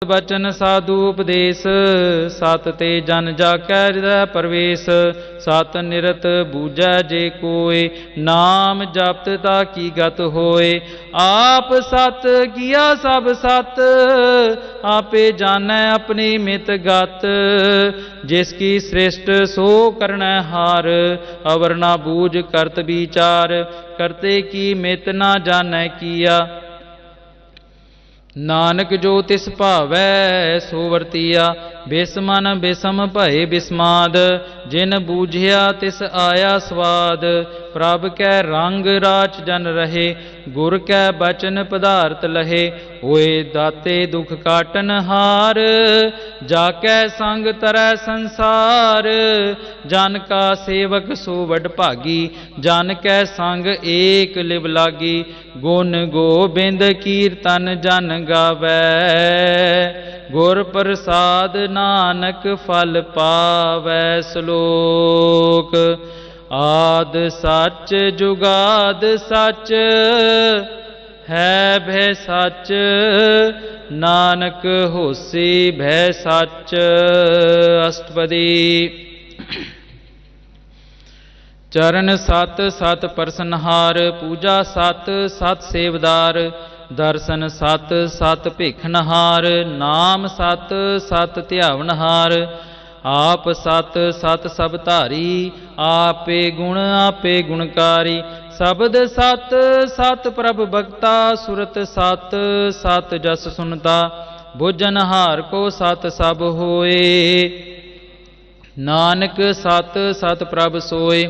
बचन साधु उपदेश, सत ते जन जाकै हृदय प्रवेश। सत निरत बूझै जे कोय, नाम जपत ताकि गत होय। आप सत किया सब सत, आपे जानै अपनी मित गत। जिसकी सृष्ट सो करनै हार, अवर ना बूझ करत विचार। करते की मित ना जानै किया, नानक जो तिस भावै सो वरतिया। बिसमन बिसम भय बिस्माद, जिन बूझिया तिस आया स्वाद। प्रभ कै रंग राच जन रहे, गुर कै बचन पदार्थ लहे। होए दाते दुख काटन हार, जाकै संग तरੈ संसार। जन का सेवक सो वड भागी, जन कै संग एक लिव लागी। गुण गोबिंद कीर्तन जन गावै, गुर प्रसाद नानक फल पावै। श्लोक। आद सच जुगाद सच, है भय सच। नानक होसी भय सच। अष्टपदी। चरण सत सत परसनहार, पूजा सत सत सेवदार। दर्शन सत सत भिखनहार, नाम सत सत ध्यावनहार। आप सत सत सब धारी, आपे गुणकारी। शब्द सत सत प्रभ भगता, सुरत सत सत जस सुनता। बुझनहार को सत सब होए, नानक सत सत प्रभ सोए।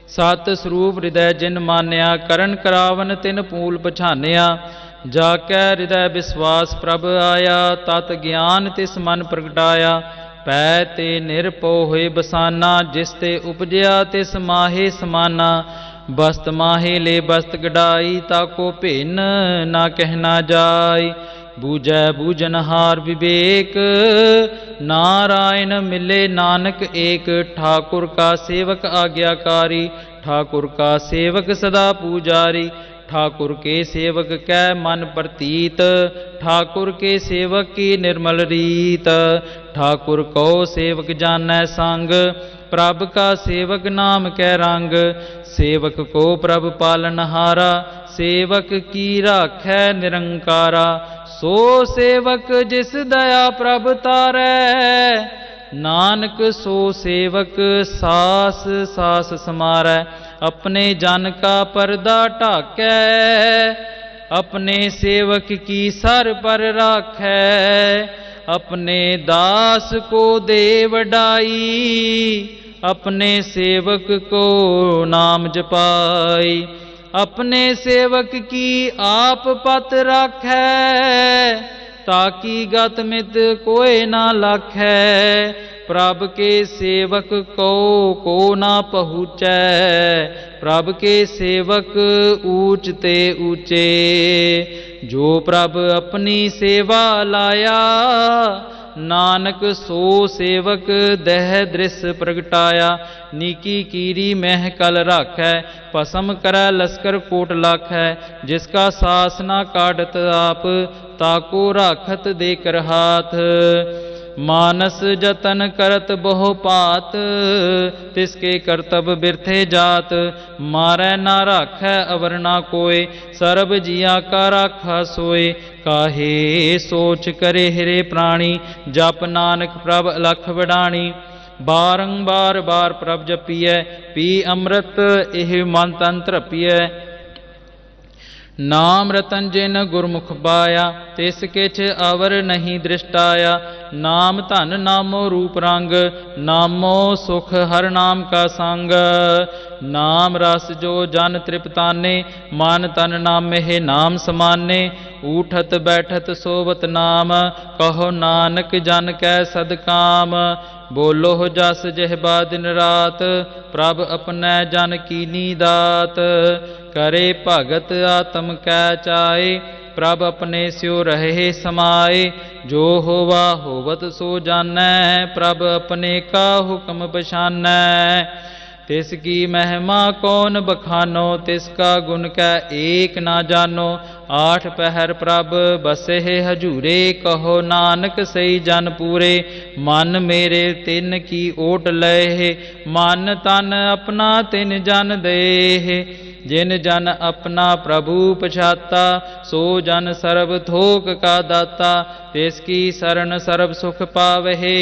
सत स्वरूप हृदय जिन मान्या, करण करावन तिन पूल पछानिया। जाकै हृदय विश्वास प्रभ आया, तत ज्ञान तिस मन प्रगटाया। पै ते निरपो होए बसाना, जिस ते उपजया तिस माहे समाना। बस्त माहे ले बस्त गढ़ाई, ताको भिन्न ना कहना जाय। बूझै बूझनहार विवेक, नारायण मिले नानक एक। ठाकुर का सेवक आज्ञाकारी, ठाकुर का सेवक सदा पूजारी। ठाकुर के सेवक कै मन प्रतीत, ठाकुर के सेवक की निर्मल रीत। ठाकुर को सेवक जानै संग, प्रभ का सेवक नाम कै रंग। सेवक को प्रभ पालनहारा, सेवक की राखै निरंकारा। सो सेवक जिस दया प्रभ तारै, नानक सो सेवक सास सास समारै। अपने जन का पर्दा ढाकै, अपने सेवक की सर पर राखै। अपने दास को दे वडाई, अपने सेवक को नाम जपाई। अपने सेवक की आप पत राखै, ताकि गत मित कोय ना लाखै। प्रभ के सेवक को ना पहुँचै, प्रभ के सेवक ऊंच ते ऊंचे। जो प्रभ अपनी सेवा लाया, नानक सो सेवक दह दृश्य प्रगटाया। नीकी कीरी मह कल राखै, भस्म करै लश्कर कोट लाखै। जिसका सास ना काटत आप, ताको राखत देकर हाथ। मानस जतन करत बहु पात, तिसके करतब बिरथे जात। मारै ना राखै अवर ना कोय, सर्ब जिया का राखा सोय। काहे सोच करे हिरे प्राणी, जप नानक प्रभ अलख वडाणी। बारंबार बार प्रभ जपिए, पी अमृत एह मन तन तृपिए। नाम रतन जिन गुरमुख पाया, तिस किछ अवर नहीं दृष्टाया। नाम धन नामो रूप रंग, नामो सुख हर नाम का संग। नाम रस जो जन तृप्ताने, मन तन नामे नाम समाने। उठत बैठत सोवत नाम, कहो नानक जन कै सदकाम। बोलो जस जिह्बा दिन रात, प्रभ अपनै जन कीनी दात। करे भगत आत्म कै चाए, प्रभ अपने स्यो रहे समाए। जो होवा होवत सो जानै, प्रभ अपने का हुक्म पछानै। तिसकी महिमा कौन बखानो, तिसका गुण कै एक ना जानो। आठ पहर प्रभ बसे हजूरे, कहो नानक सही जन पूरे। मन मेरे तिन की ओट लहे, मन तन अपना तिन जन दे। जिन जन अपना प्रभु पछाता, सो जन सर्व थोक का दाता। तिसकी शरण सर्व सुख पावहे,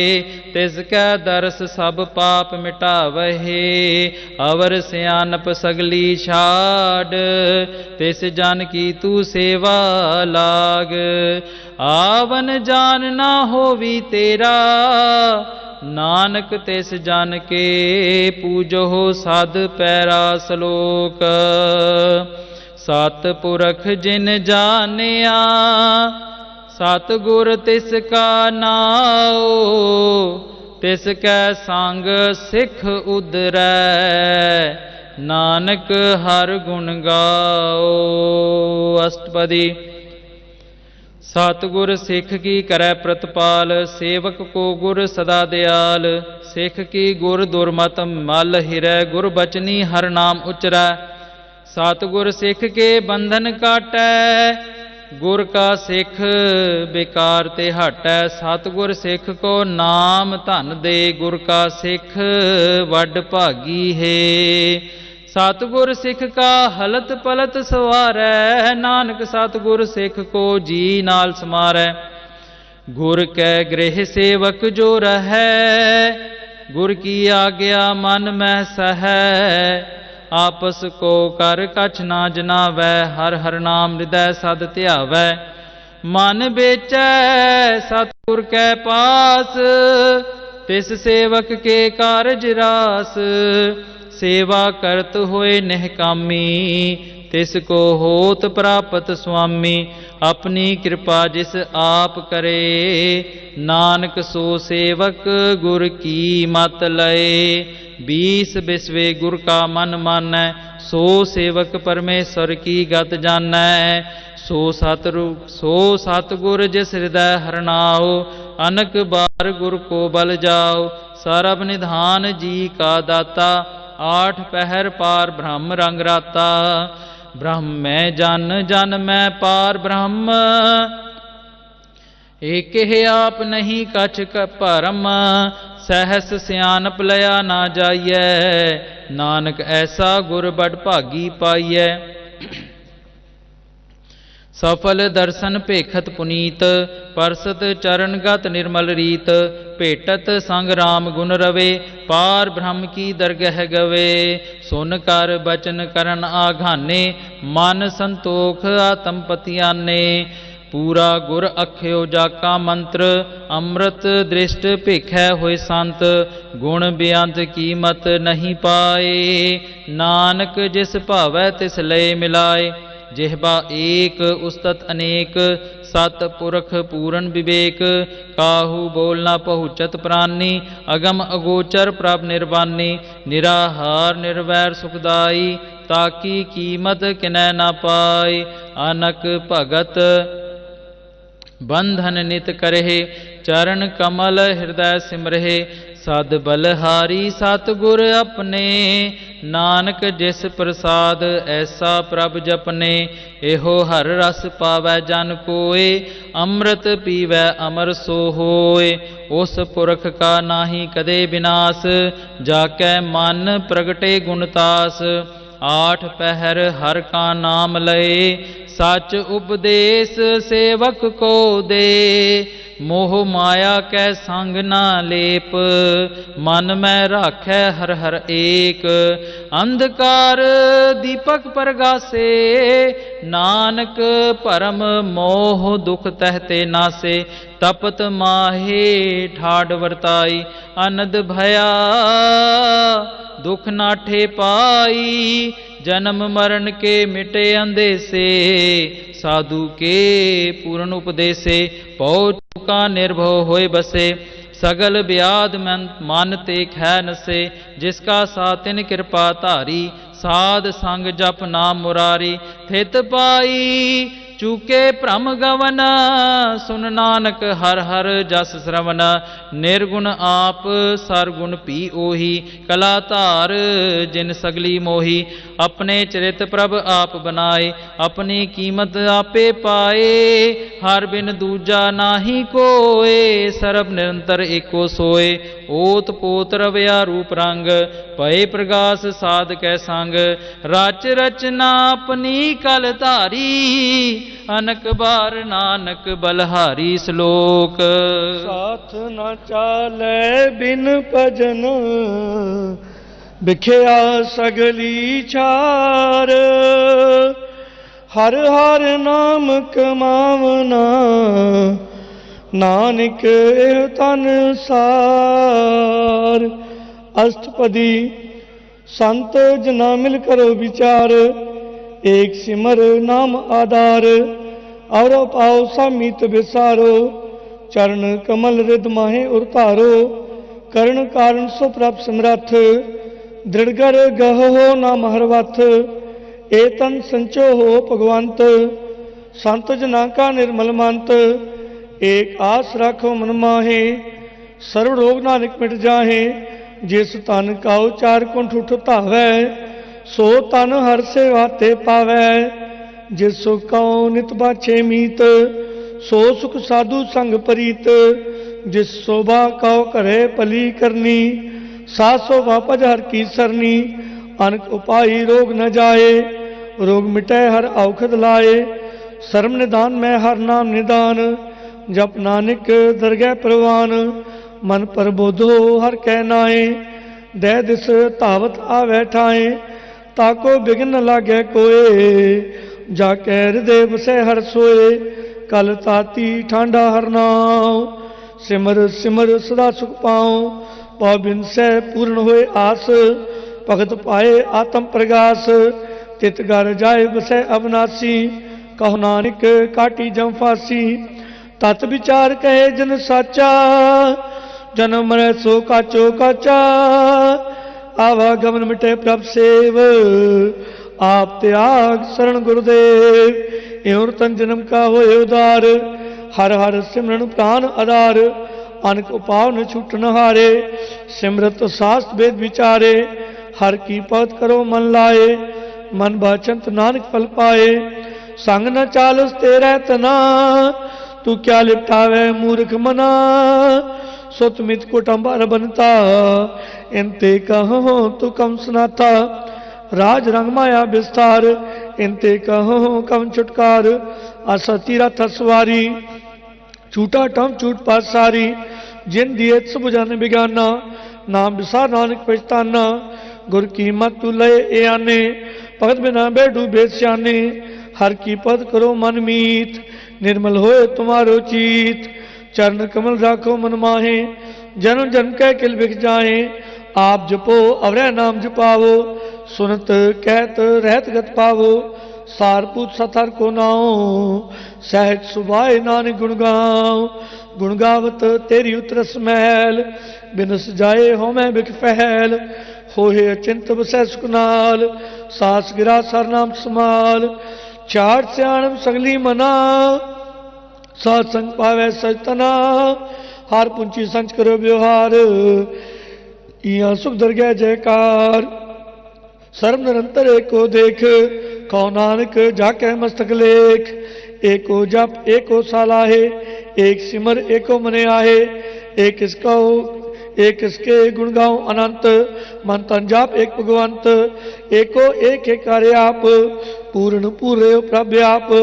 तिसकै दरस सब पाप मिटावहे। अवर सियानप सगली छाड़, तिस जन की तू सेवा लाग। आवन जान ना होवी तेरा, नानक तिस जन के पूजो सद पैरा सलोक। सतपुरख जिन जानिया, सतगुर तिसका नाओ। तिसकै संग सिख उदरै, नानक हर गुण गाओ। अष्टपदी। सतगुर सिख की करै प्रतिपाल, सेवक को गुर सदा दयाल। सिख की गुर दुर्मत मल हिरै, गुर बचनी हर नाम उचरै। सतगुर सिख के बंधन काटै, गुर का सिख बेकार ते हटै। सतगुर सिख को नाम धन दे, गुर का सिख वड भागी है। सतगुर सिख का हलत पलत सवारै, नानक सतगुर सिख को जी नाल समारै। गुर कै गृह सेवक जो रहै, गुर की आज्ञा मन में सहै। आपस को कर कछ ना जनावै, हर हर नाम हृदय सद ध्यावै। मन बेचै सतगुर कै पास, तिस सेवक के कारज रास। सेवा करत होए निहकामी, तिसको होत प्राप्त स्वामी। अपनी कृपा जिस आप करे, नानक सो सेवक गुर की मत लए। 20 बिस्वे गुर का मन मानै, सो सेवक परमेश्वर की गत जानै। सो सतगुर जिस हृदय हरनाओ, अनक बार गुर को बल जाओ। सरब निधान जी का दाता, आठ पहर पार ब्रह्म रंग राता। ब्रह्म में जन जन में पार ब्रह्म, एक है आप नहीं कछ भरम। सहस सियानप लया ना जाइए, नानक ऐसा गुर बड़ भागी पाइए। सफल दर्शन भेखत पुनीत, परसत चरणगत निर्मल रीत। भेटत संग राम गुण रवे, पार ब्रह्म की दरगह गवे। सुन कर बचन करन आघाने, मन संतोख आत्म पतियाने। पूरा गुर अख्यो जाका मंत्र, अमृत दृष्ट भेखै होए संत। गुण बेअंत कीमत नहीं पाए, नानक जिस भावै तिस लय मिलाए। जिहबा एक उस्तत अनेक, सत पुरख पूरन विवेक। काहू बोल न पहुँचत प्राणी, अगम अगोचर प्रभ निर्वाणी। निराहार निर्वैर सुखदाई, ताकी कीमत किनै न पाई। अनक भगत बंधन नित करहे, चरण कमल हृदय सिमरहे। सद बलहारी सतगुर अपने, नानक जिस प्रसाद ऐसा प्रभ जपने। एहो हर रस पावै जन कोय, अमृत पीवै अमर सो होय। उस पुरख का नाही कदे विनाश, जाकै मन प्रगटे गुणतास। आठ पहर हर का नाम लए, सच उपदेश सेवक को दे। मोह माया कै संग ना लेप, मन में राखै हर हर एक। अंधकार दीपक प्रगासे, नानक परम मोह दुख तहते नासे। तपत माहे ठाड वर्ताई, अनद भया दुख नाठे पाई। जन्म मरण के मिटे अंदेसे, साधु के पूर्ण उपदेसे। पहुँच का निर्भव होए बसे, सगल व्याध मन ते खै नसे। जिसका सातिन कृपा धारी, साध संग जप नाम मुरारी। थित पाई चूके भ्रम गवन, सुन नानक हर हर जस श्रवण। निर्गुण आप सरगुण पी ओही, कला धार जिन सगली मोही। अपने चरित प्रभ आप बनाए, अपनी कीमत आपे पाए। हर बिन दूजा नाही कोय, सरब निरंतर एको सोए। ओत पोत रवया रूप रंग, भय प्रगास साध कै संग। रच रचना अपनी कल धारी, अनक बार नानक बलहारी। श्लोक। साथ न चाले बिन भजन, बिखया सगली छार। हर हर नाम कमावना, नानक एह तन सार। अष्टपदी। संत जना मिल करो विचार, एक सिमर नाम आधार। और पाओ समीत विसारो, चरण कमल रिद माहे उरतारो। करण कारण सो प्रभ समरथ, दृढ़गर गह हो नाम हरवथ। एतन संचो हो भगवंत, संत जना का निर्मल मंत। एक आस राखो मन माहे, सर्व रोग नानक मिट जाहे। जिस तन का उचार कुंठ उठ धावै, सो तन हर सेवा ते पावै। जिस सुख कौ नित बाछे मीत, सो सुख साधु संग प्रीत। जिस शोभा कौ करे भली करनी, सा शोभा पज हर की सरनी। अनक उपाई रोग न जाए, रोग मिटै हर औखद लाए। सर्व निदान में हर नाम निदान, जप नानक दरगह प्रवान। मन प्रबोधो हर कै नाए, दह दिस धावत आवै ठाए। ताको बिघन न लागै कोय, जाकै हृदय बसै हर सोए। कल ताती ठांडा हर नाम, सिमर सिमर सदा सुख पाओ। पौ बिन सै पूर्ण होए आस, भगत पाए आत्म प्रगास। तित घर जाए बसै अविनाशी, कहो नानक काटी जम फासी। तत विचार कहे जन साचा, जन्म मरै सो काचो काचा। आवागमन मिटे प्रभ सेव, आप त्याग शरण गुरुदेव। एवं तन जन्म का होए उदार, हर हर सिमरन प्राण आधार। अनक उपाव न छूट न हारे, सिमरत शास्त्र वेद विचारे। हर की पद करो मन लाए, मन बाचंत नानक फल पाए। संग न चालस तेरे तना, तू क्या लिपटावे मूर्ख मना। सुतमित कुटुंबर बनता, इनते कहो तू कम सुनाता। राज रंग माया विस्तार, इनते कहो कम छुटकार। असती रथ सवारी, छूटा टम छूट पास सारी। जिन दिए सब जन बिगाना, नाम विसार नानक पछताना। गुर की मत तू लय ए आने, भगत बिना बैठू बेस्याने। हर की पद करो मन मीत, निर्मल होए तुम्हारो चीत। चरण कमल राखो मन माहे, जन्म जन्म कह किल बिख जाए। आप जपो अवरह नाम जपावो, सुनत कहत रहत गत पावो। सारपूत सथर को नाओ, सहज सुभाए नानक गुण गाओ। गुण गावत तेरी उतरस महल, बिनस जाए हो मैं बिख फैल। होए अचिंत बसै सुखनाल, सास गिरा सर नाम समाल। चार सियाणम सगली मना, सात संग पावै सचतना। हार पुंची संच करो व्यवहार, इया सुख दरगह जयकार। सर्व निरंतर एको देख, कौ नानक जाकै मस्तक लेख। एको जप एको सालाहे, एक सिमर एको मने आहे। एक इसको एक इसके गुण गाओ अनंत, मन तन जाप एक भगवंत। एको एक एक कार्य आप, पूर्ण पूरे प्रभु आप।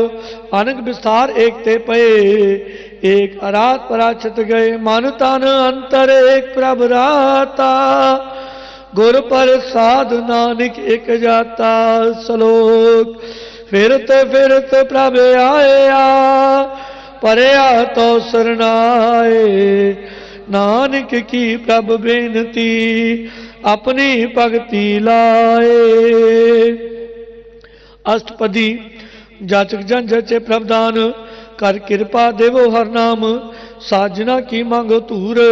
अनक विस्तार एक ते पए, एक अरात पराचित गए। मन तन अंतर एक प्रभ राता, गुर प्रसाद नानक एक जाता। श्लोक। फिरत फिरत प्रभ आया, परया तो सरनाए। नानक की प्रभ बेनती, अपनी भगति लाए। अष्टपदी। जाचक जन जचे प्रभदान, कर कृपा देवो हर नाम। साजना की मांगो तूर,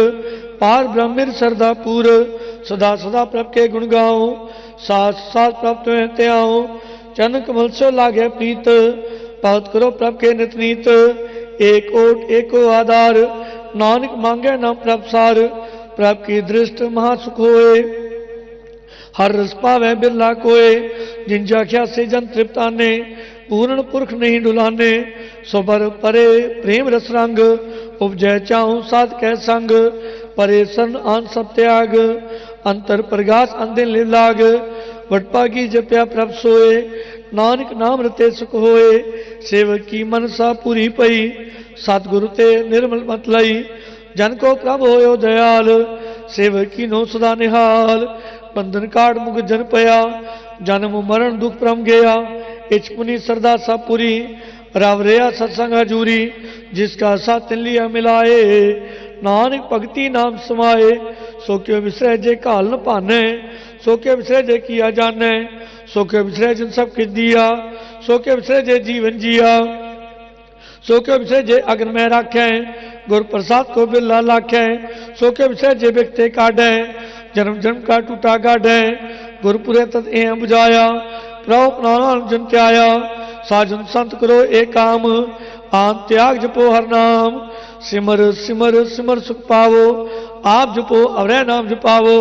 पार ब्रह्मिर सरदा पूर। सदा सदा प्रभ के गुण गाओ, साथ साथ प्रभ तुम्हें त्याओ। चरण कमल सो लागे प्रीत, भगत करो प्रभ के नित नीत, एक ओट एको आधार, नानक मांगे नाम प्रभ सार, प्रभ की दृष्ट महासुख होए। हर रस पावे बिरला कोय, जिन जाख्या से जन तृप्ताने, पूर्ण पुरख नहीं डुलाने, सोबर परे प्रेम रस रंग, उपजय चाहूं साध कै संग, परे सन आन सब त्याग, अंतर प्रगास अंधे लिव लाग, वटपागी जप्या प्रभ सोए, नानक नाम रते सुख होए। सेवक की मनसा पूरी पई, सतगुरु ते निर्मल मत लई, जन को प्रभ होयो दयाल, सेवक की नो सदा निहाल, बंधन काट मुख जन पया, जन्म मरण दुख परम गया, इच पुनि सरदा सा पूरी, राव रया सत्संग हजूरी, जिसका साथ लिया मिलाए, नानक भगति नाम समाए। सो क्यों विसरे जे काल न पाने, सो क्यों विसरे जे किया जाने, सो क्यों विसरे जिन सब किस दिया, सो क्यों विसरे जे जीवन जिया, सो क्यों विसरे जे अग्न में राखे, गुर प्रसाद को बिरला लाखे, सो क्यों विसरे जे व्यक्ति काढ़े, जन्म जन्म का टूटा गाढ़े, गुरपुरे तद ए बुझाया, प्रभु प्राण जन त्याया, साजन संत करो एक काम, आन त्याग जपो हर नाम, सिमर सिमर सिमर सुख पावो, आप जपो अवरह नाम जपावो,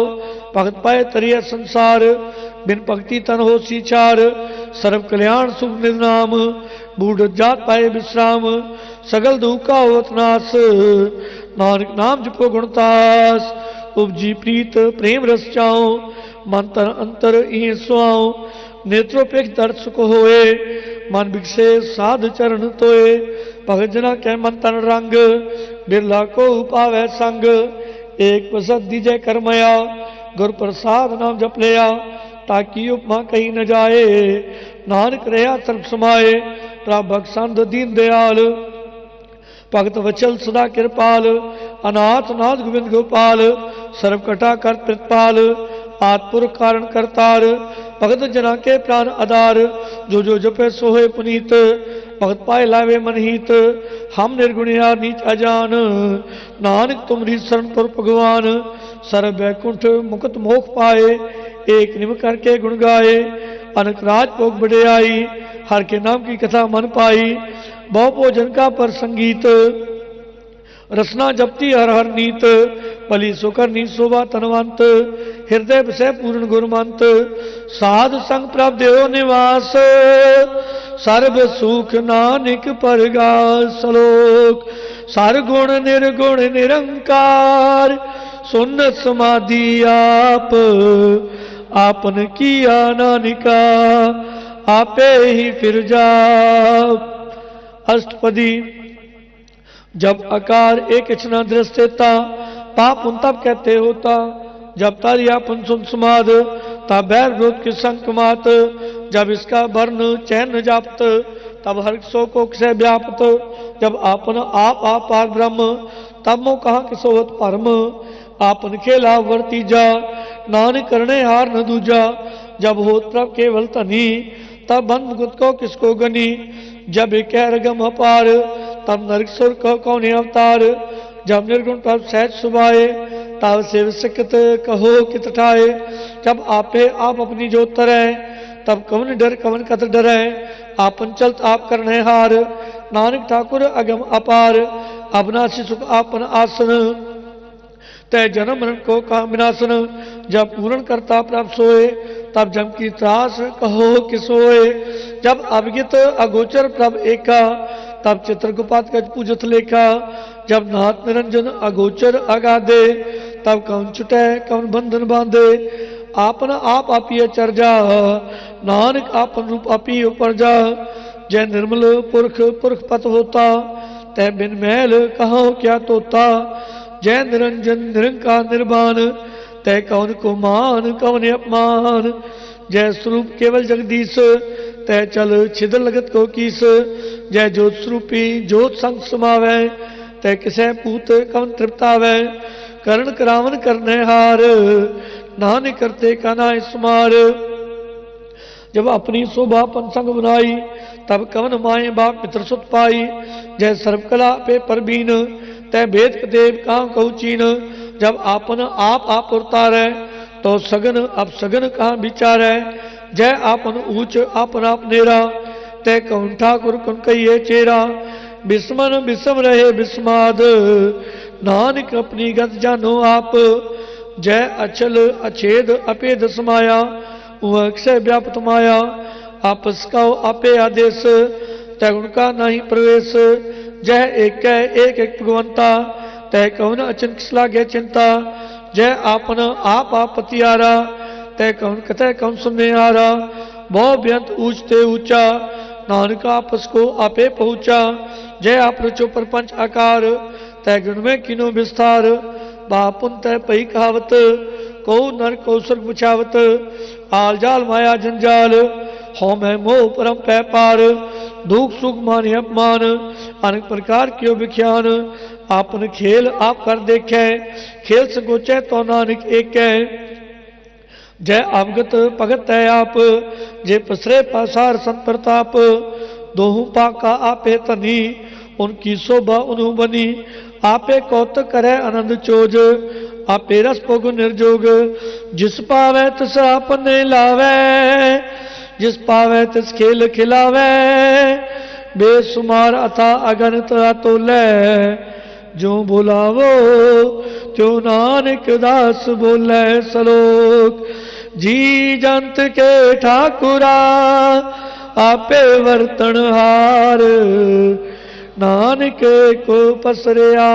भगत पाए तरिय संसार, बिन भक्ति तन हो सीचार, सर्व कल्याण सुख निनाम, बूढ़ जात पाए विश्राम, सगल दुख का होत नाश, नानक नाम जपो गुणतास, उपजी प्रीत प्रेम रस चाओ, मन तन अंतर इं सुआओ, नेत्रोपेक्ष दर्द सुख होए, मन बिकसे साध चरण तोए, भगत जना कै मन तन रंग, बिरला को पावै संग, एक प्रसद दीजय करमया, गुर प्रसाद नाम जप लिया, ताकि उपमा कहीं न जाए, नानक रहा सर्व समाए, प्रभ बख्शंद दीन दयाल, भगत वचल सदा कृपाल, अनाथ नाथ गोविंद गोपाल, सर्व कटा कर प्रतिपाल, आत्पुर कारण करतार, भगत जना के प्राण आधार, जो जो जपे सोहे पुनीत, भगत पाए लावे मनहीत, हम निर्गुणिया नीच अजान, नानक तुमरी शरण पर भगवान, सर्व वैकुंठ मुकुट मोख पाए, एक निम करके गुण गाए, अनक राज भोग बड़े हर के नाम की कथा मन पाई, बहु भोजन का पर संगीत, रसना जपती हर हर नीत, पली सुकर नी शोभा तनवंत, हृदय विषय पूर्ण गुरमंत, साध संग प्रभ देव निवास, सर्व सुख नानक परगास श्लोक, सार गुण निर्गुण निरंकार, सुन समाधि आप, आपन किया नानिका, आपे ही फिर जाप। अष्टपदी। जब आकार एक इचना दृष्टेता, पाप उन तब कहते होता, जब तारियापन सुन समाद, तब बैर विरोध की संकमात, जब इसका वर्ण चैन जाप्त, तब हर सो को किसे व्याप्त, जब आपन आप पार ब्रह्म, तब मो कहा किसोवत परम, आपन खेला वर्तीजा, नानक करने हार न दूजा, जब होत प्रभ केवल तनी, तब बंद मुकुट को किसको गनी, जब एक रगम अपार, तब नरक सुर को कौन अवतार, जब निर्गुण प्रभ सहज सुभाए, तब से विसकित कहो कित ठाए, जब आपे आप अपनी जो तरह, तब कवन डर कवन कत डरे, आपन चलत आप करने हार, नानक ठाकुर अगम अपार, अविनाशी सुख आपन आसन, तय जन्म मरण को काम विनाशन, जब पूर्ण करता प्राप्त सोए, तब जम की त्रास कहो किसोए, जब अविगित अगोचर प्रभ एका, तब चित्रगुपात गज पूजत लेखा, जब नाथ निरंजन अगोचर अगाधे, तब कौन छुटे कौन बंधन बांधे, आपन आप आपी चर्जा, नानक आपन रूप आपी ऊपर जा, जय निर्मल पुरख पुरख पत होता, तय बिन महल कहो क्या तोता, जय निरंजन निरंकार निर्वाण, तय कौन को मान कौन अपमान, जय स्वरूप केवल जगदीश, तय चल छिदर लगत को कीस, जय ज्योत स्वरूपी ज्योत संग समावै, तय किसे पूत कौन तृप्तावै, करण करावन करने हार, नानक करते कानाय सुमार, जब अपनी शोभा पंसंग बनाई, तब कवन माए बाप मित्र सुत पाई, जय सर्वकला पे परबीन, तय भेद देव कहाँ कहू चीन, जब आपन आप उतारै, तो सगन अब सगन कहाँ विचारै, जय आपन ऊंच आपन आप नेरा, तै कौन ठाकुर कुन कहिए चेरा, बिस्मन बिस्म रहे बिस्माद, नानक अपनी गत जानो आप। जय अचल अछेद अपेद समाया, वह अक्षय व्यापत माया, आपस का आपे आदेश, तै उनका नहीं प्रवेश। जय एक एक भगवंता, तै कौन अचन किस लागे चिंता। जय आपन आप पतियारा, तै कौन कतः कौन सुनने हारा। बहु व्यंत ऊंचते ऊंचा, नानक आपस को आपे पहुंचा। जय आप रचो प्रपंच आकार, तै गुण में किनो विस्तार। बापुन तय पही कहावत, को नर को स्वर्ग बुछावत। आल जाल माया जंजाल, हो मैं मोह परम पै पार। दुख सुख मान अपमान, अनेक प्रकार क्यों विख्यान। आपन खेल आप कर देखे, खेल संकोचे तो नानक एक है। जय अवगत भगत है आप, जे पसरे पासार संत प्रताप। दोहू पाका आपे तनी, उनकी शोभा उन्हू बनी। आपे कौतक करे आनंद चोज, आपे रस पोग निर्जोग। जिस पावे तिस आपने लावे, जिस पावे तिस खेल खिलावे। बेसुमार अथा अगणित अतुल्य, जो बुलावो त्यो नानक दास बोले सलोक। जी जंत के ठाकुरा, आपे वर्तन हार। नानक को पसरिया,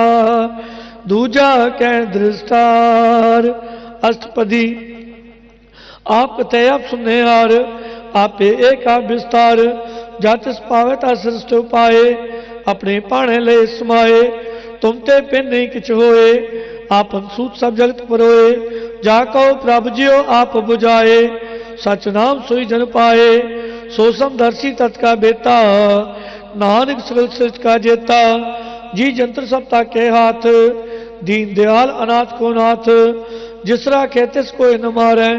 दूजा कै दृष्टार। अष्टपदी। आप कथे आप सुनने हार, आपे एक आप विस्तार। जातिस पावे ता सृष्ट पाए, अपने पाने ले समाए। तुम ते पिन नहीं किछ होए, आपन सूत सब जगत परोए। जाको प्रभ जियो आप बुझाए, सच नाम सोई जन पाए। सो समदर्शी तत् का बेता, नानक सगल सृष्टि का जेता। जी जंत्र सब ताके हाथ, दीन दयाल अनाथ को नाथ। जिसरा कहतिस कोई न मारे,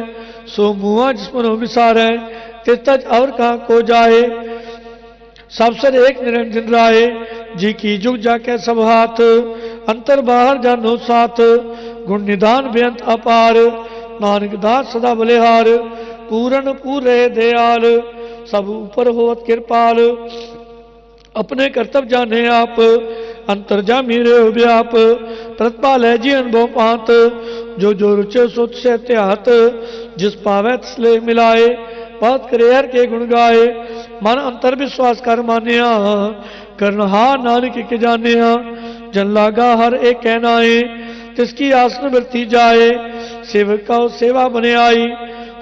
सो मुआ जिसमनो विसारे। तिस्तज और कहाँ को जाए, सबसर एक निरंजन राय। जी की जुग जाके सब हाथ, अंतर बाहर जानो साथ। गुण निदान बेअंत अपार, नानक दास सदा बलिहार। पूरन पूरे दयाल, सब ऊपर होवत कृपाल। अपने कर्तव्य जाने आप, अंतर्जामी रहो व्याप। प्रतिपाल है जी अनुभव पात, जो रुचे सोच से त्यात। जिस पावे तिसले मिलाए, बात करे हर के गुण गाए। मन अंतर विश्वास कर मानिया, करनहार नानक के जानिया। जन लागा हर एक कहनाए, तिसकी आसन वृत्ति जाए। सेवक का सेवा बने आई,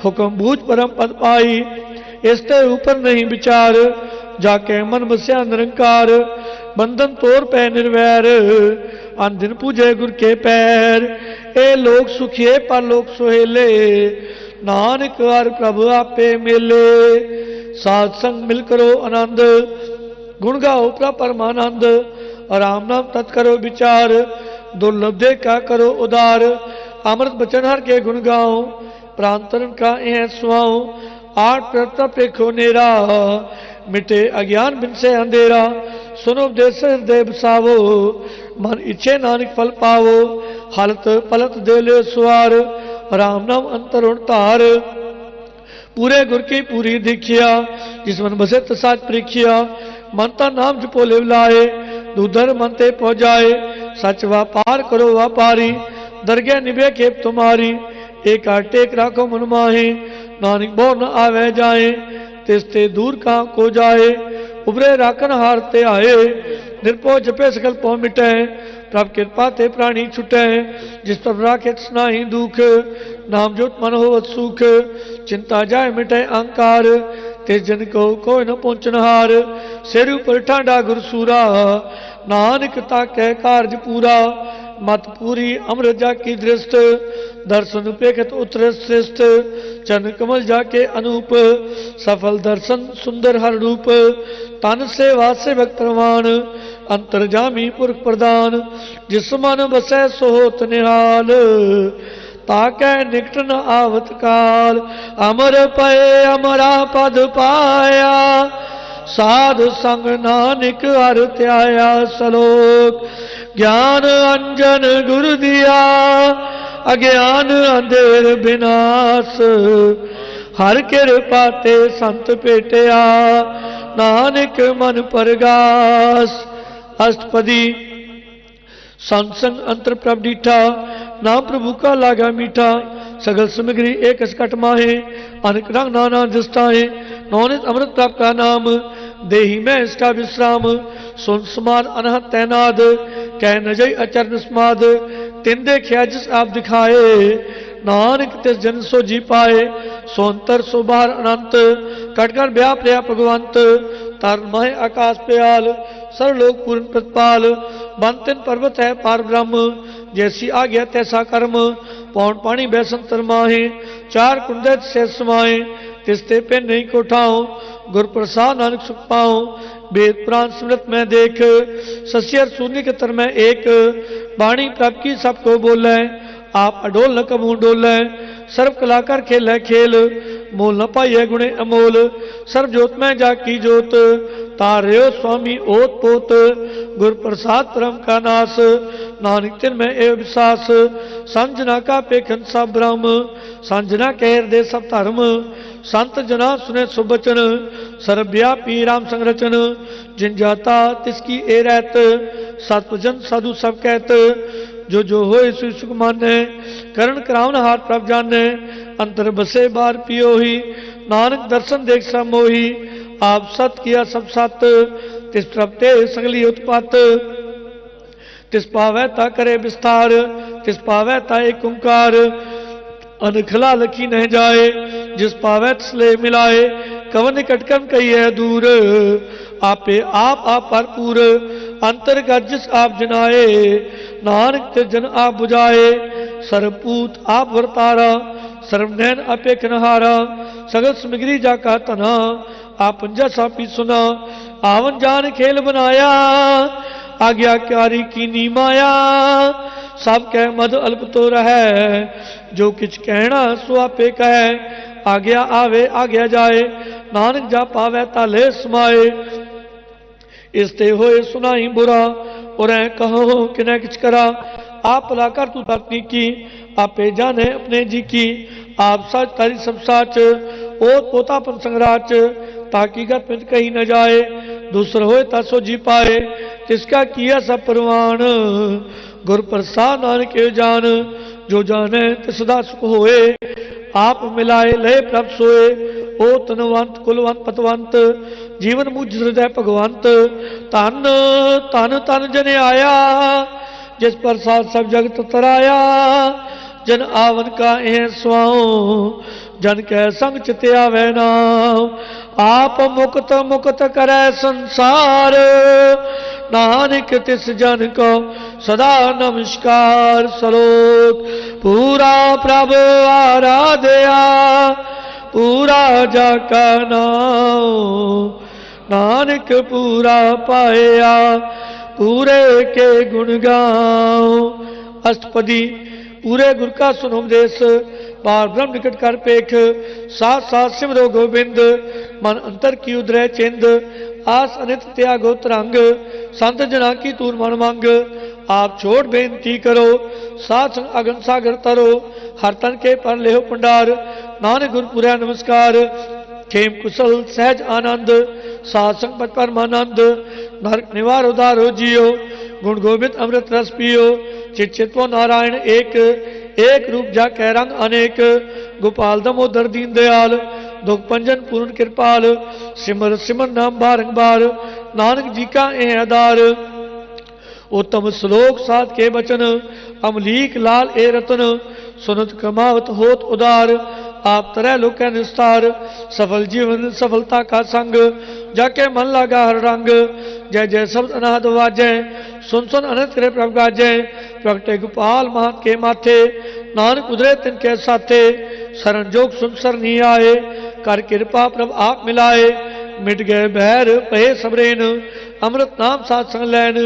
हुक्म बूझ परम पद पाई। इसते ऊपर नहीं विचार, जाके मन बस्या निरंकार। बंधन तोर पै निर्वैर, अन दिन पूजे गुर के पैर। ए लोग सुखिए पर लोग सुहेले, नानक हर प्रभु आपे मेले। साध संग मिल करो आनंद, गुण गाओ परमानंद। राम नाम तत् करो विचार, दुर्लभ दे का करो उदार। अमृत बचन हर के गुण गाओ, प्रांतरन का यह सुहाओ। आठ प्रताप देखो नेरा, मिटे अज्ञान बिन से अंधेरा। सुनो उपदेश हृदय बसावो, मन इच्छे नानक फल पावो। हलत पलत दे ले सुवार, राम नाम अंतरुण तार। पूरे गुर की पूरी दीखिया, जिस मन बसे तसाच प्रीखिया। मनता नाम जपो ले लाए, दूधर मन ते पहुँचाए। सच व्यापार करो व्यापारी, दरगह निभे खेप तुम्हारी। एक टेक राखो मन माहे, नानक बो न आवे जाए। तिसते दूर कहाँ को जाए, उबरे राखन हारते आए। निर्भो जपे सकल पौ मिटे, प्रभ कृपा ते प्राणी छुटे। जिस पर राखे तिसना ही दुख, नाम जोत मन होवत सुख। चिंता जाए मिटे अहंकार, तिस जन को कोई न पहुंचनहार। सिर ऊपर ठांडा गुरसूरा, नानक ताके कार्य पूरा। मत पूरी अमृत जाकी दृष्ट, दर्शन पेखत उतर श्रेष्ठ। चरण कमल जाके अनूप, सफल दर्शन सुंदर हर रूप। तन सेवा सेवक प्रमाण, अंतर्जामी पुरख प्रदान। जिस मन बसै सो होत निहाल, ताकै निकट न आवत काल। अमर पए अमरा पद पाया, साध संग नानक हर त्याया सलोक। ज्ञान अंजन गुरु दिया, अज्ञान अंधेर विनाश। हर कृपा ते संत भेटिया नानक मन परगास। अष्टपदी संत संग अंतर प्रभ डीठा नाम प्रभु का लागा मीठा। सगल सामग्री एक असकट माहे अनेक रंग नाना दृष्टाए। नौनित अमृत प्राप्त का नाम देही में इसका विश्राम। सुन समान अनहत तैनाद कह न जय अचर निस्माद। तिन देखिया जिस आप दिखाए नानक तिस जन सो जी पाए। सोंतर सो बाहर अनंत कटकर ब्याह प्रया भगवंत। तर मह आकाश प्याल सर्वलोक पूर्ण प्रतिपाल। बंतिन पर्वत है पार ब्रह्म जैसी आज्ञा तैसा कर्म। पौन पानी बैसंतर माहे चार कुंडत से समाए। तिस्ते पे नहीं कोठाओ गुर प्रसाद नानक सुख पाओ। वेद प्राण स्मृत में देख सस्यर शून्य के तर में एक। वाणी प्रभ की सबको बोले आप अडोल न कमू डोले। सर्व कलाकार खेल है खेल मोल न पाइए गुणे अमोल। सर्व जोत में जाकी जोत तार्यो स्वामी ओत पोत। गुर प्रसाद परम का नास नानक तिन में एव विश्वास। संजना का पेखन सब ब्रह्म संजना कह दे सब धर्म। संत जना सुने सुबचन सर्वव्यापी राम संरचन। जिन जाता तिसकी ए रहत सतजन साधु सब कहत। जो होए सु सुख माने करण करावन हाथ प्रभ जाने। अंतर बसे बार पियो ही नानक दर्शन देख सब मोही। आप सत किया सब सत तिस प्रभ ते सगली उत्पत। तिस पावै ता करे विस्तार तिस पावै ता एक ओंकार। अनखला लखी न जाए जिस पावै तिसले मिलाए। कवन निकटकन कही है दूर आपे आप भरपूर। अंतर्गत जिस आप जनाए नानक ते जन आप बुझाए। सर्वपूत आप वर्तारा सर्वनैन आपे कनहारा। सगल सामग्री जाका तना आप पंजा सापी सुना। आवन जान खेल बनाया आज्ञाकारी की नी माया। सब कह मद अल्प तो रहे जो किछ कहना सो आपे कहे। आज्ञा आवे आज्ञा जाए नानक जा पावे ताले समाए। इसते होए सुनाई बुरा और कहो कि न किछ करा। आप भला कर तू अपनी की आपे जाने अपने जी की। आप सच तारी सब साच ओत पोतापन संगराच। ताकि गत में कहीं न जाए दूसर होए तासो जी पाए। तिसका किया सब परवान गुर प्रसाद नानक के जान। जो जाने ते सदा सुख होए आप मिलाए लय प्रभ सोए। ओ तनवंत कुलवंत पतवंत जीवन मुझ हृदय भगवंत। तन तन तन जन आया जिस प्रसाद सब जगत तराया। जन आवन का एह स्वाओ जन कै संग चित आवे नाम। आप मुक्त मुक्त करे संसार नानक तिस जन को सदा नमस्कार। सलोक पूरा प्रभु आराध्या पूरा जाका नाम। नानक पूरा पाया पूरे के गुण गाओ। अष्टपदी पूरे गुर का सुनो उपदेश पार ब्रह्म निकट कर पेख। साथ साथ सिमरो गोबिंद मन अंतर की उदरय चिंद। आस अनित त्यागो तरंग संत जना की तूर मन मंग। आप छोड़ बेनती करो साथ संग अगन सागर तरो। हर तन के पर लेहो पंडार नानक गुर पुरया नमस्कार। खेम कुशल सहज आनंद साथ संग पद परमानंद। नरक निवार उदारो जियो गुण गोविंद अमृत रस पियो। चित चित्वो नारायण एक एक रूप जा कह रंग अनेक। गोपाल दमोदर दीन दयाल दुख पंजन पूर्ण कृपाल। सिमर सिमर नाम बारंबार नानक जी का ए आधार। उत्तम श्लोक साध के बचन अमलीक लाल ए रतन। सुनत कमावत होत उदार आप तरह लोक निस्तार। सफल जीवन सफलता का संग जाके मन लगा हर रंग। जय जय शब्द अनाद वाजय सुन सुन अनंत करे प्रभ गाजय। प्रगटे गोपाल महत के माथे नानक उदरे तिन के साथे। शरण जोग सुन सरनी आए कर कृपा प्रभ आप मिलाए। मिट गए बैर पहे सबरेन अमृत नाम साथ संग लैन।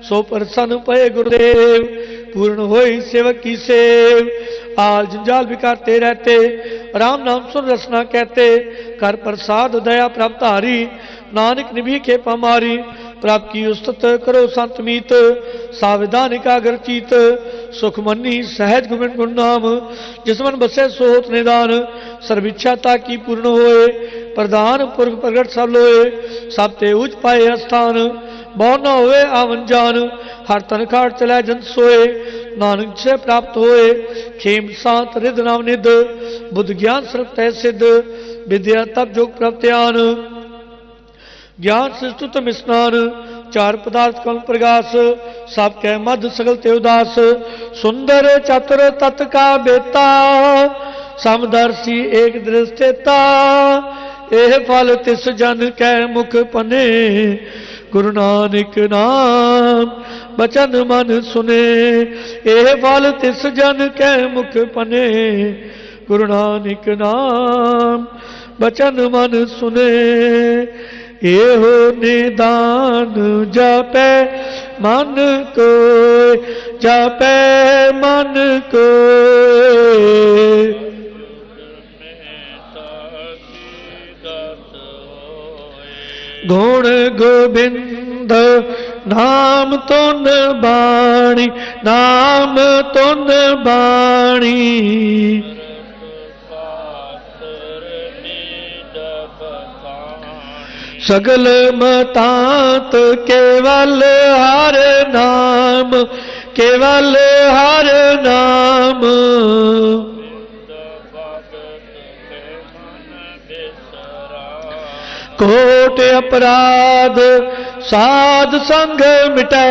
सो प्रसन्न पहे गुरुदेव पूर्ण होई सेवक की सेव। आल जंजाल विकारते रहते राम नाम सुन रसना कहते। कर प्रसाद दया प्रभ धारी नानक निभी के पमारी। प्राप्त की उस्तत करो संत मीत साविधानिक आगर चीत सुख मन्नी सहज गोविंद गुण नाम जिस मन बसे सोत निदान सर्विच्छा ताकी पूर्ण होए प्रधान पुरख प्रगट सब लोए सब ते उच पाए स्थान बहु न होए आवन जान हर तन खाट चलै जन सोए नानक से प्राप्त होए खेम शांत रिद नाम निध बुद्ध ज्ञान सर्व तय सिद्ध विद्या तप जोग प्रत्यान ज्ञान शिष्टुतम स्नान चार पदार्थ कम प्रगास सब कह मध सगल ते उदास सुंदर चतुर तत् का बेता समदर्शी एक दृष्टेता एह फल तिस जन कै मुख पने गुरु नानक नाम बचन मन सुने एह फल तिस जन कै मुख पने गुरु नानक नाम बचन मन सुने एहो निदान जपै मन कोय जपै मन कोय गुण गोबिंद नाम तुन बाणी नाम तुन बाणी सगल मतांत केवल हर नाम केवल हर नाम कोट अपराध साध संग मिटै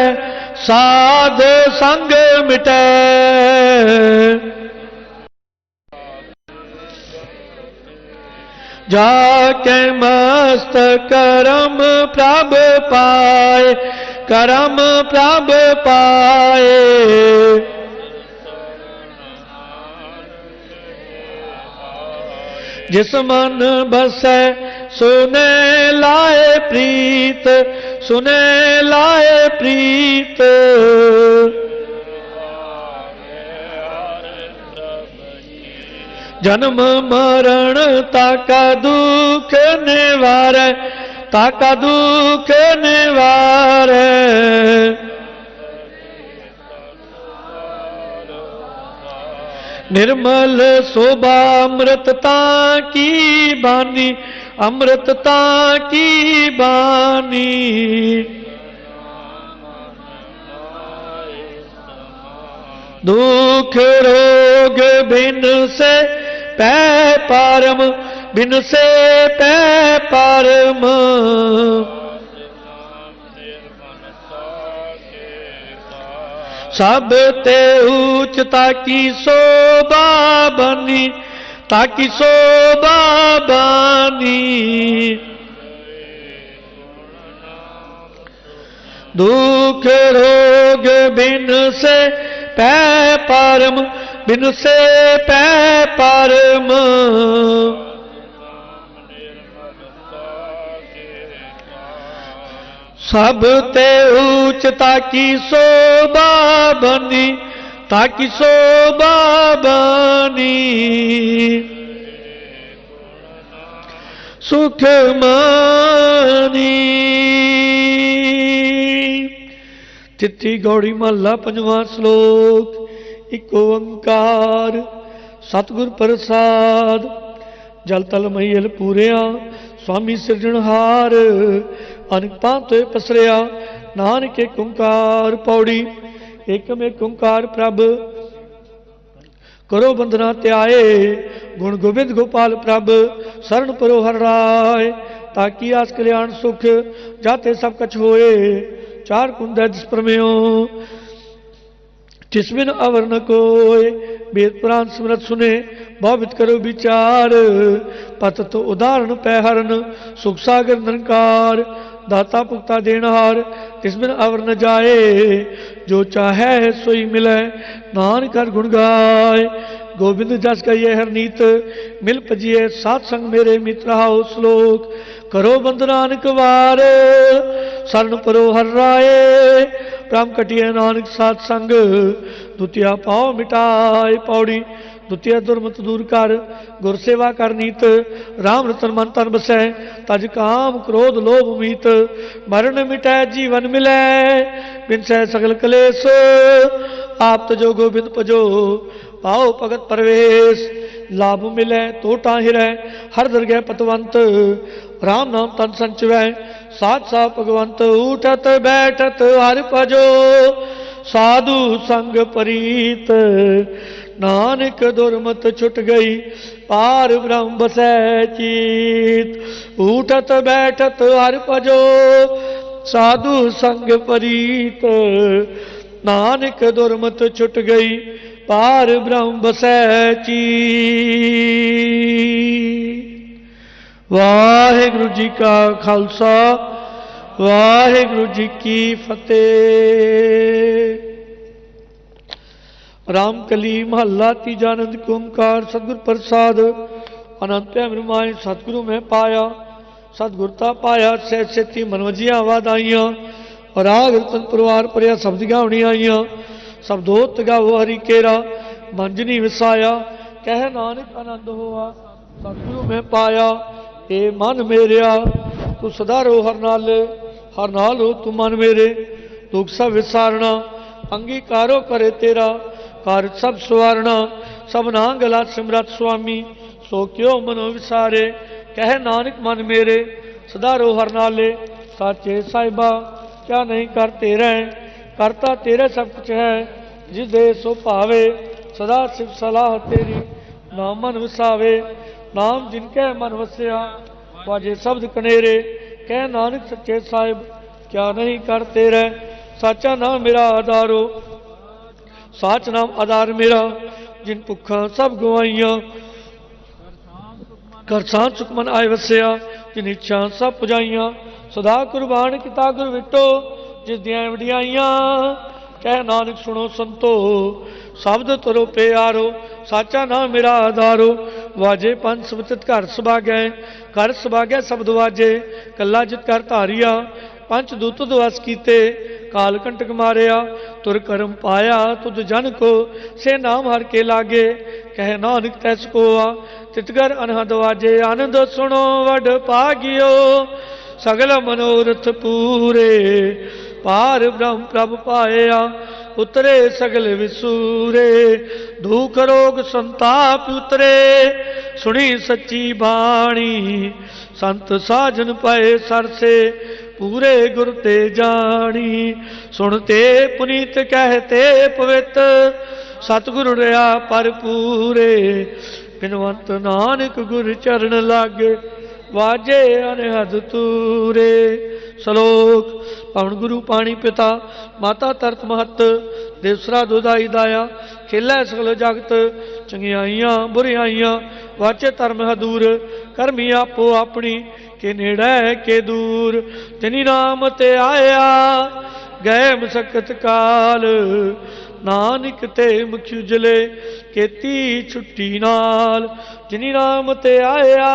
साध संग मिटै जाके मस्त करम प्रभ पाए करम प्रभ पाए जिस मन बसै सुने लाए प्रीत सुने लाए प्रीत जन्म मरण ताका दुख निवारै ताका दुख निवारै निर्मल शोभा अमृतता की बानी अमृतता की बानी दुख रोग बिन से पै पारम बिन से पै पारम सब ते ऊंच ताकी शोभा बनी ताकी शोभा बनी दुख रोग बिन से पै पारम बिन से पै पारम सब ते ऊंच ताकी शोभा बनी ताकी शोभा बनी सुख मानी चिट्ठी गौड़ी महला पंजवां श्लोक इक ओंकार सतगुर प्रसाद जल तल महिल पूरिया स्वामी सिरजणहार अनक पांत पसरिया नानक एक ओंकार पौड़ी एकम एक ओंकार प्रभ करो बंदना त्याए गुण गोविंद गोपाल प्रभ शरण परो हर राय ताकि आस कल्याण सुख जाते सब कछ होए चार कुंद दुष्प्रमेयो जिसमिन अवर न कोय वेद पुराण स्मृत सुने भावित करो विचार पत तो उदाहरण पैहरन सुख सागर निरंकार दाता पुख्ता देनहार तिसमिन अवर न जाए जो चाहे सोई मिले नानक हर गुण गाय गोविंद जस का ये हर नीत मिल पजिए सात संग मेरे मित्र हाउ श्लोक करो बंद नानक वार शरण परो हर राय प्राम कटिए नानक सात संग द्वितीय पाओ मिटाए पौड़ी ਦੁਤੀਆ ਦੁਰਮਤ ਦੂਰ ਕਰ, ਗੁਰ ਸੇਵਾ ਕਰ ਨੀਤ, ਰਾਮ ਰਤਨ ਮਨ ਤਨ ਬਸੈ, ਤਜ ਕਾਮ ਕ੍ਰੋਧ ਲੋਭ ਮੀਤ, ਮਰਨ ਮਿਟੈ ਜੀਵਨ ਮਿਲੈ, ਬਿਨਸੈ ਸਗਲ ਕਲੇਸ਼, ਆਪ ਤਜੋ ਗੋਬਿੰਦ ਭਜੋ, ਪਾਓ ਭਗਤ ਪਰਵੇਸ਼, लाभ मिलै तोटा हिरै, हर दरगह पतवंत, राम नाम तन संचवै, साथ सा भगवंत, उठत बैठत हर भजो, साधु संग परीत, नानक दुरमत छुट गई, पार ब्रह्म बसै चीत, उठत बैठत हर भजो, साधु संग परीत, नानक दुरमत छुट गई, पार ब्रह्म बसै चीत। वाहिगुरु जी का खालसा, वाहिगुरु जी की फतेह। रामकली महला तीजा आनंद ओंकार सतगुर प्रसाद, अनंत अमृमाय सतगुरु में पाया, सतगुरता पाया सह सेती मनवजियां वादाइयां, राग रतन परिवार परिया शब्द गावणी आईयां, शब्दोत गावो हरि केरा, मंजनी विसाया, कह नानक आनंद होआ, सतगुरु में पाया, ए मन मेरिया तू सदा रो हर नाल हो तू मन मेरे, दुख सब विसारना, अंगीकारो करे तेरा, कार्य सब सवारना, सब नां गला सिमरत स्वामी, सो क्यों मनो विसारे, कह नानक मन मेरे, सदा रो हर नाले, साचे साहिबा क्या नहीं करते रहे, करता तेरे सब कुछ है, जिस दे सो भावे, सदा सिर्फ सलाह तेरी, नाम मन वसावे, नाम जिनके मन वसया, वाजे शब्द कनेरे, कह नानक सच्चे साहिब क्या नहीं करते रहे, साचा नाम मेरा आधारो, साच नाम आधार मेरा, जिन भुखा सब गवाइया, करसान सुखमन आए वसया, जिन इच्छा सब पुजाइया, सदा कुर्बान किता गुर विटो, जिस दियां वडियाइयां, कह नानक सुनो संतो, शब्द तरो प्यारो, साचा नाम मेरा आधारो, वाजे पंच सबचित घर सुभागै, घर सुभागै शब्द वाजे, कला जित कर धारिया, पंच दूत दवस कीते, काल कंटक मारिया, तुर करम पाया तुझ जन को, से नाम हर के लागे, कह नानक तैस कोआ, तितगर अनहद वाजे, आनंद सुनो वड भागियो, सगल मनोरथ पूरे, पार ब्रह्म प्रभ पाया, उतरे सगल विसूरे, दुख रोग संताप उतरे, सुनी सच्ची बाणी, संत साजन पाए सरसे, पूरे गुर ते जानी, सुनते पुनीत कहते पवित्र, सतगुरु रहा पर पूरे, बिनवंत नानक गुर चरण लागे, वाजे अनहद तूरे। श्लोक पवन गुरु पाणी पिता, माता तरत महत, देवसरा दुधाई दाया, खेलै सगल जगत, चंगियाइयां बुरियाइयां, वाचे धर्म हदूर, करमी आपो अपनी, के नेड़े के दूर, तिनी नाम ते आया, गए मसकत काल, नानक ते मुख उजले, केती छुट्टी नाल, जिनी नाम ते आया,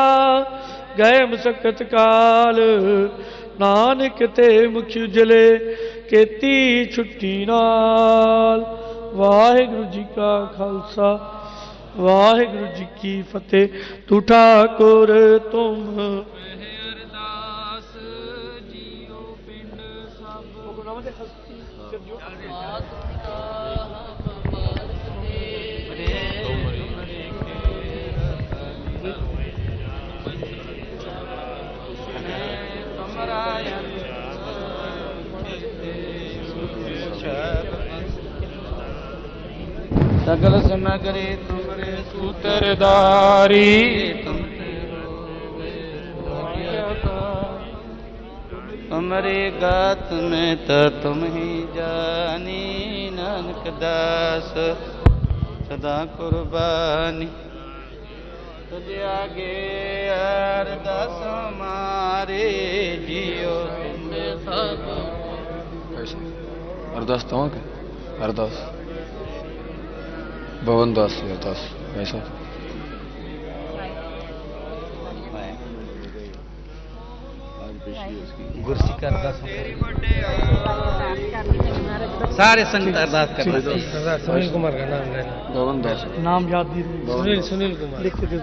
गए मसकत काल, नानक ते मुख उजले, केती छुट्टी नाल। वाहिगुरु जी का खालसा, वाहिगुरु जी की फतेह। तू ठाकुर तुम अरदास जियो पिंड सब, सकल समगरे तुमरे सूत्रधारी, तुम्हारे गात में तो तुम ही जानी, नानक दास सदा कुर्बानी, तुझे आगे अरदास मारे जियो सब। अरदास तो अरदास भवन दास अरदास ऐसा आज ਗੁਰਸਿੱਖ ਅਰਦਾਸ सारे संगत अरदास कर रहे सुनील कुमार का नाम लेना गगन दास नाम याद नहीं सुनील कुमार लिख दे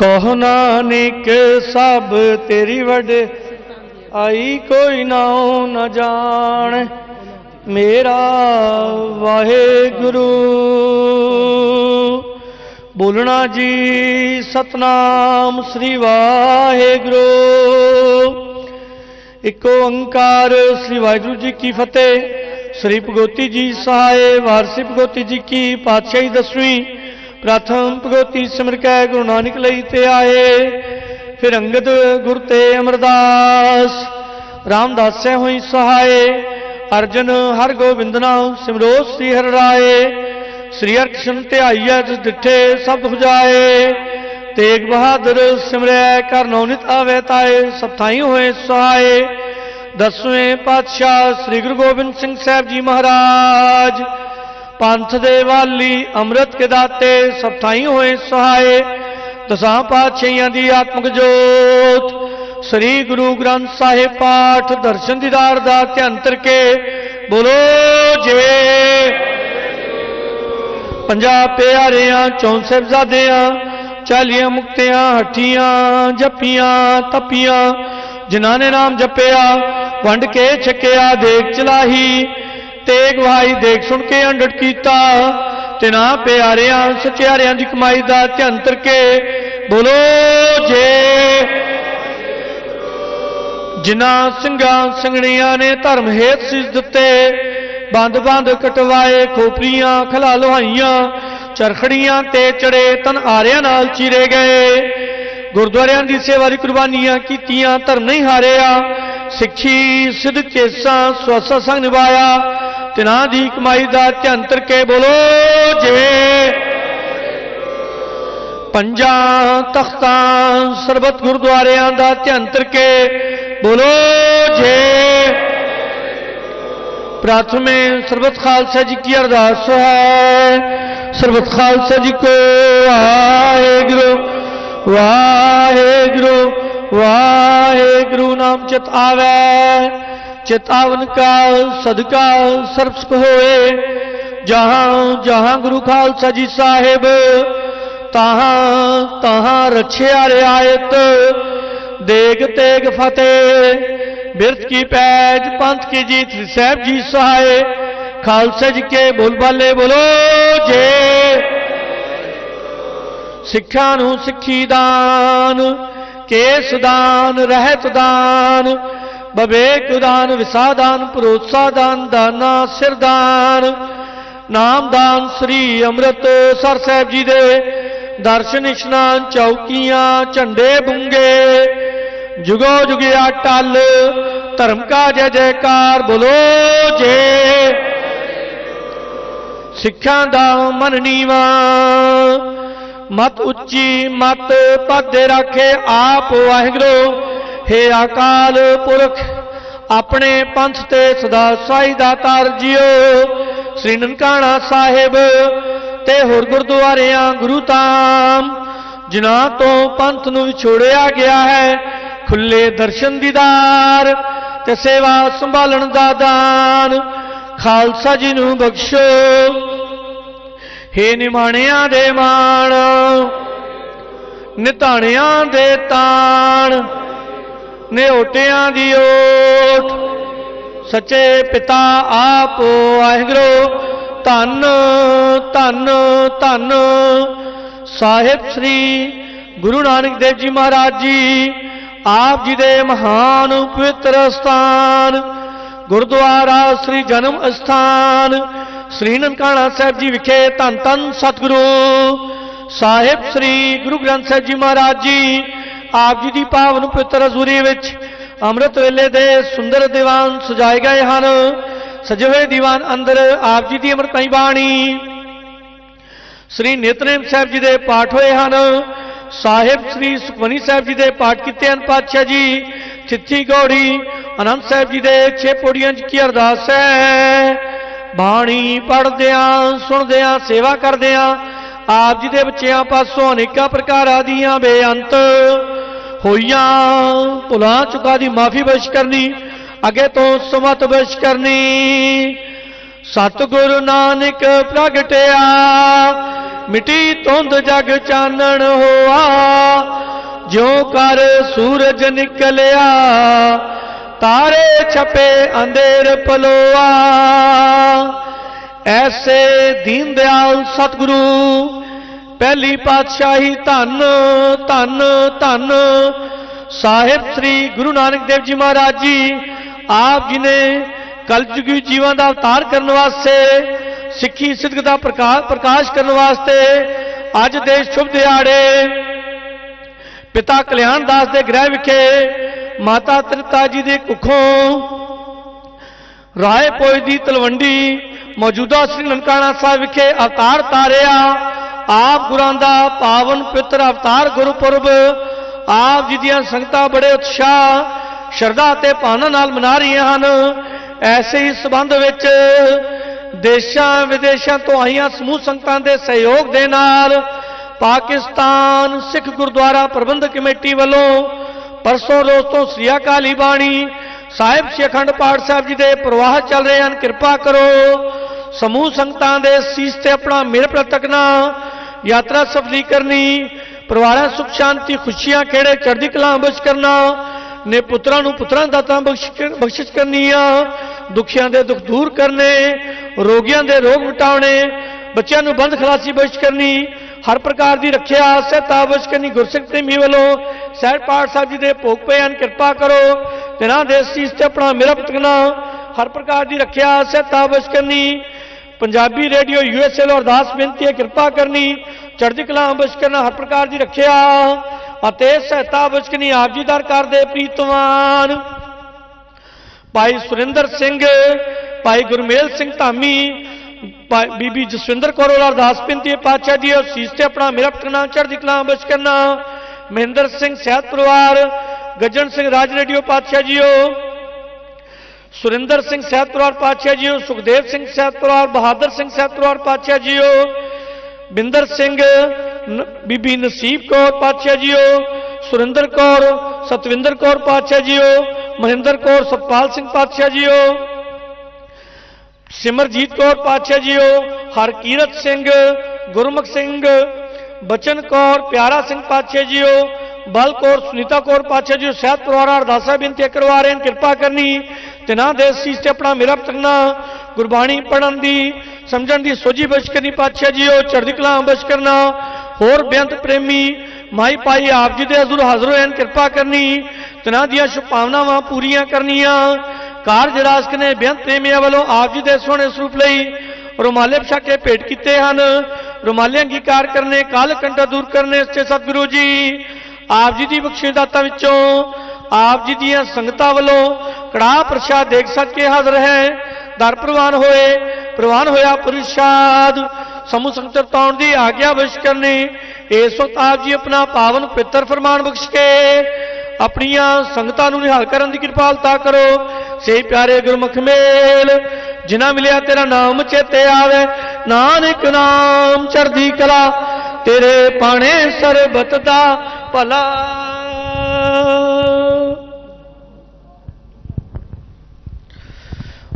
कहो नानक सब तेरी वड आई कोई नाओ न जान मेरा वाहे गुरु बोलना जी सतनाम श्री वाहे गुरु इको ओंकार श्री वाहिगुरु जी की फतेह। श्री भगवती जी सहाय वारसी भगवती जी की पातशाही 10वीं प्रथम भगवती सिमर कै गुरु नानक लई ते आए फिर अंगद गुर ते अमरदास रामदास से हुई सहाय अर्जन हर गोबिंद नाम सिमरो श्री हर राय श्री हरकृष्ण ध्याइया जिस डिठे शब्द बुझाए तेग बहादुर सिमरै कर नौनित आवे ताए सब थाई होए सहाय। 10वें पातशाह श्री गुरु गोबिंद सिंह साहब जी महाराज पंथ दे वाली अमृत के दाते सब ठाई होए सहाय। 10 पातशाहियां दी आत्मक जोत श्री गुरु ग्रंथ साहिब पाठ दर्शन दीदार दा ध्यान करके बोलो जे 50 प्यारियां 64 साहिबजादियां 40 मुक्तियां हठियां जपियां तपियां जिन्हां ने नाम जपिया वंड के छकिया देख चलाही तेग वहाई देख सुन के अंडट कीता तिना प्यारियां सचियारियां दी कमाई दा ध्यान करके बोलो जे जिन्हां सिंघां सिंघणियां ने धर्म हेत सीस दिते बंद बंद कटवाए खोपरियां खला लोहाइयां चरखड़ियां ते चढ़े तन आरियां नाल चीरे गए गुरुद्वारियां दी सेवा दी कुर्बानियां कीतियां धर्म नहीं हारिया सिक्खी सिद्ध चेसा स्वासा संग निभाया तिना दी कमाई दा ध्यान करके बोलो जे 5 तख्तां सरबत गुरुद्वारियां दा ध्यान करके बोलो जे प्राथमे सरबत खालसा जी की अरदास है सरबत खालसा जी को वाहेगुरु वाहेगुरु वाहेगुरु नाम चित आवे चित आवन का सदका सर्व सुख होए जहां जहां गुरु खालसा जी साहिब तहां तहां रछिया रियायत देग तेग फतेह बिरत की पैज पंथ की जीत साहब जी सहाय खालसा जी के बोल बाले बोलो जे सिक्खा नूं सिक्खी दान केस दान रहत दान बवेक दान विसा दान भरोसा दान दाना सिर दान नाम दान श्री अमृत सर साहब जी दे दर्शन इशनान चौकियां झंडे बुंगे जुगो जुगिया टल धर्म का जय जयकार बोलो जे सिक्खा दा मन नीवा मत उच्ची मत पद रखे आप वाहिगुरु हे अकाल पुरख अपने पंथ ते सदा साई दातार जियो श्री ननकाना साहिब ते होर गुरुद्वारियां गुरु धाम जिन्हां तो पंथ नूं विछोड़िया गया है खुले दर्शन दीदार ते सेवा संभालन दा दान खालसा जी नूं बख्शो हे निमाणियां दे मान निताणियां दे ताण निओटियां दी ओट सच्चे पिता आप वाहिगुरु धन धन धन साहिब श्री गुरु नानक देव जी महाराज जी आप जी दे महान पवित्र स्थान गुरुद्वारा श्री जन्म स्थान श्री ननकाना साहब जी विखे धन धन सतगुरु साहिब श्री गुरु ग्रंथ साहब जी महाराज जी आप जी की पावन पवित्र हजूरी विच अमृत वेले दे सुंदर दीवान सजाए गए हैं सजे हुए दीवान अंदर आप जी की अमृतमयी बाणी श्री नितनेम साहब जी के पाठ होए हैं साहिब श्री सुखमनी साहब जी के पाठ किए हैं पातशाह जी चिट्ठी गौड़ी आनंद साहब जी के 6 पौड़ियां की अरदास है बाणी पढ़द्या सुनद्या सेवा करद्या आप जी के बच्चों पासों अनेक प्रकार दियां बेअंत होइयां भुलां चुका दी माफ़ी बख्श करनी, अगे तो समत बख्श करनी। सतगुरु नानक प्रगटिया, मिटी धुंध जग चानण होआ, ज्यों कर सूरज निकलिया, तारे छपे अंधेर पलोआ। ऐसे दीन दयाल सतगुरु पहली पातशाही धन धन धन साहिब श्री गुरु नानक देव जी महाराज जी, आप जी ने कलयुगी जीवन का अवतार करने वास्ते, सिक्खी सिद्ध का प्रकाश करने वास्ते अज दे शुभ दिहाड़े पिता कल्याण दास के गृह विखे माता तृप्ता जी के कुखों राय पोई दी तलवंडी मौजूदा श्री ननकाना साहिब विखे अवतार तारिया। आप गुरां दा पावन पवित्र अवतार गुरुपुरब आप जी दियां संगतां बड़े उत्साह श्रद्धा ते भावना नाल मना रही हैं। ऐसे ही संबंध विच देशां विदेशां तो आईयां समूह संगतां दे सहयोग दे नाल पाकिस्तान सिख गुरुद्वारा प्रबंधक कमेटी वालों परसों रोज तो श्री अकाली बाणी साहिब श्री अखंड पाठ साहब जी के प्रवाह चल रहे हैं। कृपा करो समूह संगतां दे सीस ते अपना मेर प्रतकना, यात्रा सफली करनी, परिवार सुख शांति खुशियां खेड़े चढ़दी कला बख्श करना, ने पुत्रां नूं पुत्रां दातां बख्शिश करनी आ, दुखियां दे दुख दूर करने, रोगियां दे रोग मिटाने, बच्चों नूं बंद खलासी बख्श करनी, हर प्रकार की रखिया सहायता बख्श करनी। गुरसिख प्रेमी वालों सहज पाठ साहब जी के भोग पे हैं। कृपा करो तिना दे सीस ते अपना मेरा पतकना, हर प्रकार की रखिया सहायता बख्श करनी। पंजाबी रेडियो यूएसए लो अरदास बेनती है, कृपा करनी, चढ़दी कला बख्श करना, हर प्रकार की रखिया अते सहायता बख्श करनी। आप जी दर कर दे प्रीतवान भाई सुरिंदर सिंह, भाई गुरमेल सिंह धामी, बीबी जसविंदर कौर अरदास बेनती है पातशाह जी और सीस ते अपना मेरा पटना चढ़दी कला बख्श करना। महेंद्र सिंह सेहत परिवार, गजन सिंह राज रेडियो पातशाह जी, सुरिंदर सिंह सेहत परिवार पातशाह जी, सुखदेव सिंह सेहत परिवार, बहादुर सिंह सेहत परिवार पातशाह जी, बिंदर सिंह, बीबी नसीब कौर पातशाह जी, सुरिंदर कौर, सतविंदर कौर पातशाह जी, महेंद्र कौर, सतपाल सिंह पातशाह जी, सिमरजीत कौर पातशाह जी, हरकीरत सिंह, गुरमुख सिंह, बचन कौर, प्यारा सिंह पातशाह जी, बल कौर, सुनीता कौर पातशाह जी सेहत परिवार अरदासा बेनती करवा रहे हैं। कृपा करनी तिना दे सीस ते अपना मेरा पतकना, गुरबाणी पढ़न की समझण की सोझी बख्श करनी पातशाह जी, चढ़दी कला बख्श करना। होर बेअंत प्रेमी माई पाई आप जी दे हजूर हाजिर होए, कृपा करनी तिना दियां शुभकामनावां पूरियां करनियां। कारज रासक ने बेअंत प्रेमियों वालों आप जी के सोहने स्वरूप लई रुमाले पछाके भेंट किए हैं। रुमाले अंगीकार करने, काल कंटा दूर करने से सतगुरु जी आप जी की बख्शिदाता विचों आप जी दियां संगतां वालों कड़ाह प्रसाद देख सके हाजिर है। दर प्रवान होया प्रसाद समूह संगत ताउण की आग्या बख्श करनी। इस वक्त आप जी अपना पावन पवित्र फरमान बख्श के अपनिया संगतां नूं निहाल करन दी कृपालता करो। से प्यारे गुरमुख मेल जिन्हां मिलिया तेरा नाम चेते आवे, नानक नाम चढ़दी कला तेरे पाने सरबत दा भला।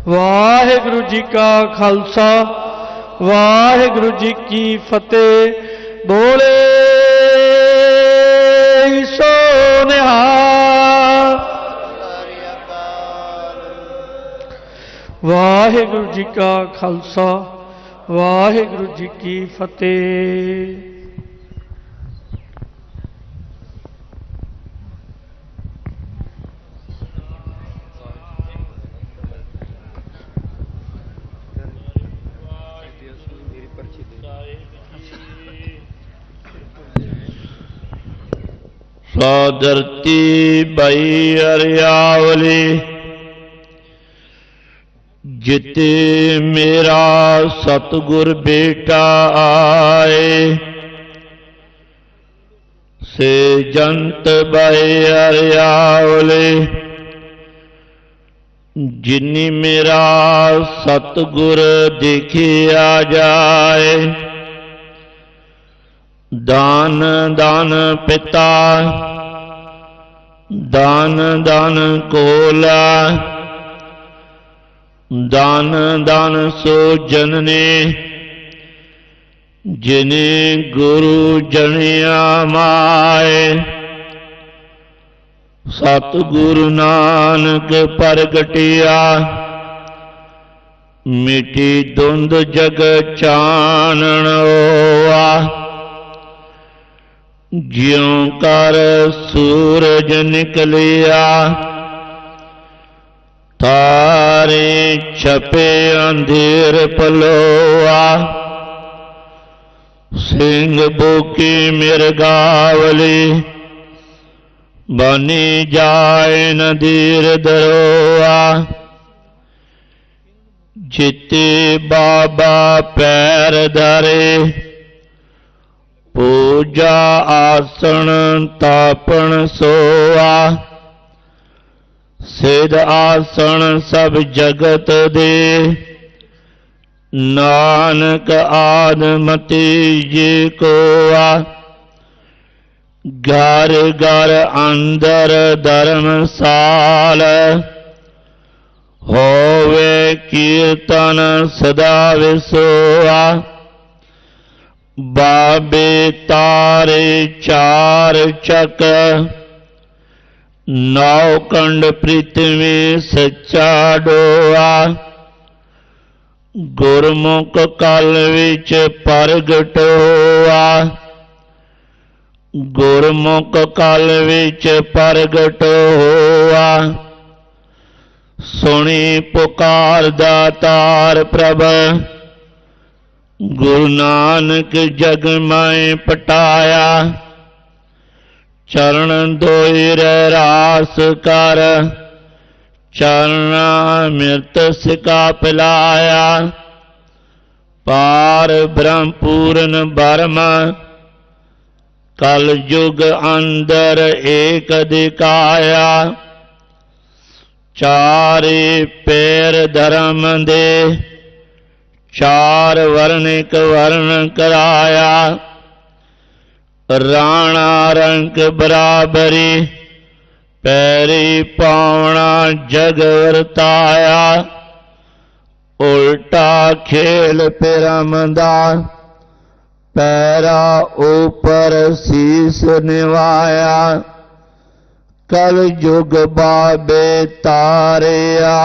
वाहिगुरु जी का खालसा, वाहिगुरु जी की फतेह। बोले सो निहाल। वाहिगुरु जी का खालसा, वाहिगुरु जी की फतेह। सो धरती बई अरियावली, जिते मेरा सतगुर बेटा आए। से जंत बई अरियावली, जिनी मेरा सतगुर देखिया जाए। दान दान पिता दान दान कोला दान दान सो जनने जिने गुरु जनिया माए सतगुरु नानक प्रगटिया मिटी धुंध जग चानण ओआ ज्यों कर सूरज निकलिया तारे छपे अंधेर पलोआ सिंह बोकी मिर्गावली बनी जाए नदीर दरोआ जिते बाबा पैर धरे पूजा आसन तापन सोआ सिद्ध आसन सब जगत दे नानक आदमति जी कोआ घर घर अंदर धर्मसाल होवे कीर्तन सदा विसोआ बाबे तारे चार चक नौकंड पृथ्वी सच्चा डोआ गुरमुख कल विच प्रगट होआ गुरमुख कल विच प्रगट होआ सुनी पुकार दातार प्रभ गुरु नानक जग मैं पटाया चरण धोई रास कर चरणामृत सिका पिलाया पार ब्रह्म पूर्ण ब्रह्म कल युग अंदर एक दिखाया चारे पैर धर्म दे चार वर्णिक वर्ण कराया राणा रंग बराबरी पैरी पावना जग वरताया उल्टा खेल पिरमदा पैरा ऊपर शीस निवाया कल युग बाबे तारिया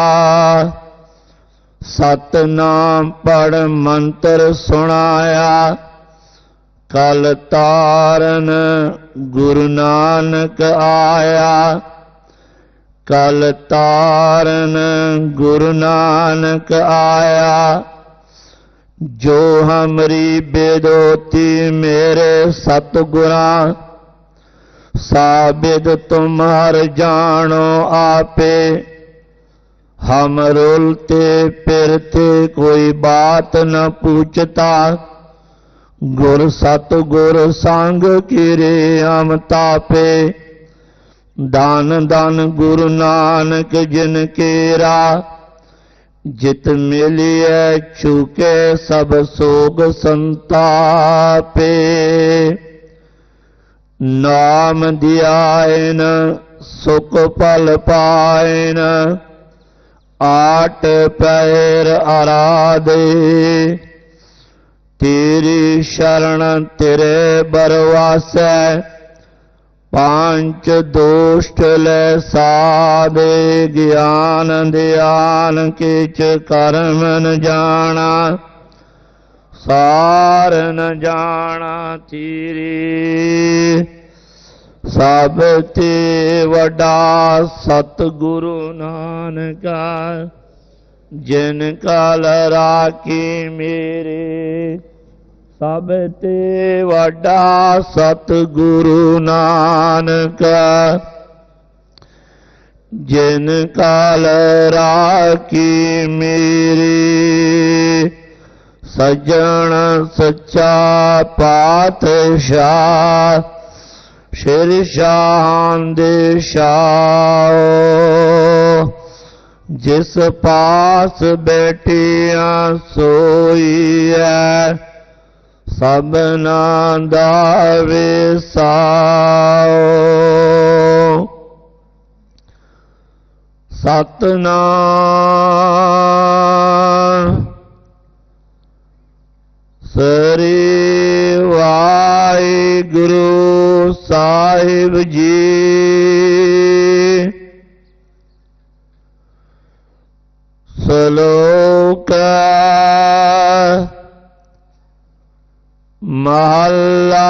सतनाम पढ़ मंत्र सुनाया कल तारन गुरु नानक आया कल तारन गुरु नानक आया जो हमरी बेदोती मेरे सतगुरा साबिद तुम्हार जानो आपे हम रोलते फिरते कोई बात न पूछता गुर सतगुर संग किरे हम तापे दान दान गुरु नानक जिन केरा जित मिलिए चुके सब सोग संतापे नाम दियायन सुख पल पायन आठ पैर आराधे तेरी शरण तेरे बरवासै पांच दोष्ट ले साधे ज्ञान ध्यान किच कर्म न जाना सार न जाना तेरी सब ते वड्डा सतगुरु नानका जिन काल राखी मेरे सब ते वड्डा सतगुरु नानक जिन काल राखी मेरे सज्जन सच्चा पातशाह श्री शाह दे शाह जिस पास बैठिया सोई है सबना दा विसाओ सतनाम श्री वाहिगुरु साहिब जी। श्लोक महला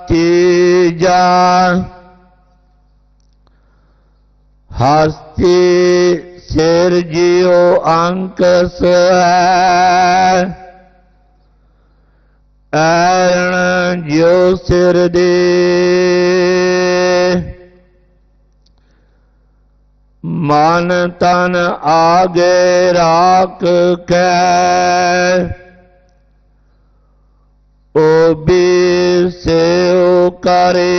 तीजा। हस्ती सिरजियो अंकस है, ऐरण ज्यो सिर दे। मन तन आगे राख कै, ओ भी सेव करे।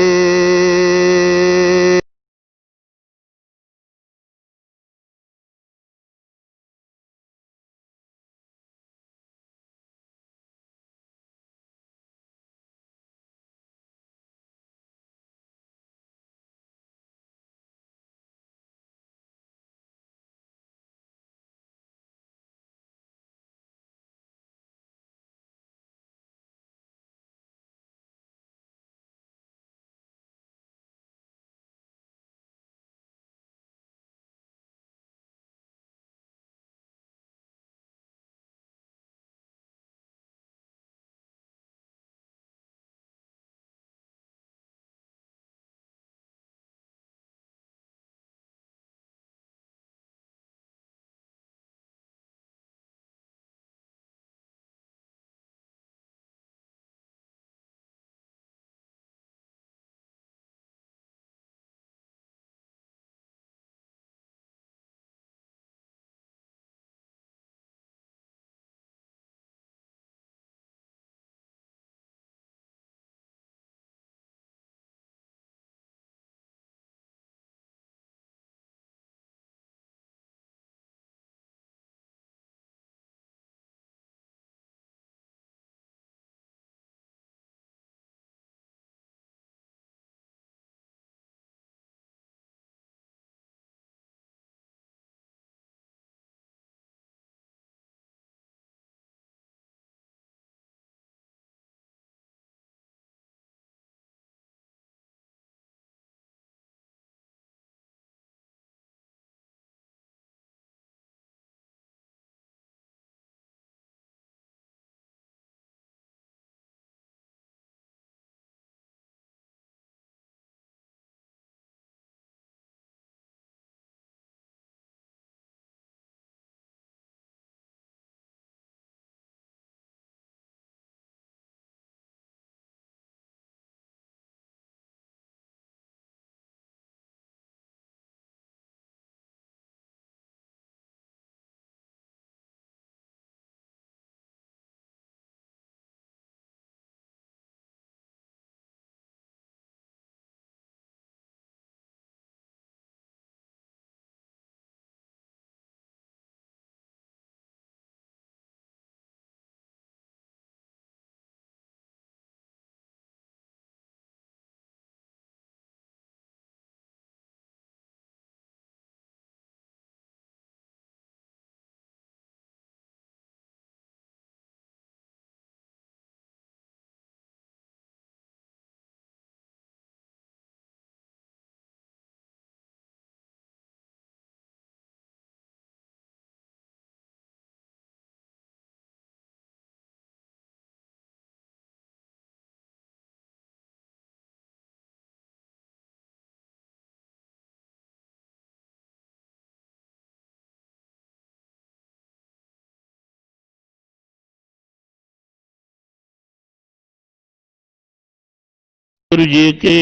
गुरु जी के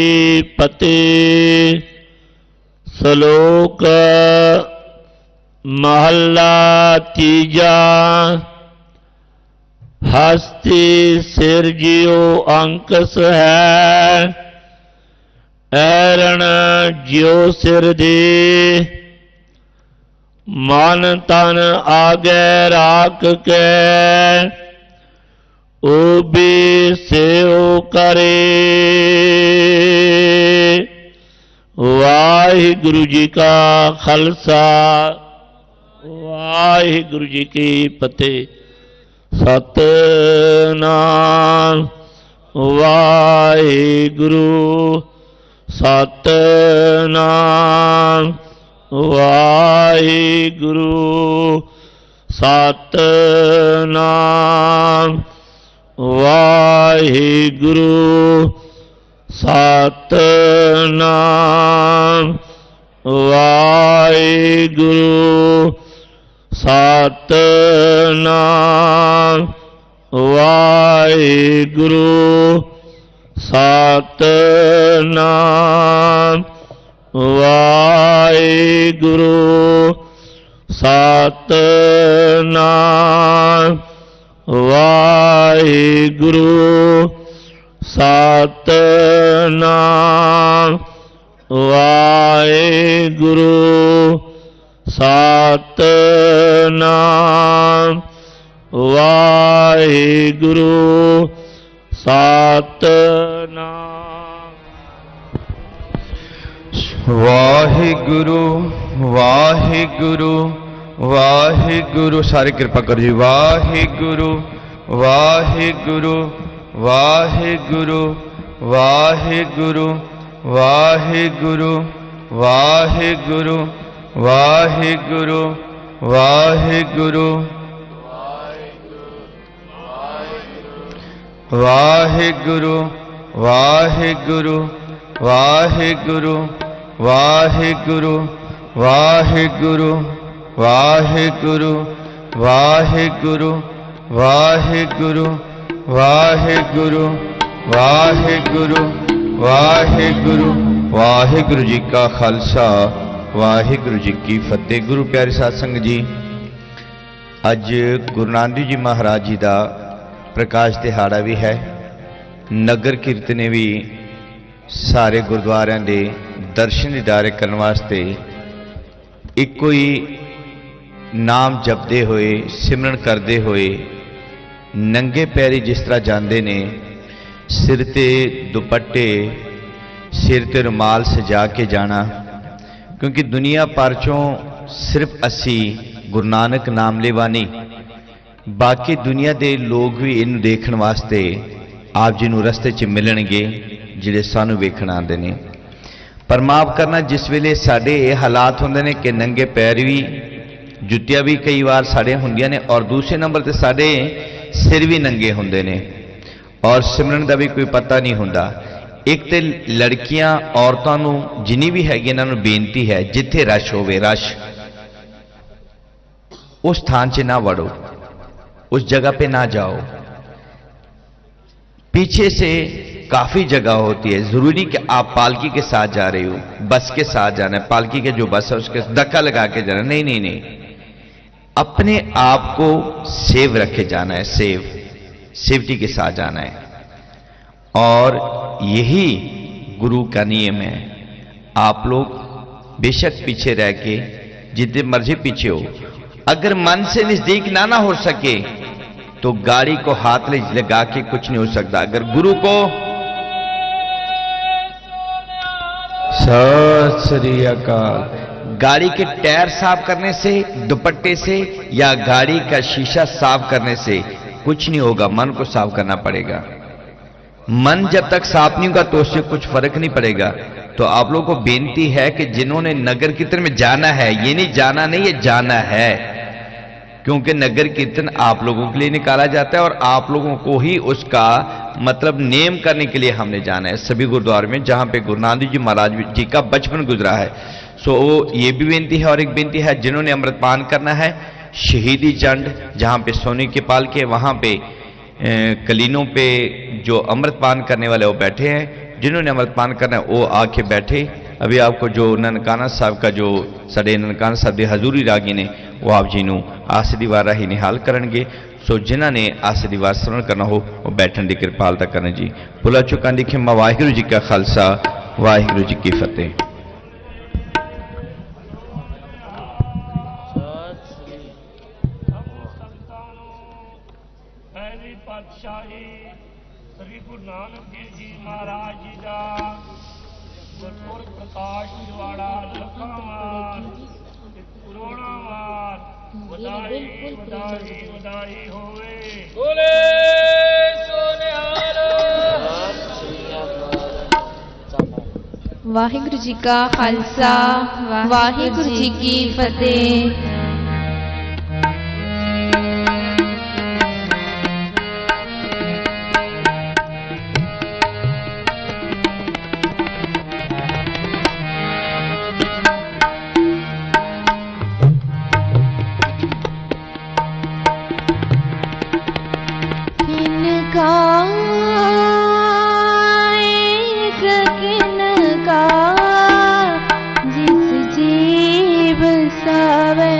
पते। श्लोक महला तीजा। हस्ती सिर जियो अंकस है, ऐरण ज्यो सिर दे। मन तन आगे राख के, ओ भी सेव करे। वाह वाहिगुरु जी का खालसा वाहिगुरु जी की फतेह। सतनाम वाहिगुरु सतनाम वाहिगुरु सतनाम वाहिगुरु सतनाम वाहिगुरु सतनाम वाहिगुरु सतनाम वाहिगुरु सतनाम वाहिगुरु सतनाम वाहिगुरु सतनाम वाहिगुरु सतनाम। वाहिगुरु वाहिगुरु वाहिगुरु। सारे कृपा करो जी। वाहिगुरु वाहिगुरु वाहिगुरु वाहिगुरु वाहिगुरु वाहिगुरु वाहिगुरु वाहिगुरु वाहिगुरु वाहिगुरु वाहिगुरु वाहिगुरु वाहिगुरु वाहिगुरु वाहिगुरु वाहिगुरु वाहिगुरु वाहिगुरु वाहिगुरु। वाहिगुरु जी का खालसा वाहिगुरु जी की फतेह। गुरु प्यारे साध संगत जी, अज गुरु नानक देव जी महाराज जी का प्रकाश दिहाड़ा भी है। नगर कीर्तने भी सारे गुरुद्वारों के दर्शन दीदारे करने वास्ते एको ही नाम जपते हुए सिमरन करते हुए नंगे पैरी जिस तरह जाते ने, सिर ते दुपट्टे सिर ते रुमाल सजा के जाना, क्योंकि दुनिया भर चों सिर्फ असी गुरु नानक नाम लेवा नहीं, बाकी दुनिया के लोग भी इनू देखने वास्ते आप जी नूं रस्ते च मिलणगे जिहड़े सानू वेखण आंदे ने। पर माफ करना, जिस वेले साडे ये हालात हुंदे ने कि नंगे पैर भी, जुत्तियां भी कई बार साड़े हुंदियां ने, और दूसरे नंबर ते साडे सिर भी नंगे हुंदे ने, और सिमरन का भी कोई पता नहीं हुंदा। एक तो लड़कियां औरतों नूं जिन्नी भी हैगी इन्हां नूं बेनती है, जिथे रश होवे रश उस स्थान से ना वड़ो, उस जगह पे ना जाओ। पीछे से काफी जगह होती है, जरूरी कि आप पालकी के साथ जा रहे हो, बस के साथ जाना है, पालकी के जो बस है उसके धक्का लगा के जाना, नहीं नहीं नहीं, अपने आप को सेव रखे जाना है, सेफ्टी के साथ जाना है। और यही गुरु का नियम है। आप लोग बेशक पीछे रह के जितने मर्जी पीछे हो, अगर मन से नजदीक ना हो सके तो गाड़ी को हाथ लगा के कुछ नहीं हो सकता। अगर गुरु को सत श्री अकाल, गाड़ी के टायर साफ करने से, दुपट्टे से या गाड़ी का शीशा साफ करने से कुछ नहीं होगा, मन को साफ करना पड़ेगा। मन जब तक साफ नहीं होगा तो उससे कुछ फर्क नहीं पड़ेगा। तो आप लोगों को बेनती है कि जिन्होंने नगर कीर्तन में जाना है, ये नहीं जाना नहीं, ये जाना है, क्योंकि नगर कीर्तन आप लोगों के लिए निकाला जाता है और आप लोगों को ही उसका मतलब नेम करने के लिए हमने जाना है सभी गुरुद्वारों में जहां पे गुरु नानक देव जी महाराज जी का बचपन गुजरा है। सो ये भी बेनती है। और एक बेनती है, जिन्होंने अमृतपान करना है, शहीदी चंड जहां पे सोने के पालके, वहां पे कलीनों पे जो अमृतपान करने वाले वो बैठे हैं, जिन्होंने अमृतपान करना है वो आके बैठे। अभी आपको जो ननकाना साहब का जो साढ़े ननकाना साहब के हजूरी रागी ने वो आप जी नूं आसरी वार राही निहाल करनगे। सो जिन्हां ने आसरी वार श्रवण करना हो वो बैठन की कृपालता करना जी। भुला चुकां दी खिमा। वाहिगुरू जी का खालसा, वाहिगुरू जी की फतेह। श्री गुरु नानक देव जी महाराज जी का गुरपुर प्रकाश उजवाड़ा लखावार पुरोणावार बधाई बधाई बधाई होवे। बोले सोनिहाल। वाहिगुरु जी का खालसा वाहिगुरु जी की फतेह। जी बसावे।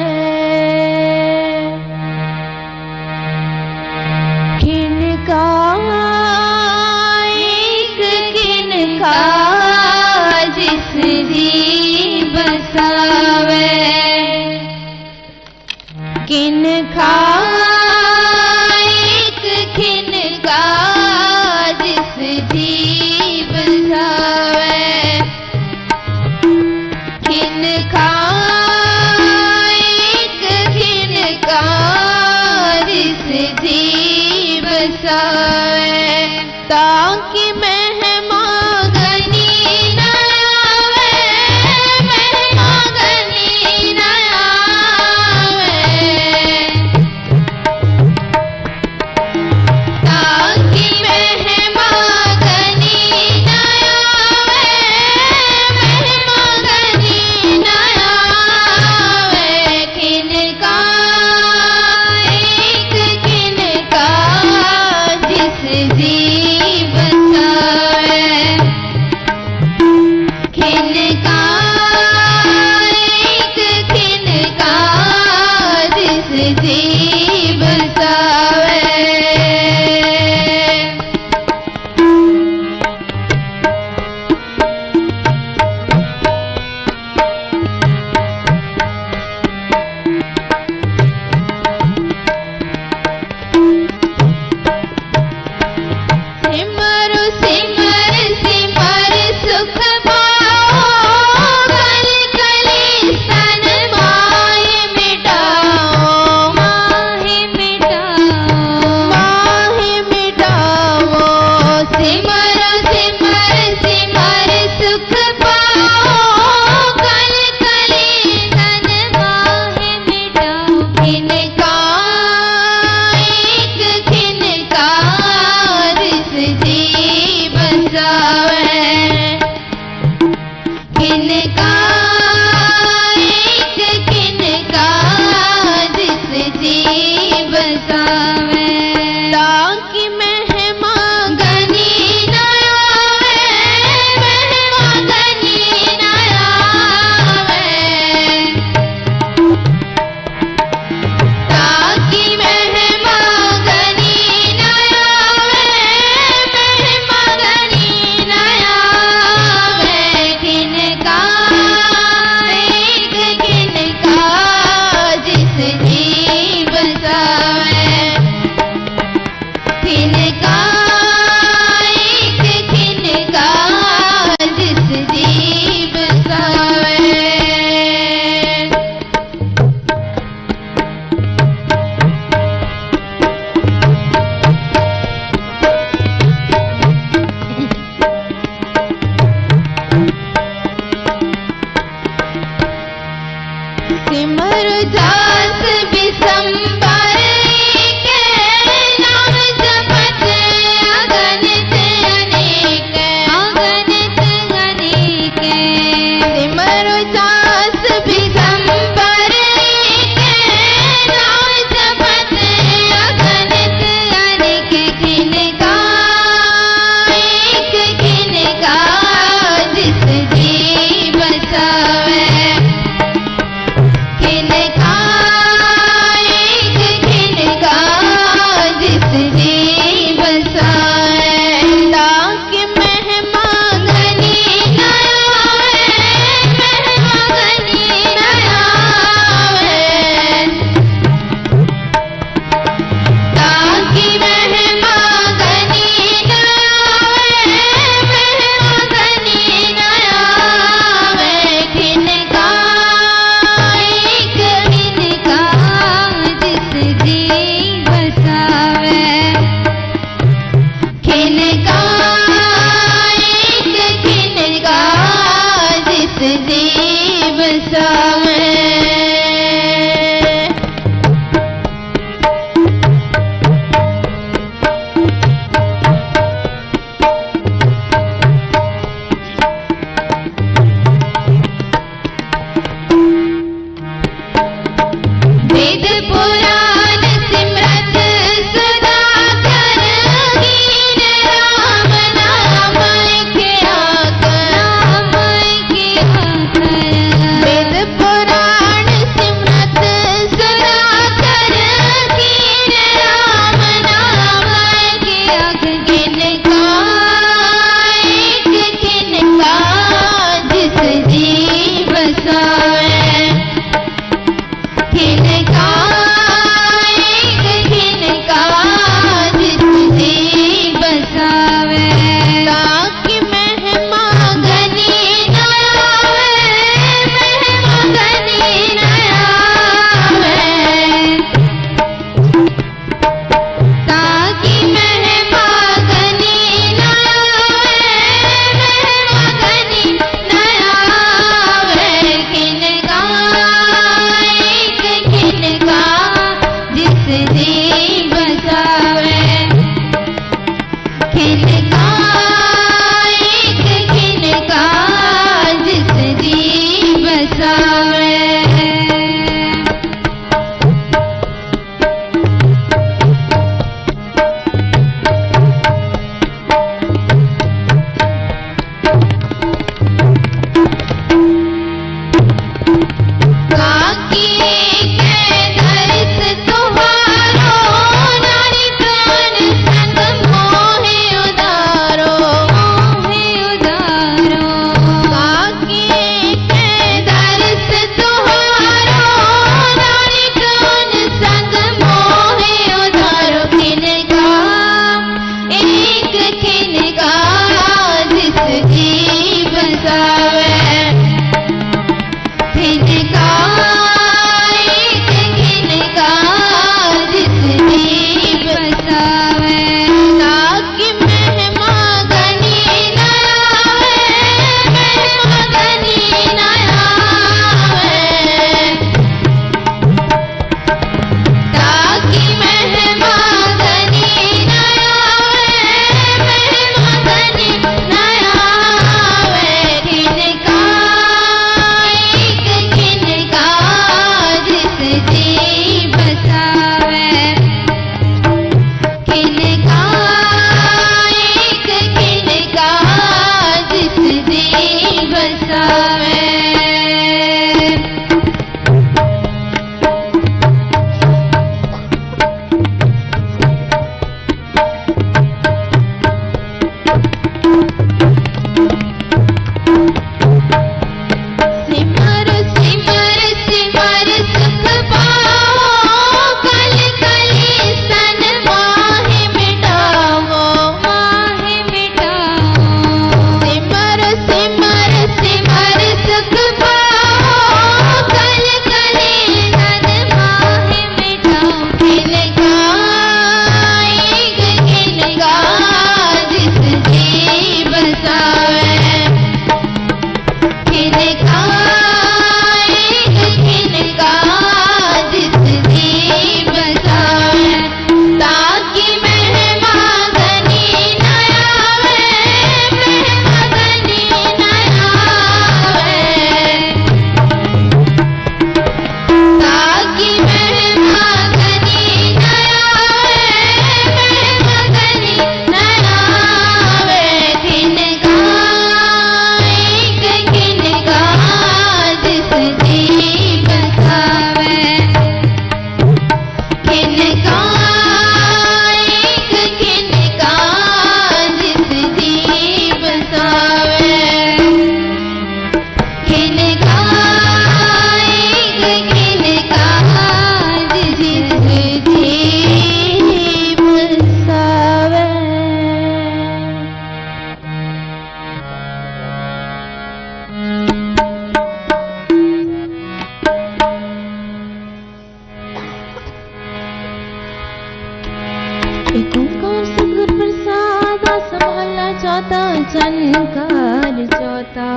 दाता चनकार चौथा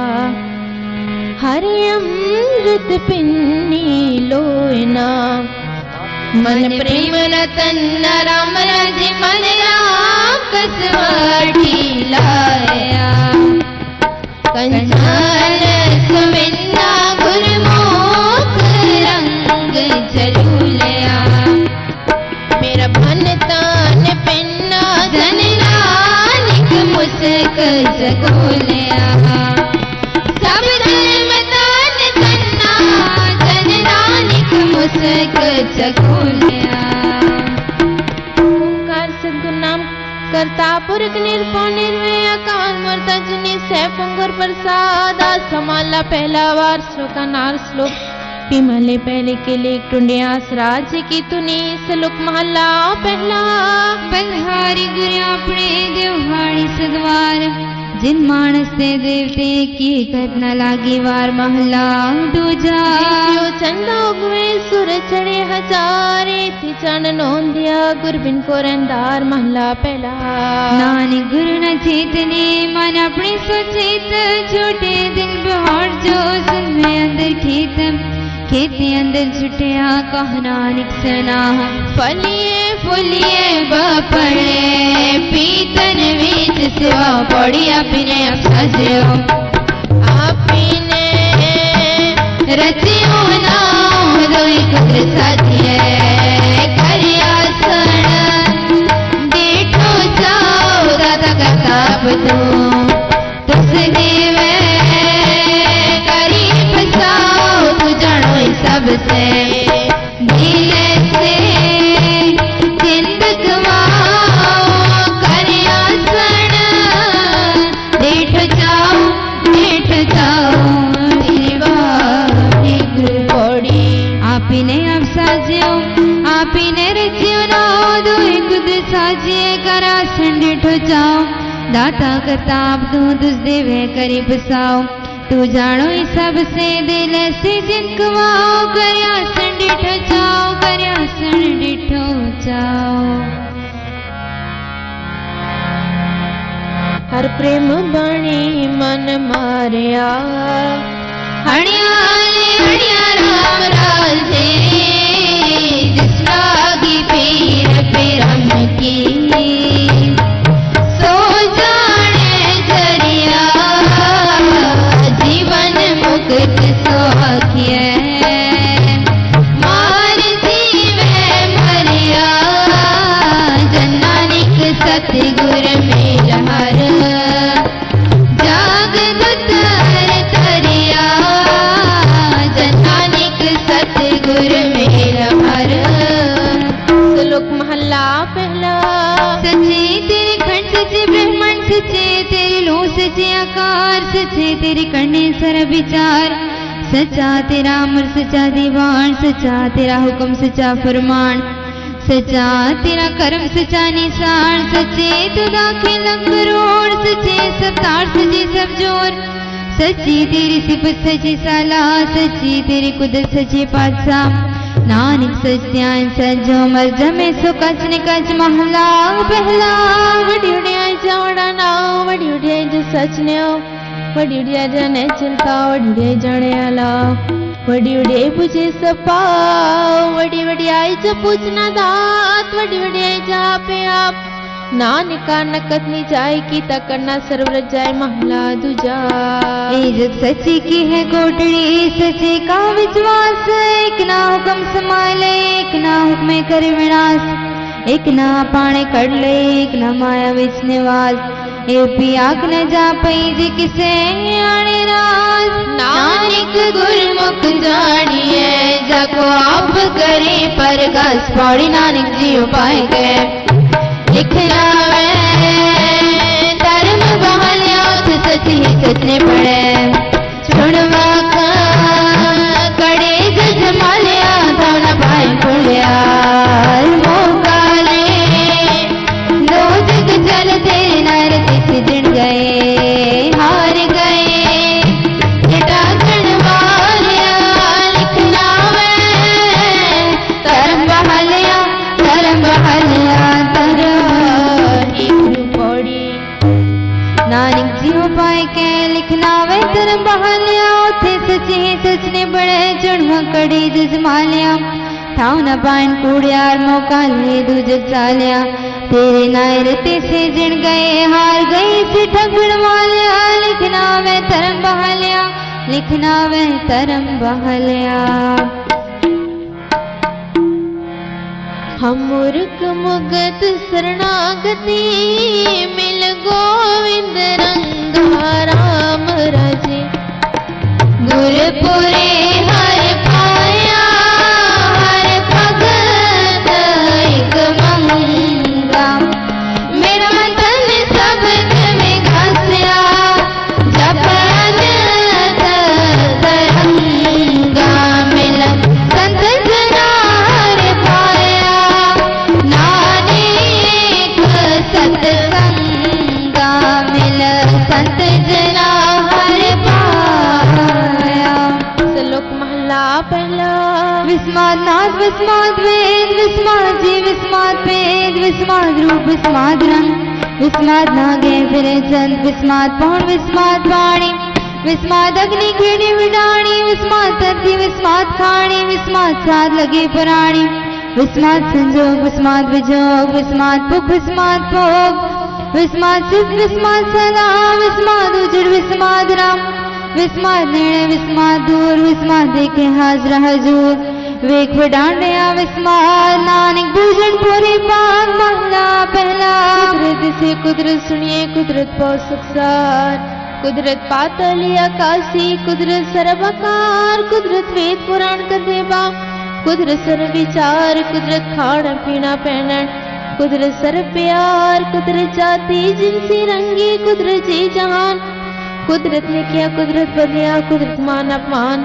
हरे अमृत पिन्नी लोयना मन प्रेम रतन राम राज मन कसवाटी लाया कंचन सुमिन्ना गुरमुख रंग जलूलया मेरा भन तान पिन्ना धन नानक मुस्क जगोलया सब धर्म तान तन्ना धन नानक मुस्क जगोलया ओंकार सद्गुरु नाम करता पुरख निरपौ निर्वय अकाल मूर्त अजनी सैफंगुर प्रसाद समाला पहला वार श्लोका नार श्लोक पिमले पहले के लेख टुंडियास राज्य की तुनी सलुक महला पहला बलहारी गुरु अपने देवहाड़ी सगवार जिन मानस ने देवते की करना लागी वार महला दूजा चंदा उगवे सुर चढ़े हजारे थी चन नोंदिया गुरबिन को रंदार महला पहला नानक गुरु न चेतने मन अपने सचेत छोटे दिल बहार जो सुन में अंदर खेते अंदर छुटिया कह नानक सना फलिए फुलिए बपड़े पीतन बीच सेवा पड़ी अपने सजो आपने रचियो ना दो कुद्र साथिए करिया सण देखो जाओ दादा करताप तुस देवे करीब साओ तू जानो सबसे दिल से जाओ दाता करताप तू तुझ देवे करी बसाओ तू जानो ही सबसे दिल से जिनकवाओ करयासन डिठो जाओ करयासन डिठो जाओ हर प्रेम बणी मन मारिया हणिया राम राजे जिस लागी पीर पिरम की सचे तेरे करने सर विचार सच्चा तेरा अमर सच्चा दीवान सच्चा तेरा हुक्म सच्चा फरमान सच्चा तेरा कर्म सच्चा निशान सच्चे तू दाखिल लंगरोड़ सच्चे सब तार सच्चे सब जोर सच्ची तेरी सिफत सच्ची साला सच्ची तेरी कुदरत सच्चे पातशाह नानक सत्यान सज्जो मर जमे सो कच ने कच महला पहला वडी उड़िया जावड़ा ना वडी उड़िया जो सच ने वडी उड़िया जने चिंता वडी उड़िया जने आला वडी उड़िया पूछे सपा वडी वडी आई जो पूछना दात वडी वडी आई जा पे आप नानका नकत नी जाए की तकरना सर्वरत जाए महला दूजा इज्जत सच्ची की है कोटड़ी सच्ची का विश्वास एक ना हुक्म संभाले एक ना हुक्म करे विनाश एक ना पाने कर ले एक ना माया विच निवास ए पियाक न जा पई जी किसे आने राज नानक गुरमुख जानिए जाको आप करे पर गस पौड़ी नानक जी उपाय के लिखना धर्म बहालिया सच ही सच ने पड़े छुड़वा कड़े जज मालिया थाना भाई खुलिया मोकाले दो जग चल तेरे नर किसी दिन गए हार गए जटा गणवालिया लिखना धर्म बहालिया नानक जियो पाए के लिखना वे धर्म बहालिया उथे सच्चे सच ने बड़े चढ़वा कड़ी जजमा लिया ठाव न पान कूड़ियार मौका ले दू जग चालिया तेरे नायरते से जिण गए हार गई से ठगड़ वालिया लिखना वे धर्म बहालिया लिखना वे धर्म बहालिया हम मूर्ख मुगत शरणागति मिल गोविंद रंगा राम राजे गुरपुरे हर पाया हर भगत एक मंगा मेरा तन शब्द में घासिया जपन तरंगा मिल संत जनार पाया नानक सतसंगा मिल संत जना हर पाया। श्लोक महला पहला विस्माद नाद विस्माद वेद विस्माद जी विस्माद वेद विस्माद रूप विस्माद रंग विस्माद नागे फिरे चंद विस्माद पौन विस्माद वाणी विस्माद अग्नि खेड़ी विडाणी विस्माद तत्ति विस्माद खाणी विस्माद साध लगे पुराणी विस्माद संजोग विस्माद विजोग विस्माद भुख विस्माद भोग विस्माद सिद्ध विस्माद सदा विस्माद उजड़ विस्माद राम विस्माद निर्णय विस्माद दूर विस्माद देखे हाजरा हजूर वेख डांडिया विस्माद नानक भूषण पूरी पाक महला पहला कुदरत से कुदरत सुनिए कुदरत बहुत सुखसार कुदरत पातल आकाशी कुदरत सर्वकार कुदरत वेद पुराण कथेबा कुदरत सर्व विचार कुदरत खाना पीना पहनन कुदरत सर्व प्यार कुदरत जाति जिनसी रंगी कुदरत जी जहान कुदरत ने किया कुदरत बदलिया कुदरत मान अपमान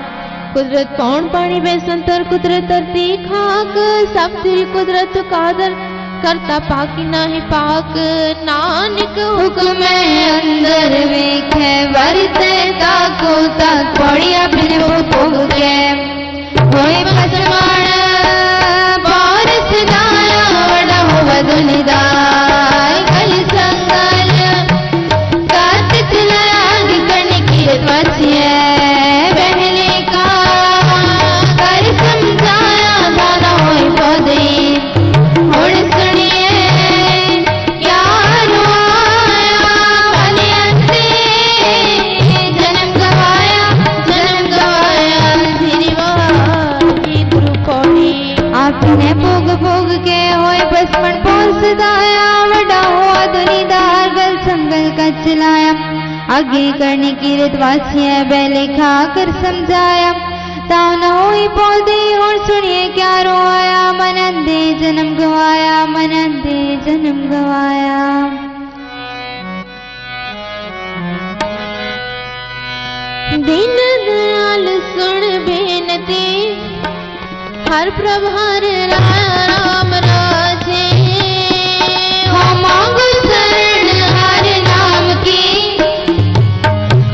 कुदरत कौन पानी बेसंतर कुदरत धरती खाक सब तेरी कुदरत कादर करता पाकी नाही पाक नानक हुक्म अंदर वेखे वरते ताको तक पड़िया बिन भोग के होए पसमान बारिश दाया वड़ा हो दुनिदाय कल संगल कार्तिक लाग कण की वसिए बहले का कर समझाया दादा होए पौधे होड़ सुनिए क्या रोया भले अंते जन्म गवाया धीरवाही गुरु कौड़ी आपने भोग भोग के होए बसमन पोल सदाया वड़ा हुआ दुनिदार गल संगल का चलाया आगे करने की रितवासी है बैले खा कर समझाया ताव न हुई पौधे और सुनिए क्या रोया मनंदे जन्म गवाया मनंदे जन्म गवाया। दीन दयाल सुन बेनती हर प्रभार राम राजे हो मांगो शरण हर नाम की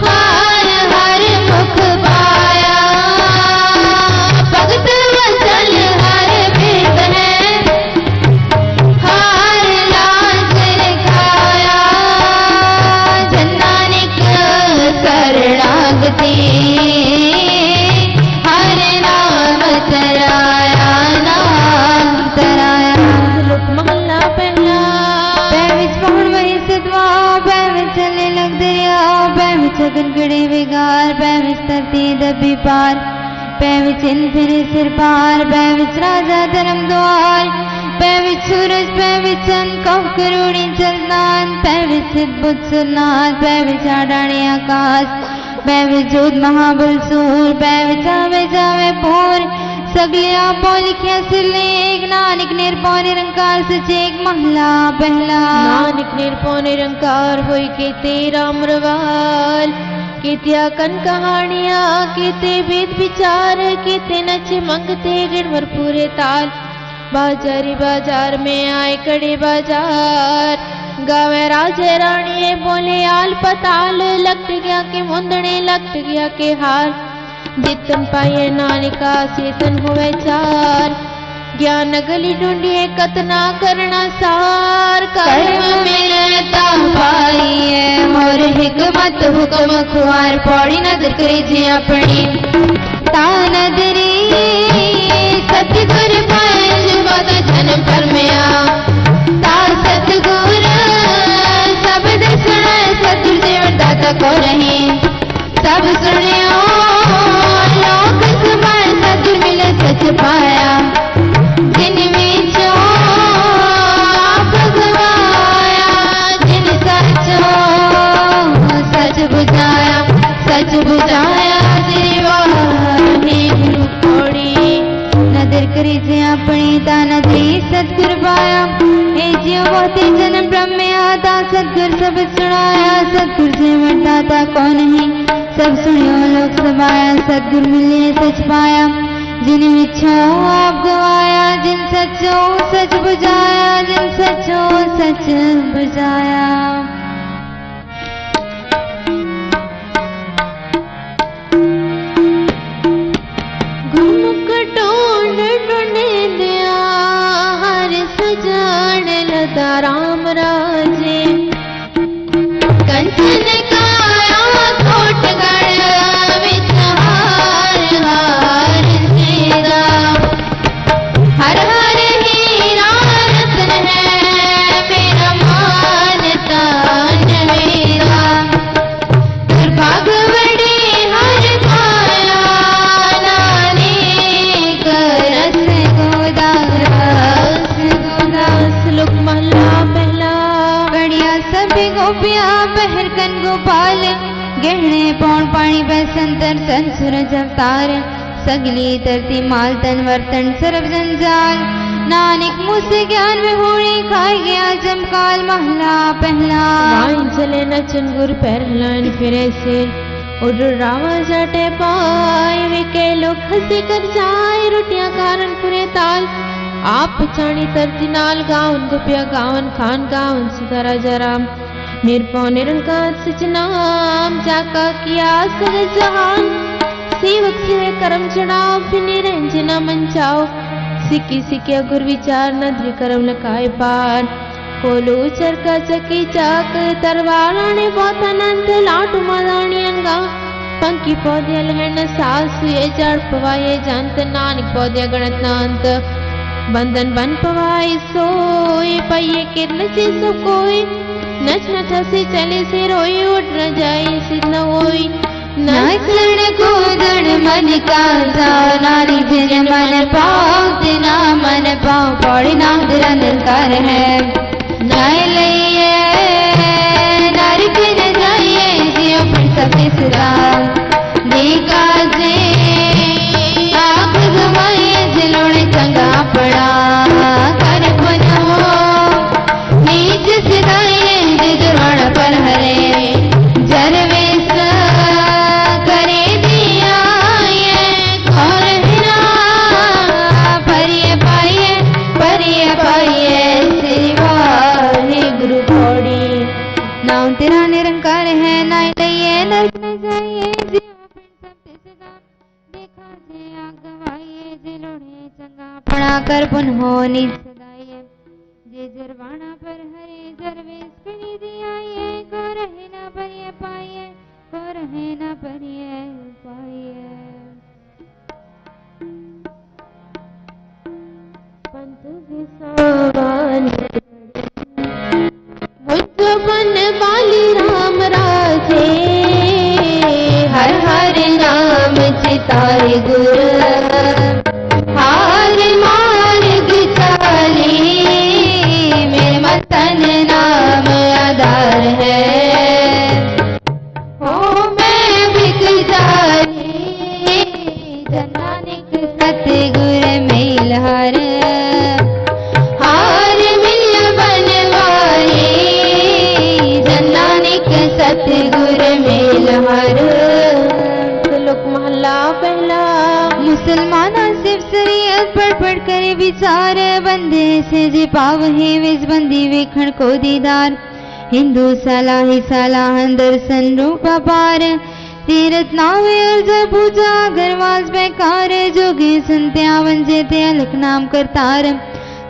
हर हर मुख पाया भगत वसल हर भेद है हर लाज रखाया जन नानक शरणागति हर नाम तराया नाम तराया। श्लोक महला पहला पैविच पहुण वही सिद्धवा पैविच चले लग दरिया पैविच अगन गड़े विगार पैविच तरती दबी पार पैविच इन फिरे सिर पार पैविच राजा धर्म द्वार पैविच सूरज पैविच चंद कव करोड़ी चलनान पैविच सिद्ध बुद्ध सुरनाथ पैविच आडाणी आकाश पैविच जोध महाबल सूर पैविच आवे जावे पोर सगले आपो लिखिया सिरलेख नानक निरपौ निरंकार सचेक महला पहला नानक निरपौ निरंकार होई के तेरा अमरवाल केत्या कन कहानियां केते वेद विचार केते नच मंगते गिणवर पूरे ताल बाजारी बाजार में आए कड़े बाजार गावे राजे रानी बोले आल पताल लट गया के मुंदने लट गया के हाल जितन पाए नानिका सेतन हुए चार ज्ञान गली ढूंढिए कतना करना सार कर्म में रहता पाइए मोर मत हुक्म खुआर पौड़ी नदर करे जे अपनी ता नदरी सतगुर पंज बद जन्म परमया ता सतगुर शब्द सुना सतगुर देव दाता को रहे सब सुनियो लोक समाय सतगुर मिले सच पाया जिन विचो आप गवाया जिन सचो सच बुझाया तेरे वाहे गुरु कोड़ी नदर करे जे अपनी ताना दे सतगुर पाया ए जियो बहुते जन्म ब्रह्मया ता सतगुर सब सुनाया सतगुर से वरदाता कौन है सब सुनियो लोक समाया सतगुर मिले सच पाया जिन विछो आप गवाया जिन सचो सच बुझाया जिन सचो सच बुझाया घुमुक टोन टोने दिया हर सजान लदा राम राजे कंचन काया कोट गढ़ विच हार हार सीधा हर हर हीरा रतन है मेरा मानता नवेरा दुर्भाग बड़ी हर काया नानी करस गोदास लोक महला पहला गड़िया सभी गोपिया बहर कन गोपाल गहने पौन पानी बसंतर सन सूरज अवतार सगली तरती माल तन वर्तन सर्व जंजाल नानक मुँह से ज्ञान में होने खाए गया जमकाल महला पहला वाइन चले नचन गुर पहलान फिरे से उड़ रावा जटे पाए वे के लोग हंसी कर जाए रोटियां कारण पूरे ताल आप पछाणी तरती नाल गावन गोपिया गावन खान गावन सुधारा जराम निरपौ निरंकार सचनाम जाका किया सगल जहान सेवक से करम चढ़ाओ फिर निरंजना मंचाओ सिक्की सिक्किया गुर विचार नद्री करम लकाए पार कोलू चरका चकी चाक तरवार ने बहुत अनंत लाटू मदानी अंगा पंकी पौधे लहन सास ये जड़ पवाए जानत नानक पौधे गणत नांत बंधन बन पवाई सोए पहिए किरण से सो कोई नच नच से चले से रोई उठ न जाए सिद्ध न होई नाचण कूदण मन का जा नारी जिन मन पाओ तिना मन पाओ पौड़ी नाम निरंकार है नाय लइए नरक न जाइए जियो पर सबे सुरा देखा जे आँख गवाए जिलोड़े चंगा पड़ा कर पुनो नीच सिधाए जिजवाड़ पर हरे जरवेश करे दिया ये कौन हिना परिये पाइये सिवाहे गुरु पौड़ी नाम तेरा निरंकार है ना लइए नरक न जाइए जियो पिंड सबते सदा देखा जे आगवाइए जिलोड़े चंगा पड़ा कर पुनहो नीच सदाइए जे जरवाना पर हरे जरवेश करी दिया ये को रहे ना परिये पाइये को रहे ना परिये पाइये पंत विसावान मुझ बन बाली राम राजे हर हर नाम चिताए गुर हार मार्ग चाली मेरे मतन नाम आधार है हो मैं बिक जाए जनानिक सतगुर मेल हर हार मिल बनवाए जनानिक सतगुर मेल हर लोक महला पहला मुसलमाना सिर्फ शरीयत पढ़ करे विचार बंदे से जे पाव है विज बंदी वेखण को दीदार हिंदू सलाह दर्शन रूप पार तीरथ नावे अर्ज पूजा घरवास बेकार जोगे संत्या वंजे ते अलख नाम करतार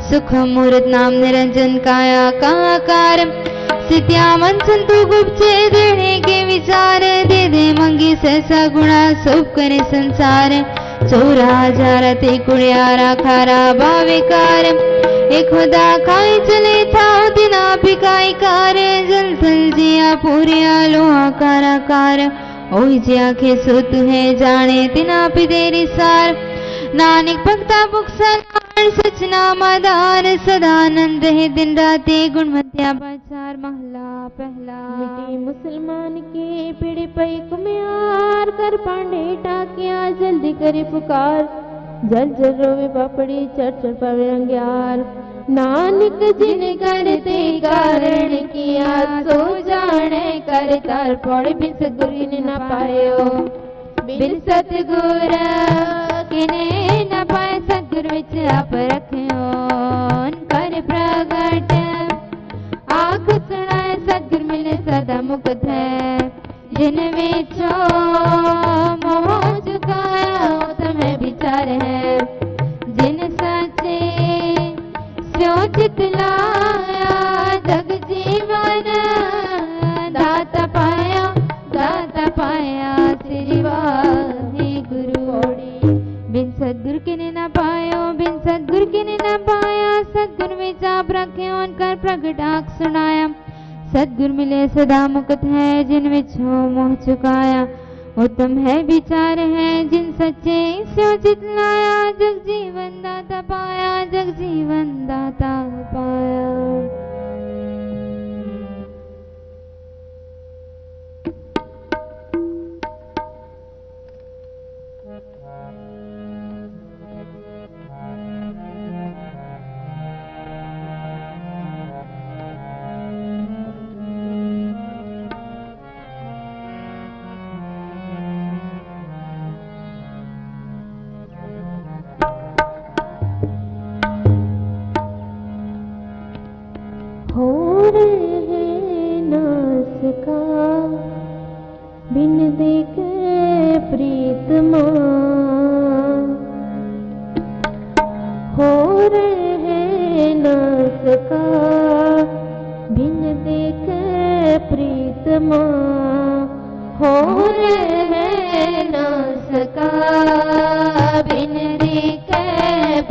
सुख मूर्त नाम निरंजन काया काकार सित्या मन संतु गुप्त दृढ़े के सहसा गुणा सुख करे संसार। चोरा जारते कुड़ियारा खारा बाविकार। एक खुदा खाई चले था दिना बिकाई कार। जल थल जिया पूरिया लोहा काराकार। ओई जी आखे सुत है जाने तिना पिदेरी सार। नानक भक्ता बुक्सल सच नामादार। सदानंद है दिन राते गुणवत्या बाचार। महला पहला। मिट्टी मुसलमान के पीड़े पे कुम्यार। कर पांडे टाकिया जल्दी करे पुकार। जल जल रोवे बापड़ी चढ़ चढ़ पावे अंग्यार। नानक जिन करते कारण किया सो जाने कर तार पौड़े बिन सतगुरु ने न पायो। बिन सतगुर किने न पाए सतगुर विच आप रखियो। कर प्रगट आँख सुनाए सतगुर मिले सदा मुक्त है। जिन विचो मोह चुकाया तुम्हें विचार है। जिन सचे स्यो चितलाया जग जीवन। दाता पाया श्री वाहिगुरु। बिन सतगुरु किने न पायो। बिन सतगुरु किने न पाया। सतगुरु विच आप रखियो कर प्रगट आँख सुनाया। सतगुरु मिले सदा मुक्त है। जिन विच मोह चुकाया उत्तम है विचार है। जिन सच्चे स्यो चितलाया जग जीवन दाता पाया। जग जीवन दाता पाया। बिन देखे प्रीतमा हो रहे न सका। बिन देखे प्रीतमा हो रहे न सका। बिन देखे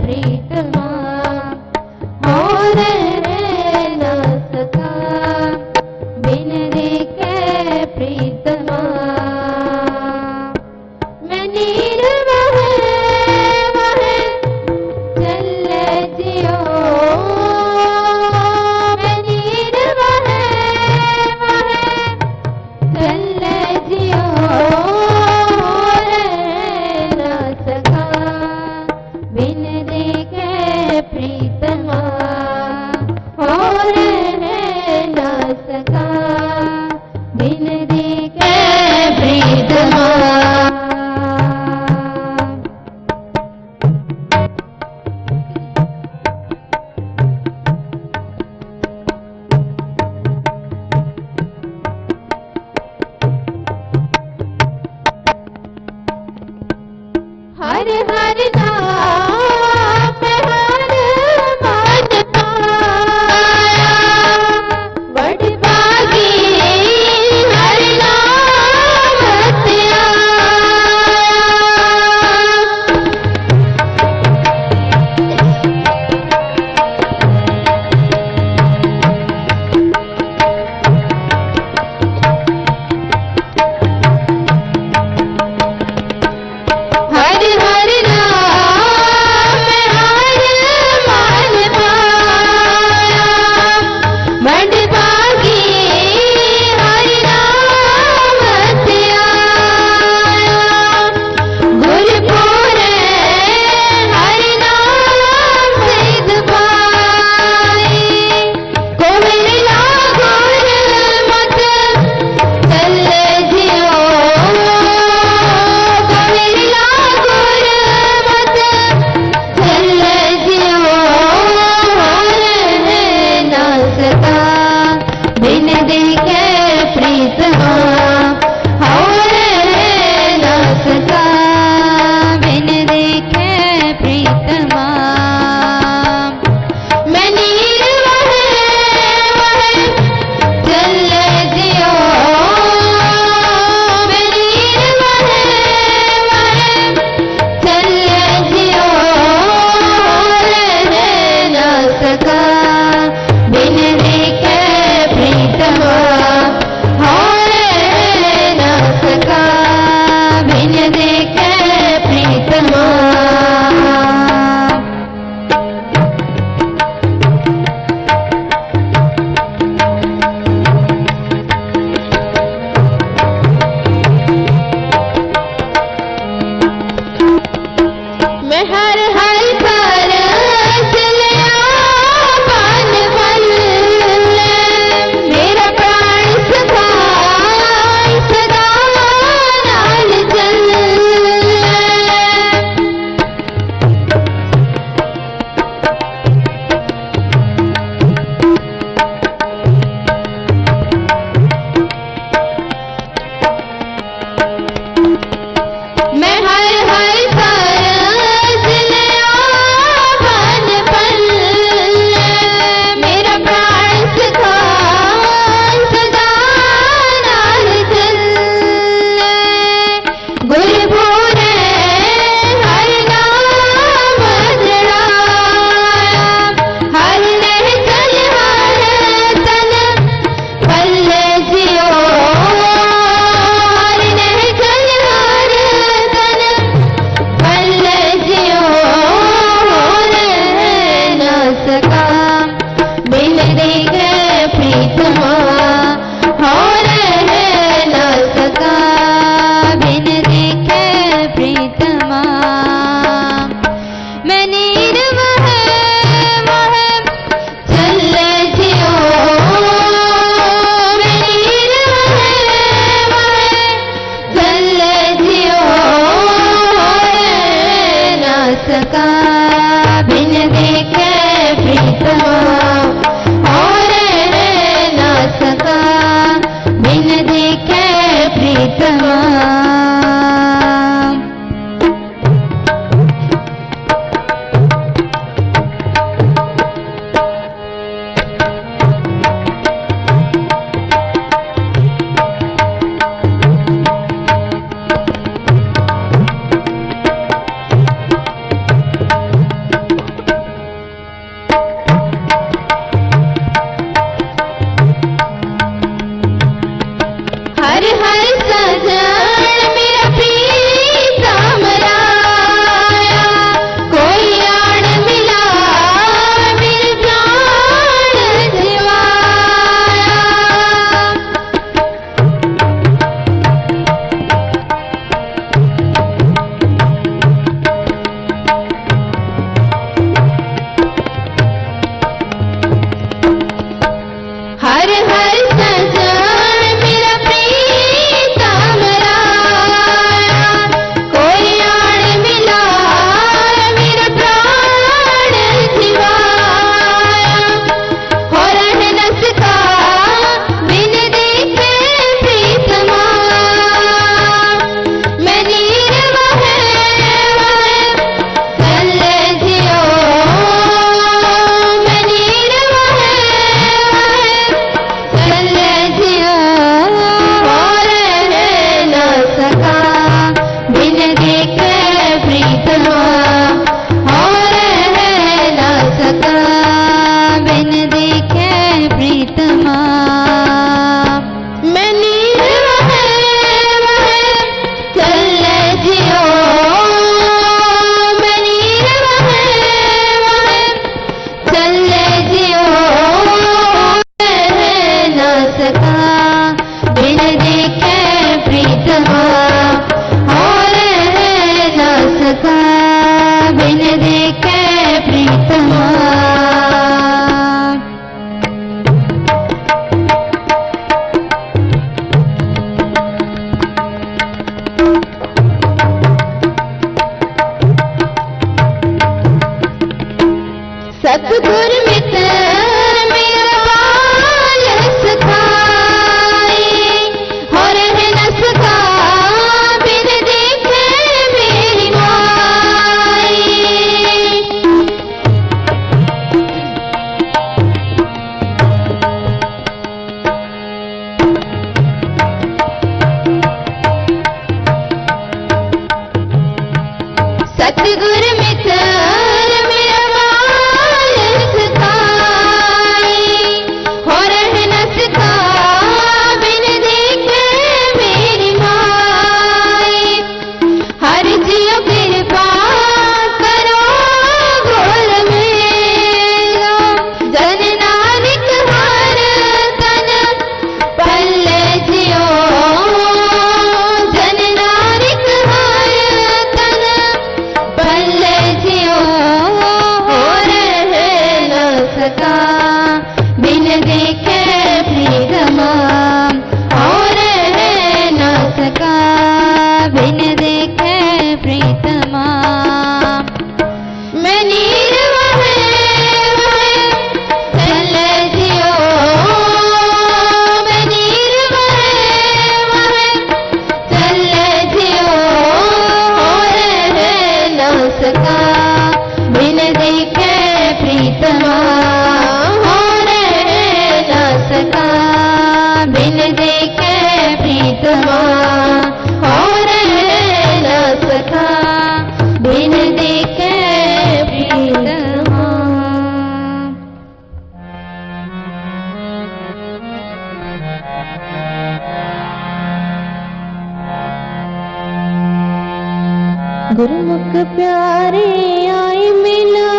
प्रीतमा हो रहे न सका। बिन देखे प्रीतमा मैं नीर वह चल जियो। मैं नीर वह चल जियो। न सका बिन देखे प्रीतमा हो न सका। बिन देखे प्रीतमा हर हर नाम हर मान पाया। वड भागी हर नाम हत्या। सतगुर मित्र मेरा माल सखाए हो रह न सका बिन देखे मेरी माए हर जियो कृपा करो गोर मेरा जन नानक हर तन पल्ले जियो जन नानक हर तन पल्ले जियो हो रह न सका बिन देखे प्रीतमा हो रह न सका बिन देखे प्रीतमा मैं नीर चल जियो मैं नीर चल जियो हो रह न सका बिन देखे प्रीतमा हो रह न सका बिन देखे प्रीतमा हो रह न सका बिन देखे प्रीतमा गुरमुख प्यारे आए मिला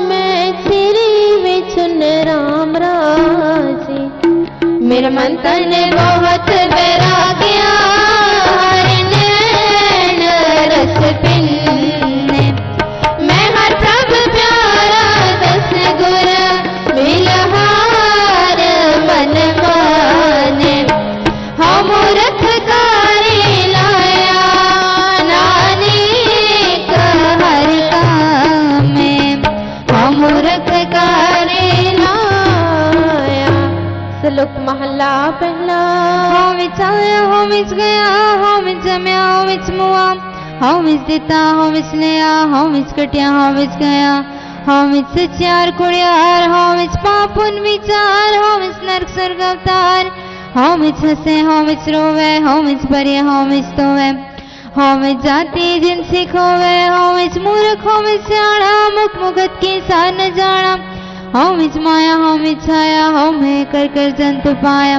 मैं तेरे विच राम राजी मेरा मन तन बहुत बैराग्या नैन रस पिन्ने मैं हर प्रभ प्यारा दस गुर मिलहार मन माने हम मूर्ख कारी लाया नानक हर काम में हम मूर्ख कारी लाया श्लोक महला पहला हो विच आया हो विच गया हो विच जमया हो विच मुआ हो विच दिता हो विच लिया हो विच कटिया हो विच गया हो विच सचियार कुड़ियार हो विच पापुन विचार हो विच नरक स्वर्ग अवतार हो विच हसे हो विच रोवे हो विच बरिय हो विच तोवे हो विच जाति जिन सिख होवे हो विच मूर्ख हो विच सियाणा मुख मुगत की सार न जाना हो विच माया हो विच छाया हो मैं कर कर जंतु पाया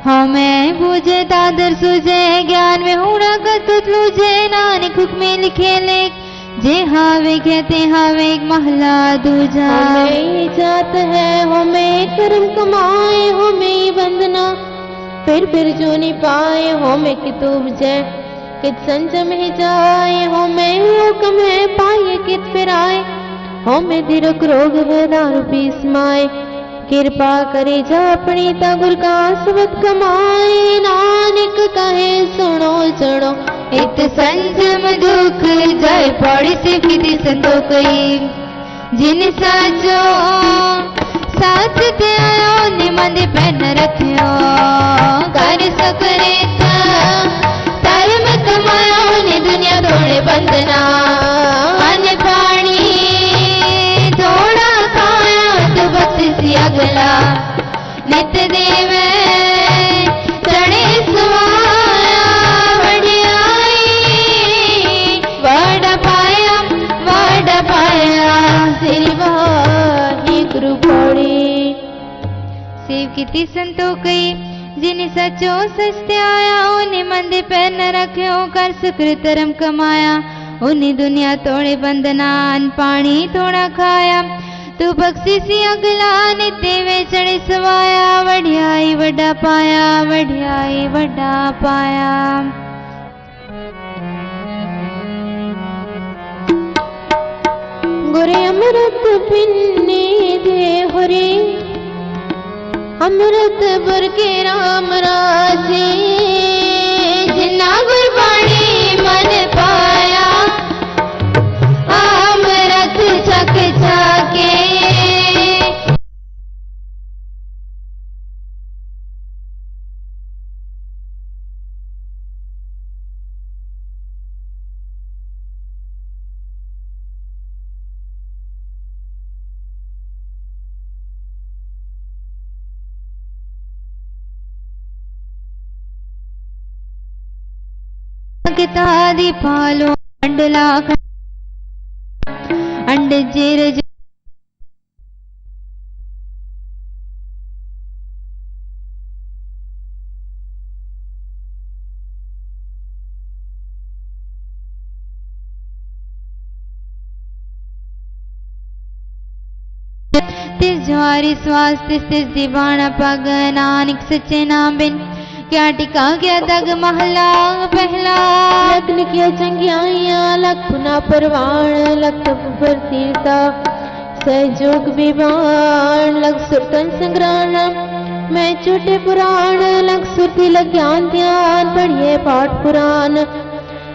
हो मैं बूझे दादर सूझे ज्ञान में हूणा कतुत लूझे नानक हुक्म में लिखे लेख जे हावे कहते हावे एक महला दूजा हमें जात है हो मैं कर्म कमाए हो मैं बंदना फिर जो नहीं पाए हो मैं कितुब जय कित संजम ही जाए हो मैं हुक्म है पाए कित फिर आए हो मैं दिरक रोग दारू पीस माए कृपा करे जा अपनी ता गुर का सबद कमाए नानक कहे सुनो सुनो इत संजम दुख जाय पड़ी से विधि संतोखई जिन साचो साच ते आयो निमंद पहन रखियो कर सकरे धर्म कमायो ने दुनिया थोड़े बंदना अन्न पानी थोड़ा खाया तो बख्शी अगला नित देवे चढ़े सवाया वडियाई वड पाया सिरवाही गुरु पौड़ी सेव की संतो कई जिन सचो सस्ते आया उन्हें मंदे पैर न रखे कर सुकृत धर्म कमाया उन्हें दुनिया तोड़े बंदनान पानी थोड़ा खाया तू बख्शी सी अगला नित्य वे चढ़े सवाया वढ़ियाई वड्डा पाया गुरे अमृत पिन्ने दे हरे अमृत बर के राम राजे जिन्ना गुरबाणी मन पाया अमृत चक जाके कितादी पालो मंडला पंडित जी रज तिस ज्वारी स्वास तिस दीवाना पग नानक सच्चे नाम बिन क्या टिका गया दग महला पहला। लग्न किया चंगियाइया लख पुना परवान लख तप पर तीर्था सहयोग विवान लख सुरतन संग्राम मैं छोटे पुराण लख सुरती लग ज्ञान ध्यान पढ़िए पाठ पुराण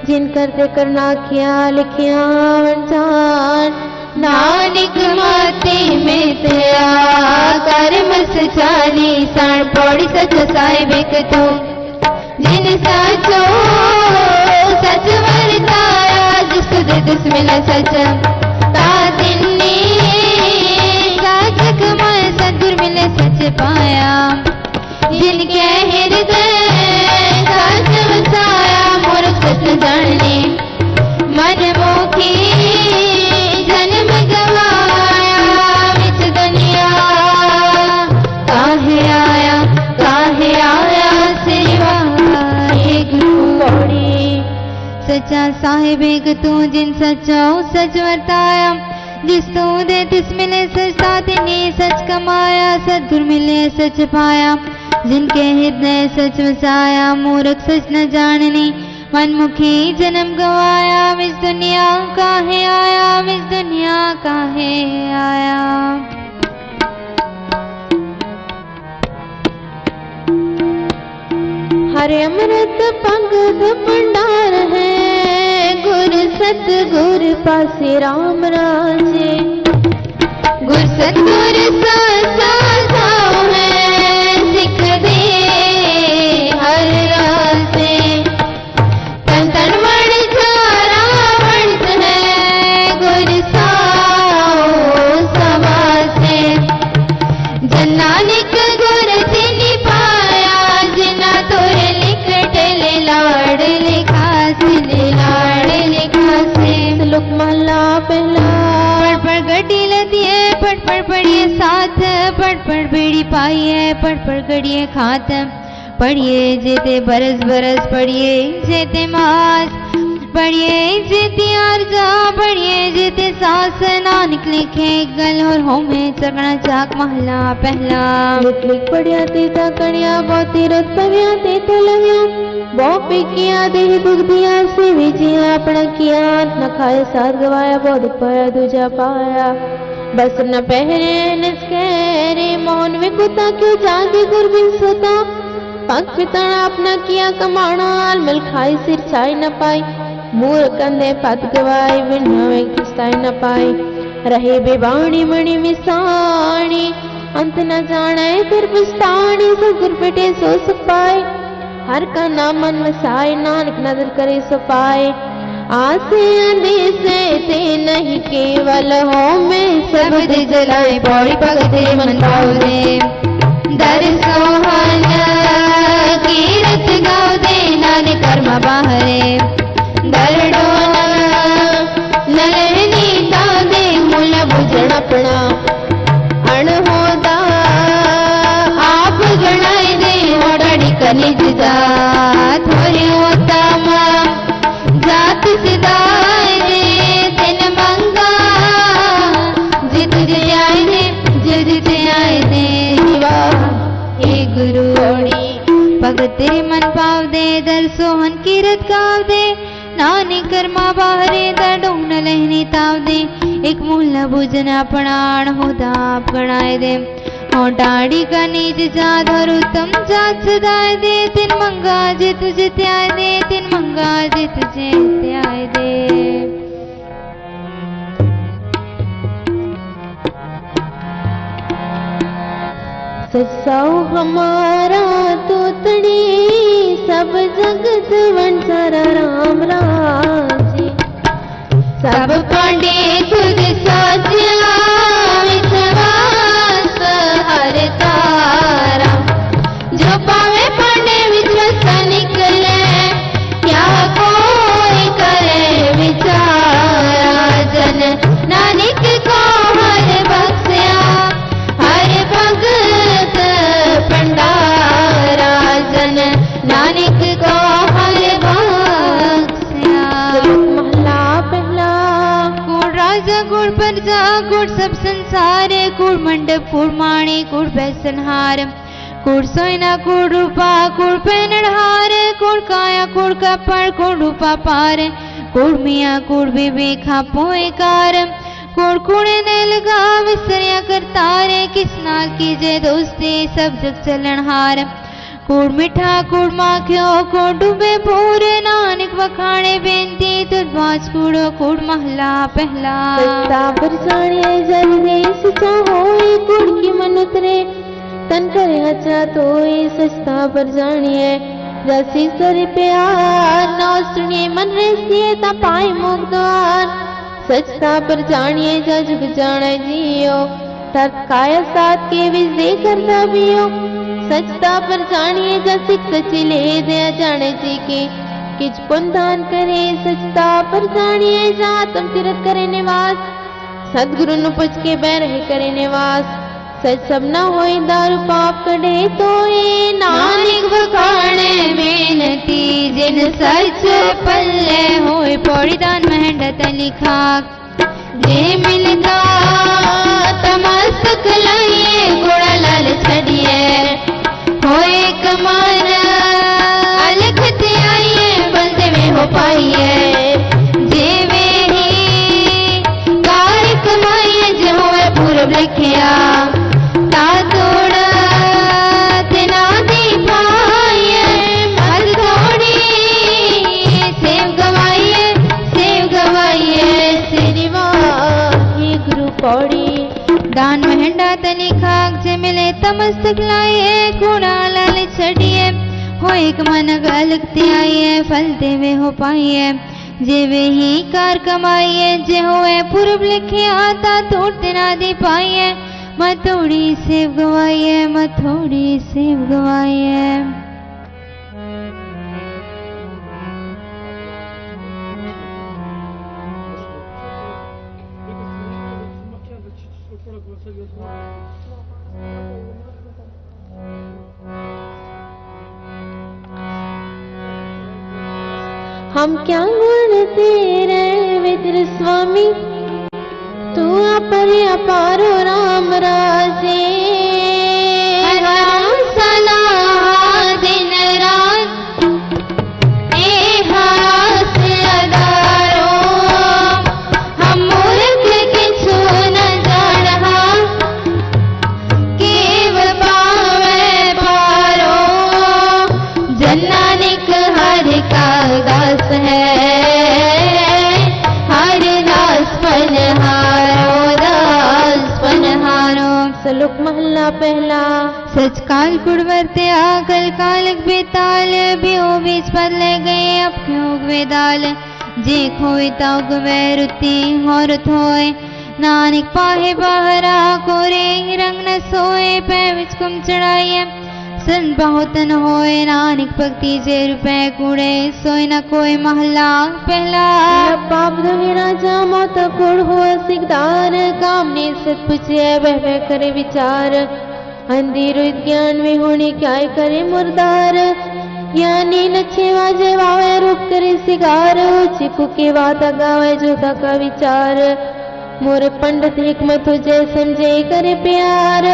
जिन करते करना किया लिखिया वंचान नानक माते में तया कर्म सचानी साण पौड़ी सच साहिब एक तो जिन साचो सच वरताया जिसको दे तिस मिला सच ता दिन्नी साच कमाए सदगुर मिले सच पाया जिनके हृदय साच वसाया मूर्ख सच जाने मन मोखी सच्चा साहिब एक तू जिन सच्चा सच वर्ताया जिस तू दे तिस मिले सच तातिनी सच कमाया सदगुर मिले सच पाया जिनके हृदय सच वसाया मूर्ख सच न जाननी मनमुखी जन्म गवाया इस दुनिया काहे आया इस दुनिया काहे आया। हरे अमृत पंगत भंडार है गुर सतगुर पासे राम राजे गुर सतगुर सासाओ है सिख दे हर रासे तन तन मण चारा वंश है गुर साओ सवासे जन नानक गुर जिनी पाया जिना तोरे लाड़ लिखा से लोक महला पहला पढ़ पढ़ गड्डी लदी है पढ़ पढ़ पढ़िए साथ पढ़ पढ़ बेड़ी पाई है पढ़ पढ़ गड़िए खात पढ़िए जेते बरस बरस पढ़िए जेते मास पढ़िए जेते आरजा पढ़िए जेते सास नानक लिखे गल और होमे चकना चाक महला पहला लिख लिख पढ़िया तेता कणिया बहुती रस पविया तेते लविया बहुत पिकिया देह दुख दिया से विजया अपना किया न खाए साथ गवाया बहुत पाया दूजा पाया बस न पहरे निस्कहरे मौन में कुत्ता क्यों जागे गुरबिन सोता पग पिताना अपना किया कमाना आलमल खाई सिर छाई न पाई मूर कंधे पत गवाई बिना में किस्ताई न पाई रहे बेबाणी मणि मिसाणी अंत न जाने फिर पिस्तानी ससुर पेटे सो सुख पाए हर का नाम मन वसाए नानक नजर करे सो पाए आसे अंदेसे ते नहीं केवल हो में सब दे जलाए पौड़ी भगते मन पाओ दे दर सोहन कीरत गाओ दे नानक कर्म बाहरे दर डोना नलनी गाओ दे मूल बुझण अपना अणहोदा आप गणाए दे ओडड़ी कनिज जात होरे उत्तम जात सिदाए दे तिन मंगा जित आए दे जित आए दे हे गुरु ओड़ी भगत तेरे मन पाव दे दर सोहन कीरत गाव दे नानी कर्मा बाहरे दर डोन लहनी ताव दे एक मूल भुजन अपनाण होदा आप गणाए दे डाड़ी का नीज जात और उत्तम जात सदाए दे तिन मंगा जित जित आए दे तिन मंगा जित जित आए दे। ससाओ हमारा तोतड़ी सब जगत वंशर राम राजे सब पांडे खुद साजिया हर तारा जो पावे पांडे विश्वास निकले क्या कोई करे विचारा जन नानक जा कूड़ सब संसार कूड़ मंडप कूड़ माणी कूड़ बैसनहार कूड़ सोयना कूड़ रूपा कूड़ पहनहार कूड़ काया कूड़ कपड़ कूड़ रूपा पार कूड़ मियाँ कूड़ बीबी खापोए कार कूड़ कूड़े ने लगा विसरिया करतार किस नाल कीजे दोस्ती सब जग चलनहार कूड़ मिठा कूड़ माखियो कूड़ डूबे भूर नानक वखाणे बेनती तुझ बाज कूड़ो कूड़ महला पहला सस्ता पर जाने जल देश चाहोए कूड़ की मन उतरे तन करे अच्छा तोए सस्ता पर जानिए रसी सर प्यार ना सुनिए मन रसिए ता पाए मुग्धार सस्ता पर जानिए जा जुग जाने जियो तत् काया साथ के विजय करता बियो सचता पर जानिए जा सिख सची ले दे जाने जी के किच पुनदान करे सचता पर जानिए जा तुम तीरथ करे निवास सदगुरु नु पुछ के बैरह करे निवास सच सब न होए दारू पाप कड़े तो ये नानक वखाणे बेनती जिन सच पल्ले होए पौड़ी दान महंडत लिखा जे मिलता तमस्तक लाइए घोड़ा लाल छड़िए होए कमान अलख ते आइए बंदे में हो पाइए जेवे ही कार कमाइए जो होए पूर्व लिखिया ता तोड़ा तेना दी पाइए मत थोड़ी सेव गवाइए सिरिवा ही गुरु पौड़ी दान महंडा तनी खाक जे मिले तमस्तक लाइए घोड़ा लाल छड़िए हो एक मन गलगते आइए फल देवे हो पाइए जेवे ही कार कमाइए जे होए पूर्व लिखे आता तोड़ते ना दे पाइए मथोड़ी सेव गवाइए मथोड़ी सेव गवाइए हम क्या गुण तेरे विद्र स्वामी तू अपरे अपारो राम राजे राम सला दिन रात ए हास अदारो हम मूर्ख किछु न जानहा केव पावे पारो जन्नानिक हर का दास है हर दास पनहारो सलुक महला पहला सच काल कुड़वरते आकल कालक बेताल बियो बीच बदले गए अब क्यों वेदाल जे खोए ताग वे रुति और थोए नानक पाहे बाहरा कोरे रंग न सोए पै विच कुम चढ़ाइए सन बहुतन होए नानक भक्ति जे रुपए कूड़े सोए न कोई महला पहला पाप धुनि राजा मौत कुड़ हो सिकदार काम ने सत पूछे वह करे विचार अंधी रुत ज्ञान में होने क्या करे मुर्दार ज्ञानी नच्छे वाजे वावे रूप करे सिगार चिकू के वाता गावे जोता का विचार मोर पंडित हिकमत तुझे समझे करे प्यार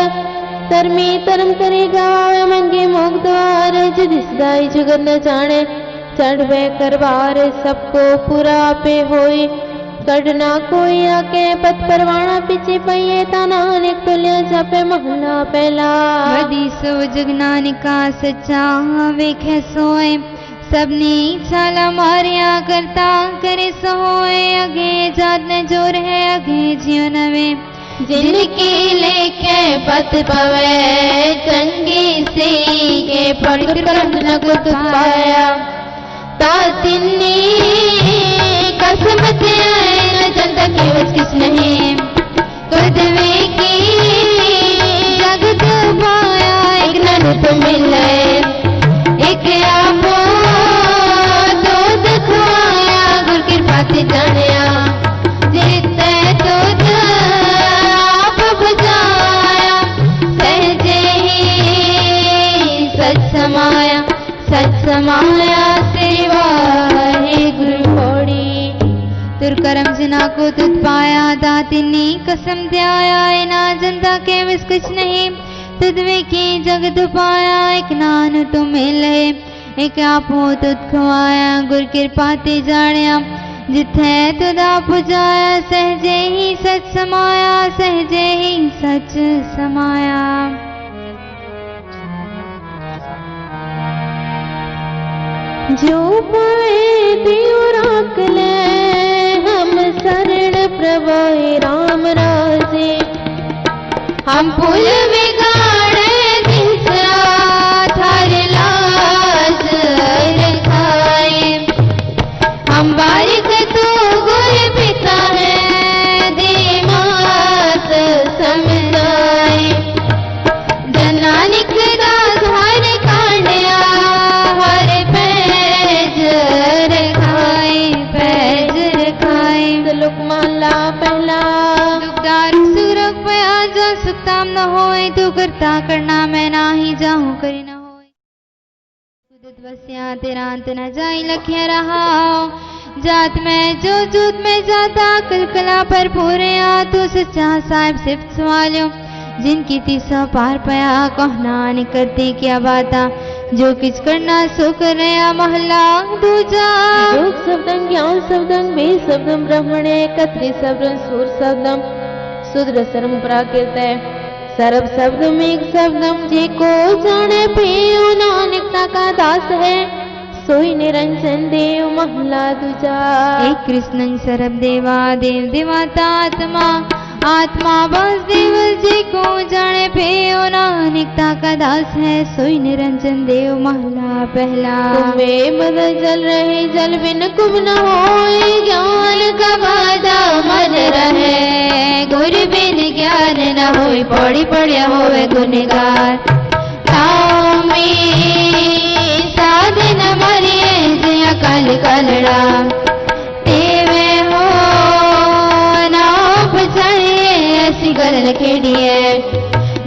धर्मी धर्म करे गावे मंगे मोग द्वार जिसदाई जुगत न जाने चढ़वे करवार सबको पूरा पे होई कड़ना कोई आके पत परवाना पीछे पइए नानक तुल्य जपे महला पहला वदी सो जग नानिका सच्चा वेखे सोए सबने छाला मारिया करता करे सोए अगे जात न जोर है अगे जियो नवे जिनकी लेखे पत पवे चंगी से के पढ़ न कुछ पाया तातिनी कसम थे न जनता की वच किस नहीं कदवे की जगत पाया एक नन तो मिले एक आपो तो दिखाया गुर कृपा से जानिया जीते तो आप बुझाया सहजे ही सच समाया सेवा हे गुरु पौड़ी तुर करम जिना को तुझ पाया दातिनी कसम ध्याया ना जनता के विस कुछ नहीं तुझ वे की जगत पाया एक नान तू मिले एक आपो तुझ खवाया गुर कृपा ते जानिया जिथे तुदा पुजाया सहजे ही सच समाया सहजे ही सच समाया। जो पाए दियो राख ले हम शरण प्रभु राम राजे हम पुल बिगाड़े तीसरा थार लाज रखाए हम बारिक तो गुर पिता है दीमात समझाए जनानिक दास हर कांडिया हर पैज रखाए श्लोक माला पहला दुखदार सुरख पया जो सुखताम न होए तू करता करना मैं ना ही जाऊं करी न होए सुदत वस्या तेरा अंत न जाई लखिया रहा जात में जो जूत में जाता कलकला पर पूरे आ तू सच्चा साहिब सिफ्त सवालियो जिनकी तीसा पार पया कहना निकलती क्या बाता जो किच करना सो कर रहा महला दूजा योग शब्दं ज्ञान शब्दं वे शब्दं ब्रह्मणे कत्री शब्दं सूर शब्दं शुद्र सर्व प्राकृत सर्व शब्दम एक शब्दम जे को जाने पियो नानकता का दास है सोई निरंजन देव महला दूजा एक कृष्ण सर्व देवा देव देवाता आत्मा आत्मा वासुदेव जी को जाने पे नानकता का दास है सोई निरंजन देव महला पहला। तुम्हें मदद जल रहे जल बिन कुम न होए ज्ञान का बाधा मन रहे गुरु बिन ज्ञान न होए पौड़ी पड़िया होवे गुनगार ताऊ में साधन मरिए जया कल कलड़ा तेवे हो ना पछाड़िए ऐसी गल खेड़िए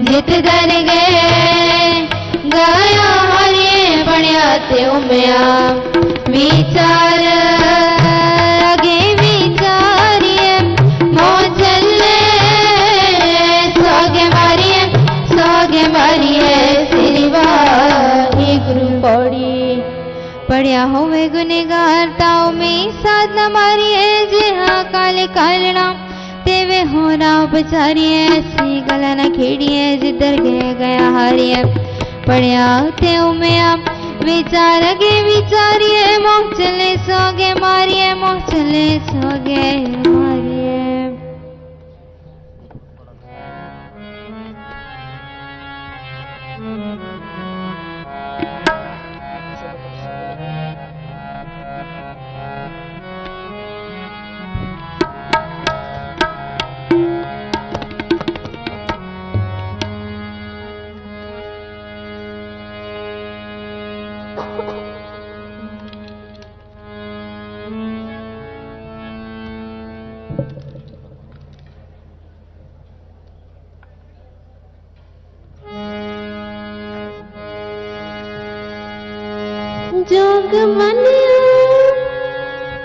जित दर गए गाया हरिए बढ़िया ते उमया विचार आगे विचारिए मोचले सोगे मारिए सिरवा गुरु पौड़ी पढ़िया होवे गुनेगार ताऊ में साधना मारिए जे हाँ काले कालना तेवे हो राव बचारिए ऐसी गला न खेड़िए जिधर गया हारिए पढ़िया ते उमया विचार गे विचारिए मोह चले सोगे मारिए मोह चले सोगे मारिए। जोग मनिया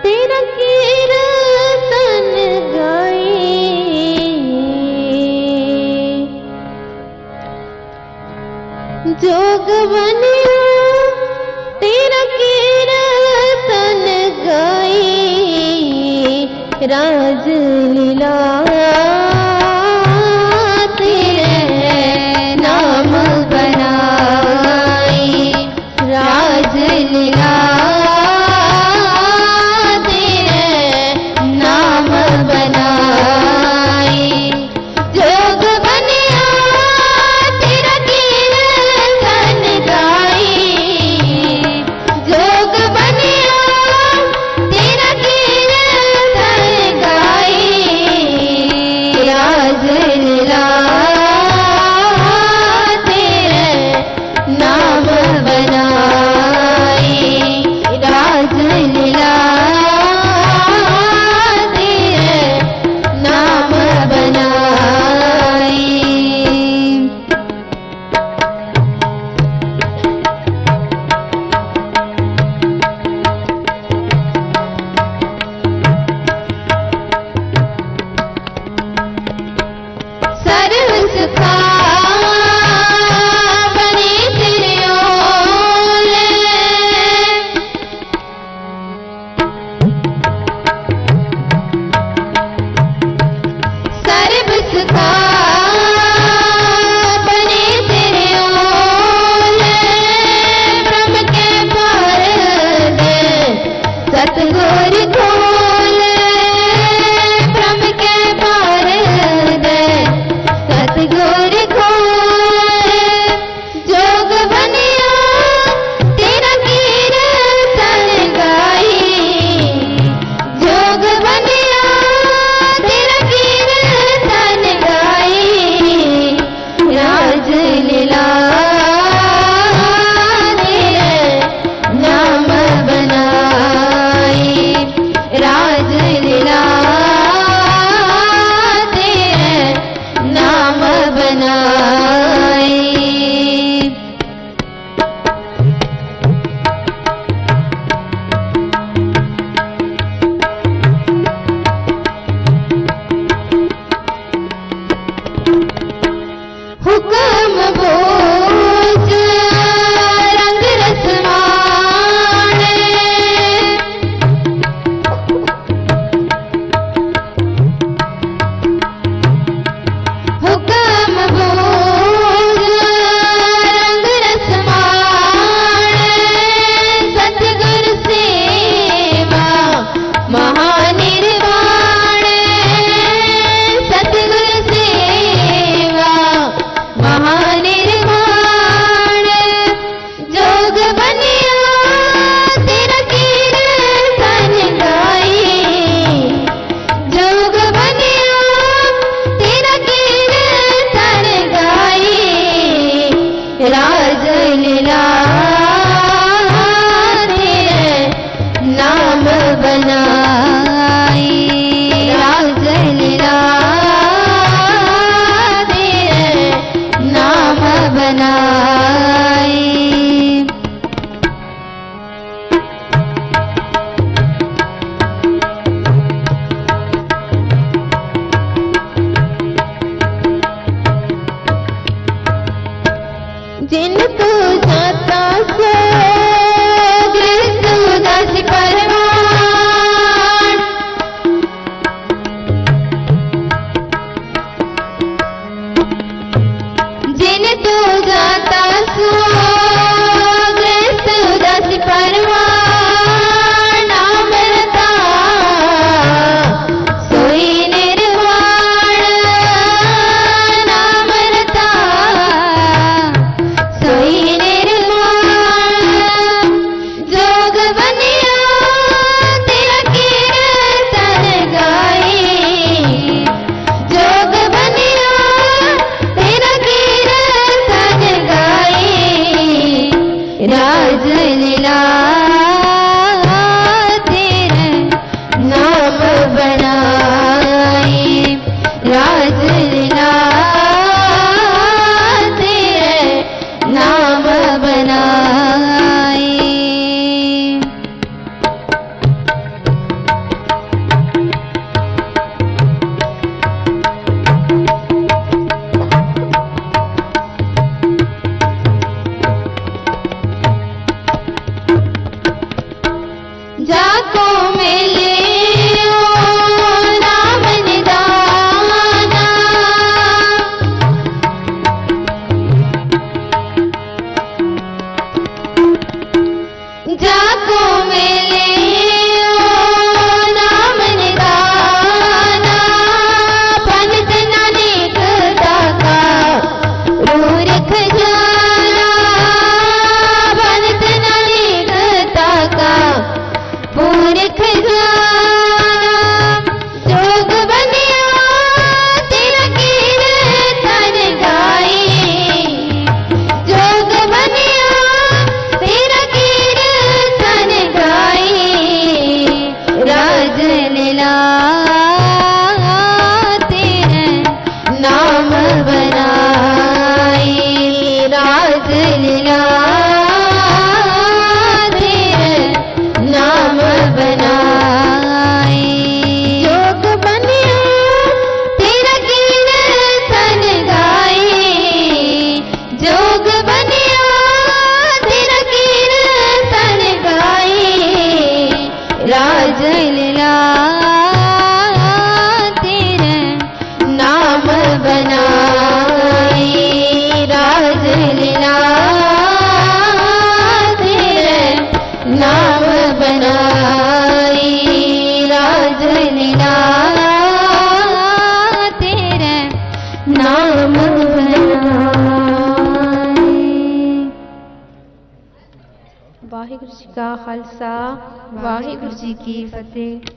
तेरा कीर्तन गाए जोग मनिया तेरा कीर्तन गाए राज लीला तेरे नाम बनाई राज लीला तेरे नाम बनाई जोग बनिया तेरा कीर्तन गाई जोग बनिया तेरा कीर्तन गाई सतगुर खोल भ्रम के पार दे, सतगुर खोल जोग बनिया तेरा कीर्तन गाई, जोग बनिया तेरा कीर्तन गाई, राज लीला नाम बनाई, राज लीला तेरे नाम बनाई। हुक्म बोझ रंग रसमाने, हुक्म बोझ रंग रसमाने, सतगुर सेवा महानिर्वाण, सतगुर सेवा महानिर्वाण, जोग बनिया तेरा कीर्तन गाई, जोग बनिया तेरा कीर्तन गाई, राज लीला तेरे नाम बनाई, राज लीला तेरे नाम बनाई। जिन तू जाता सो गृहस्थ उदासी परवान, जिन तू जाता सो गृहस्थ उदासी परवान, नाम रता सोई निर्वाण, नाम रता सोई निर्वाण, जोग बनिया तेरा कीर्तन गाई, जोग बनिया तेरा कीर्तन गाई, राज लीला तेरे नाम बनाई, राज लीला तेरे नाम बनाई। जाको मिले ओ नाम निदाना, जाको मिले ओ नाम निदाना, पंडित नानक दाता रूर खजाना, पंडित नानक दाता पूर खजाना, जोग बनिया तेरा कीर्तन गाई, जोग बनिया तेरा कीर्तन गाई, राज लीला तेरे नाम बनाई, राज लीला तेरे नाम बनाई, जोग बनिया तेरा कीर्तन गाई, जोग बनिया तेरा कीर्तन गाई, राज लीला तेरे नाम बनाई, राज लीला तेरे नाम बनाई। का खालसा वाहिगुरु जी की फतेह।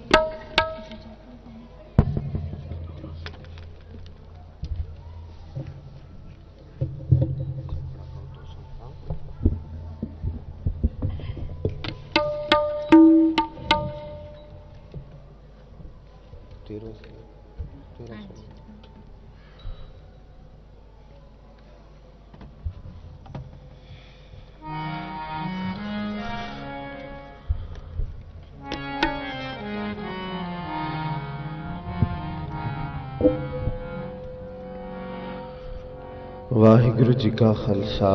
वाहिगुरु जी का खालसा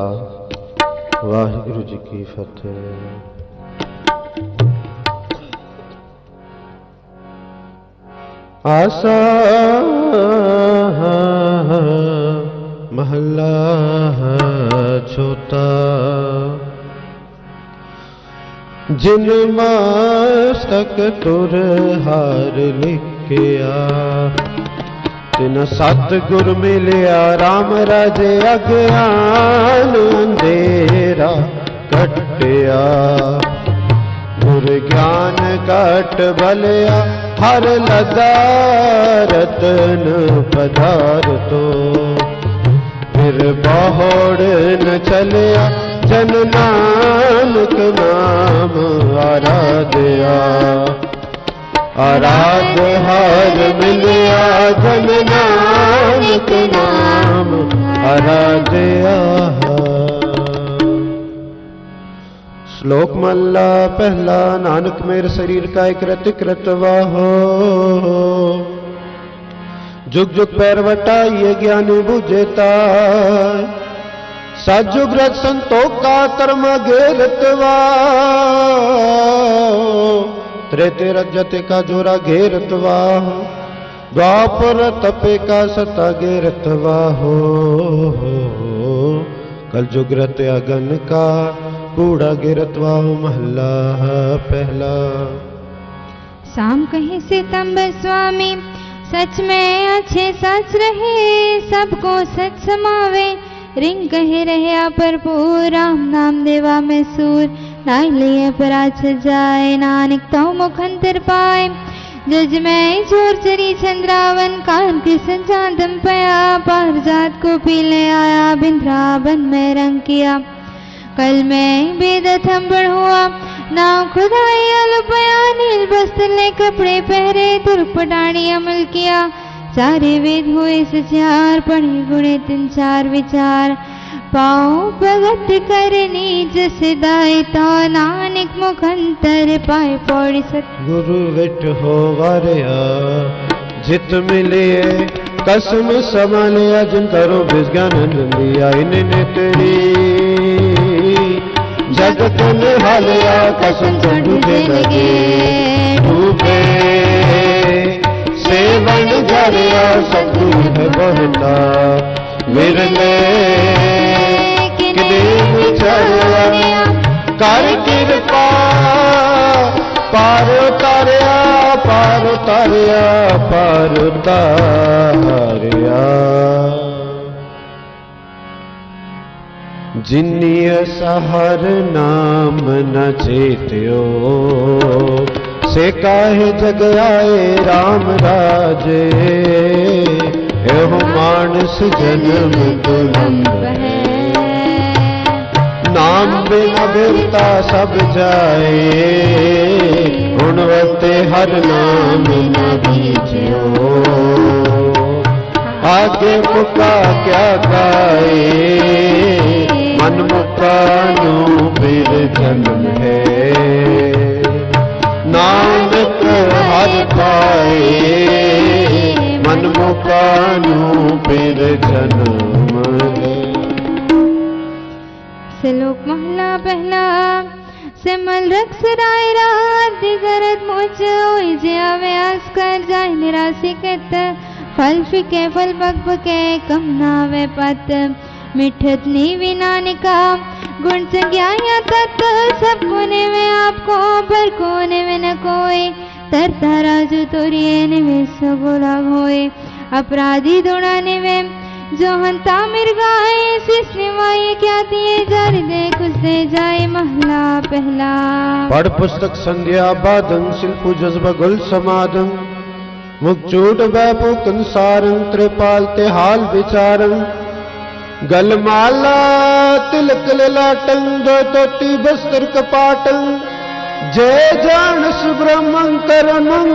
वाहिगुरु जी की फतेह। आसा महला छोटा जिन मस्तक तुर हार लिखिया तिन सतगुर मिलिया राम राजे अज्ञान अंधेरा कटिया गुर ज्ञान कट बलिया हर लगा रतन पदार्थो फिर बहुड़ न चलिया जन नानक नाम आराध्या आराध हर मिलिया जन नानक नाम आराध्या। श्लोक महला पहला। नानक मेरे शरीर का एक कृत कृतवाहो जुग जुग पैर वटा ये ज्ञानी बुझेता सतयुग रज संतोखा कर्म घेरतवा त्रेते रजते का जोरा घेरतवा द्वापर तपे का सता घेरतवा हो कल जुग रत अगन का कूड़ा गिरतवा महला पहला। शाम कहीं से तंब स्वामी सच में अच्छे सच रहे सबको सच समावे रिंग कहे रहे भरपूर राम नाम देवा में सूर नाई लिए पराच जाए नानक तो मुखंतर पाए जज में चोर चरी चंद्रावन कान कृष्ण चांदम पया पार जात को पी ले आया बिंद्रावन में रंग किया कल में बेद थंबड़ हुआ नाव खुदाई अलपया नील वस्त्र ले कपड़े पहरे तुरपटाणी अमल किया चारे वेद हुए सचार पढ़े गुणे तीन चार विचार पाओ भगत करनी जैसे दाय तो नानक मुखंतर पाए पौड़ी सत गुरु विट हो वारिया जित मिले कसम संभालिया जिन करो विज्ञान लिया इन्हें तेरी जगत में हालिया कसम डूबे लगे डूबे सेवन जरिया सतगुरु है बहुता विरले देव चरिया कर कृपा पार उतारिया पार उतारिया पार उतारिया जिन्नी सहार नाम न चेत्यो से काहे जग आए राम राजे एहो मानस जन्म दुलंब है नाम बिना बिरता सब जाए गुणवते हर नाम न बीजो आगे मुका क्या गाए मन मुकानु फिर जन्म है नानक हर पाए मन मुकानु फिर जन्म है। श्लोक महला पहला सिमल रख सराय रात दिगरत मोच ओई जे आवे आस कर जाए निराशी कत फल फिके फल बक बके कम नावे पत मिठत नी विनानिका गुण संज्ञाया तत्व सब कोने में आपको पर कोने में न कोई तरता राजू तोरिए निवे सगोला होए अपराधी दोड़ाने में जो हंता मिर्गाए सिसने वाये क्या दिए जर दे कुछ दे जाए महला पहला। पढ़ पुस्तक संध्या बादं शिल्पु जज्बा गुल समादं मुखचूट बैपु कंसारं त्रिपाल ते हाल विचारं गलमाला तिलक ललाटं दो तोती बस्तर कपाटं जय जान सुब्रह्मं करमं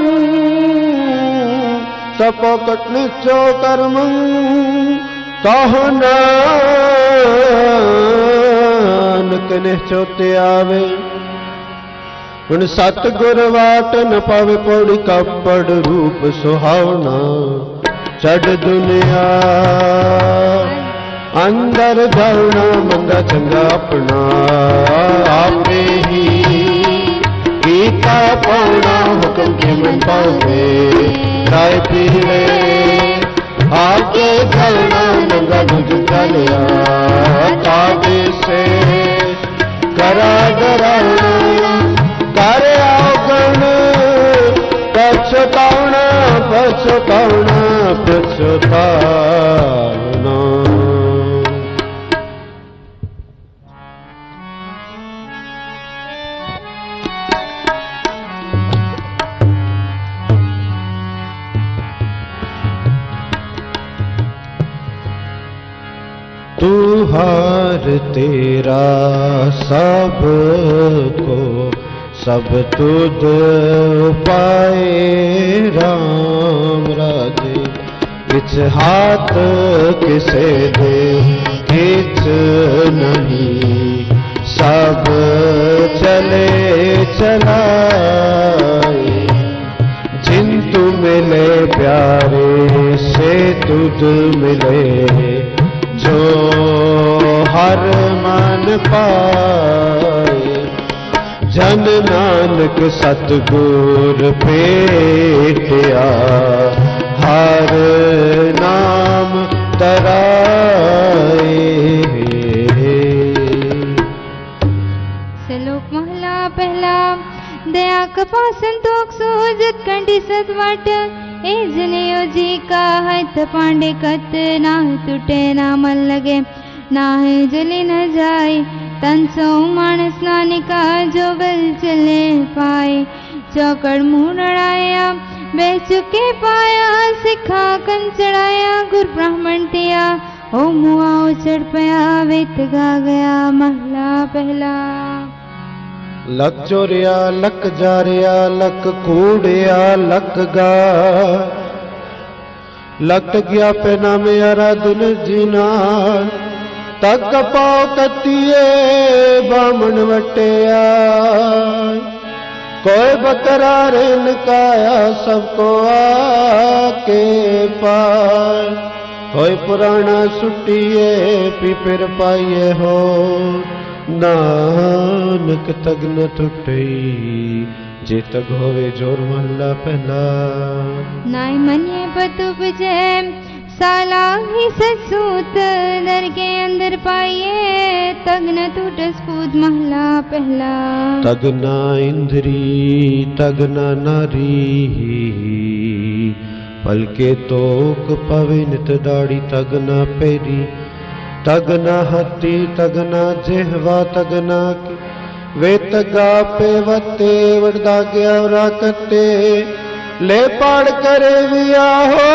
तपोकट निचो कर्मं कहो नानक निश्चोते आवे उन सतगुर वाट न पावे पौड़ी कपड़ रूप सुहावना चढ़ दुनिया अंदर जाना मंदा चंगा अपना आपने ही गीता पाना हुक्म के मन पावे राय पीरे आगे जाना मंदा दूज चलिया काबे से करा डराना कर आवगण पछतावना पछतावना पछतावना। तू हार तेरा सब को सब तुद पाए राम राजे किछ हाथ किसे दे किछ नहीं सब चले चलाए जिन तू मिले प्यारे से तुझ मिले जो हर मन पाए जन नानक सतगुर पेटिया हर नाम तराए। श्लोक महला पहला दया कपा संतोष सोजत कंठी सतवाट ए जनेयो जी का हाथ पांडे कत ना टूटे ना मन लगे ना है जले न जाए तन सो मानस नानिका जो बल चले पाए चौकड़ मुँह लड़ाया बह चुके पाया सिखा कन चढ़ाया गुर ब्राह्मण तिया ओ मुआ चढ़ पया वेत गा गया महला पहला। लक चोरिया लक जारिया लक कूड़िया लक गा लक गया पे नाम आराधन जीना तक पाओ कतिए बामण वटिया कोई बकरा रेन काया सबको आके पार कोई पुराना सुटिए पीपर पाइए हो नानक तग न टुटई जे तग होवे जोर महला पहला। नाय मनिए पतुप जय साला ही ससूत दर के अंदर पाइए तग न टूट स्पूत महला पहला। तग ना इंद्री तग ना नारी पलके तोक पवे नित दाड़ी तग ना पेरी तग न हती तग न जेहवा तग न वे तगा पे वते वरदा गया राकते ले पाड़ करे विया हो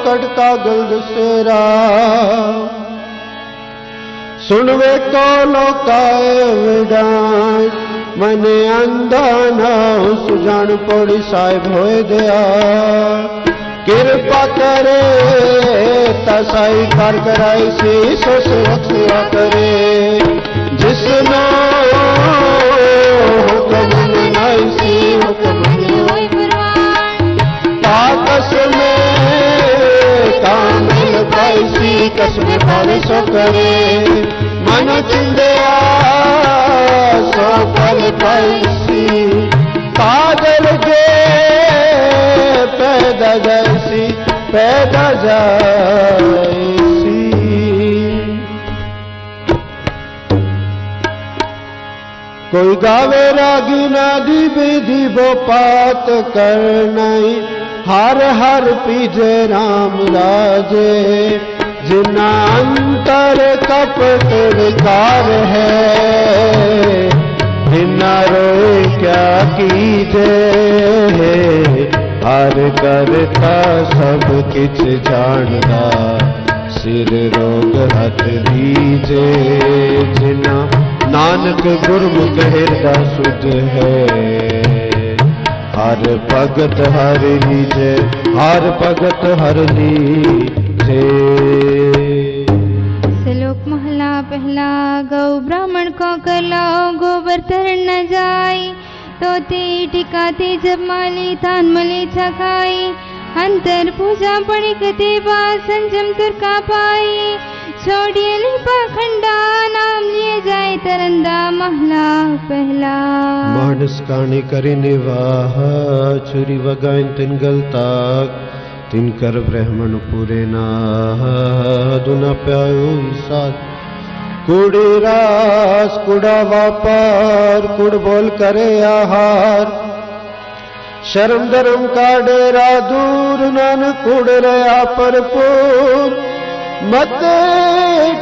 कटका गल्द सेरा सुनवे को लोकाए विडान मने अंधा ना सुजान पौड़ी साहिब होए दया कृपा करे तसाई कार कराई सी सो सेवा करे जिसनो हुक्म मनाई सी हुक्म होई परवान ताकस में कामिल पाई सी कसम पावे सो करे मन चिंदिया सो फल पाई सी पागल के पैदा जैसी पैदा जैसी। कोई गावे रागी नादी विधि वो पात कर नहीं हर हर पीजे राम राजे जिना अंतर कपट विकार है बिना रोए क्या कीजे हर करता सब किछ जानदा सिर रोग हथ दीजे जिना नानक गुरमुख हृदय सुध है हर भगत हर लीजे हर भगत हर लीजे। श्लोक महला पहला गौ ब्राह्मण को कर लाओ गोबर तरन न जाई तोते टिकाते जब माली तान मले छकाई अंतर पूजा पड़ी कते बात संजम तुरका पाई छोड़िए ली पाखंडा नाम लिए जाए तरंदा महला पहला। मानस काने करे निवाह छुरी वगाइन तिन गलताक तिन कर ब्राह्मण पूरे ना दुना प्यायो साथ कुड़ी रास कुड़ा वापार कुड़ बोल करे आहार शर्म धर्म का डेरा दूर नन कुड़ रहा परपूर मत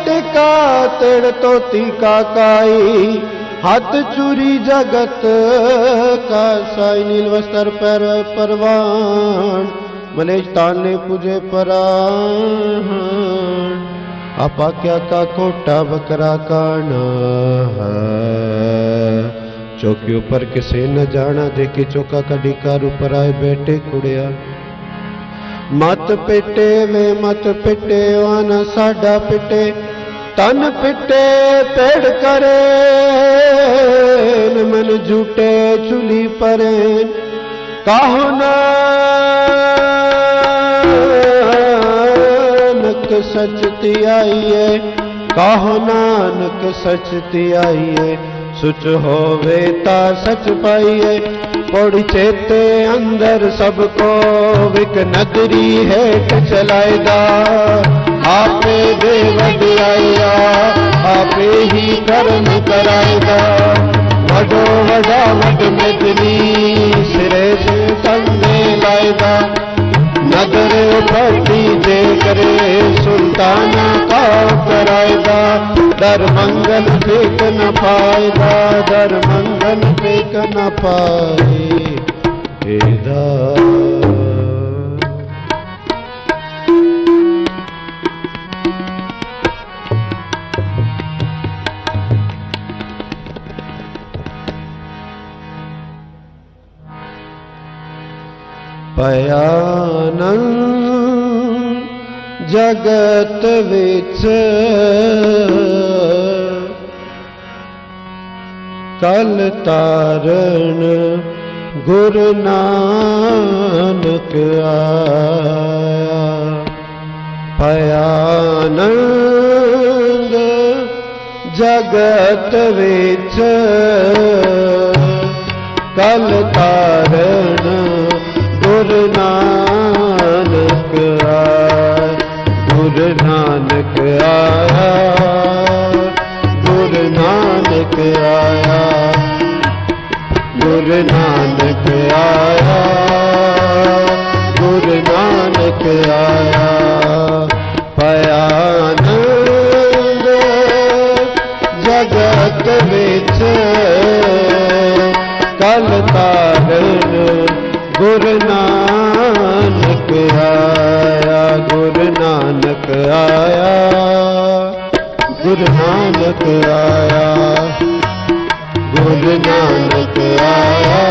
टिका तेड़ तोती का काई हाथ चूरी जगत का साई नील वस्त्र पर परवान मलेश ताने पूजे परान आपा क्या का कोटा बकरा काना चौकी ऊपर किसे न जाना देखे चौका का डिकार ऊपर आए बैठे कुड़िया मत पिटे वे मत पिटे वाना साडा पिटे तन पिटे पेड़ करे मन झूठे चुली परेन काहो नानक सचती आइए काहो नानक सचती आइए सुच होवे ता सच पाइए पौड़ी चेते अंदर सबको विक नगरी हेठ चलाएगा आपे देवद आया आपे ही कर्म कराएगा वडो वडा वड नगरी सिरे से तंगे लाएगा नगर भक्ति जे करे सुल्ताना का कराएगा दर मंगल फेक न पाएगा दर मंगल फेक न पाएगा। भयानंद जगत विच कल तारण गुरु नानक आया भयानंद जगत विच कल तारण गुरु नानक आया गुरु नानक आया गुरु नानक आया गुरु नानक आया गुरु नानक आया भयानंद जगत विच कल तारण गुरु नानक आया गुरु नानक आया गुरु नानक आया गुरु नानक आया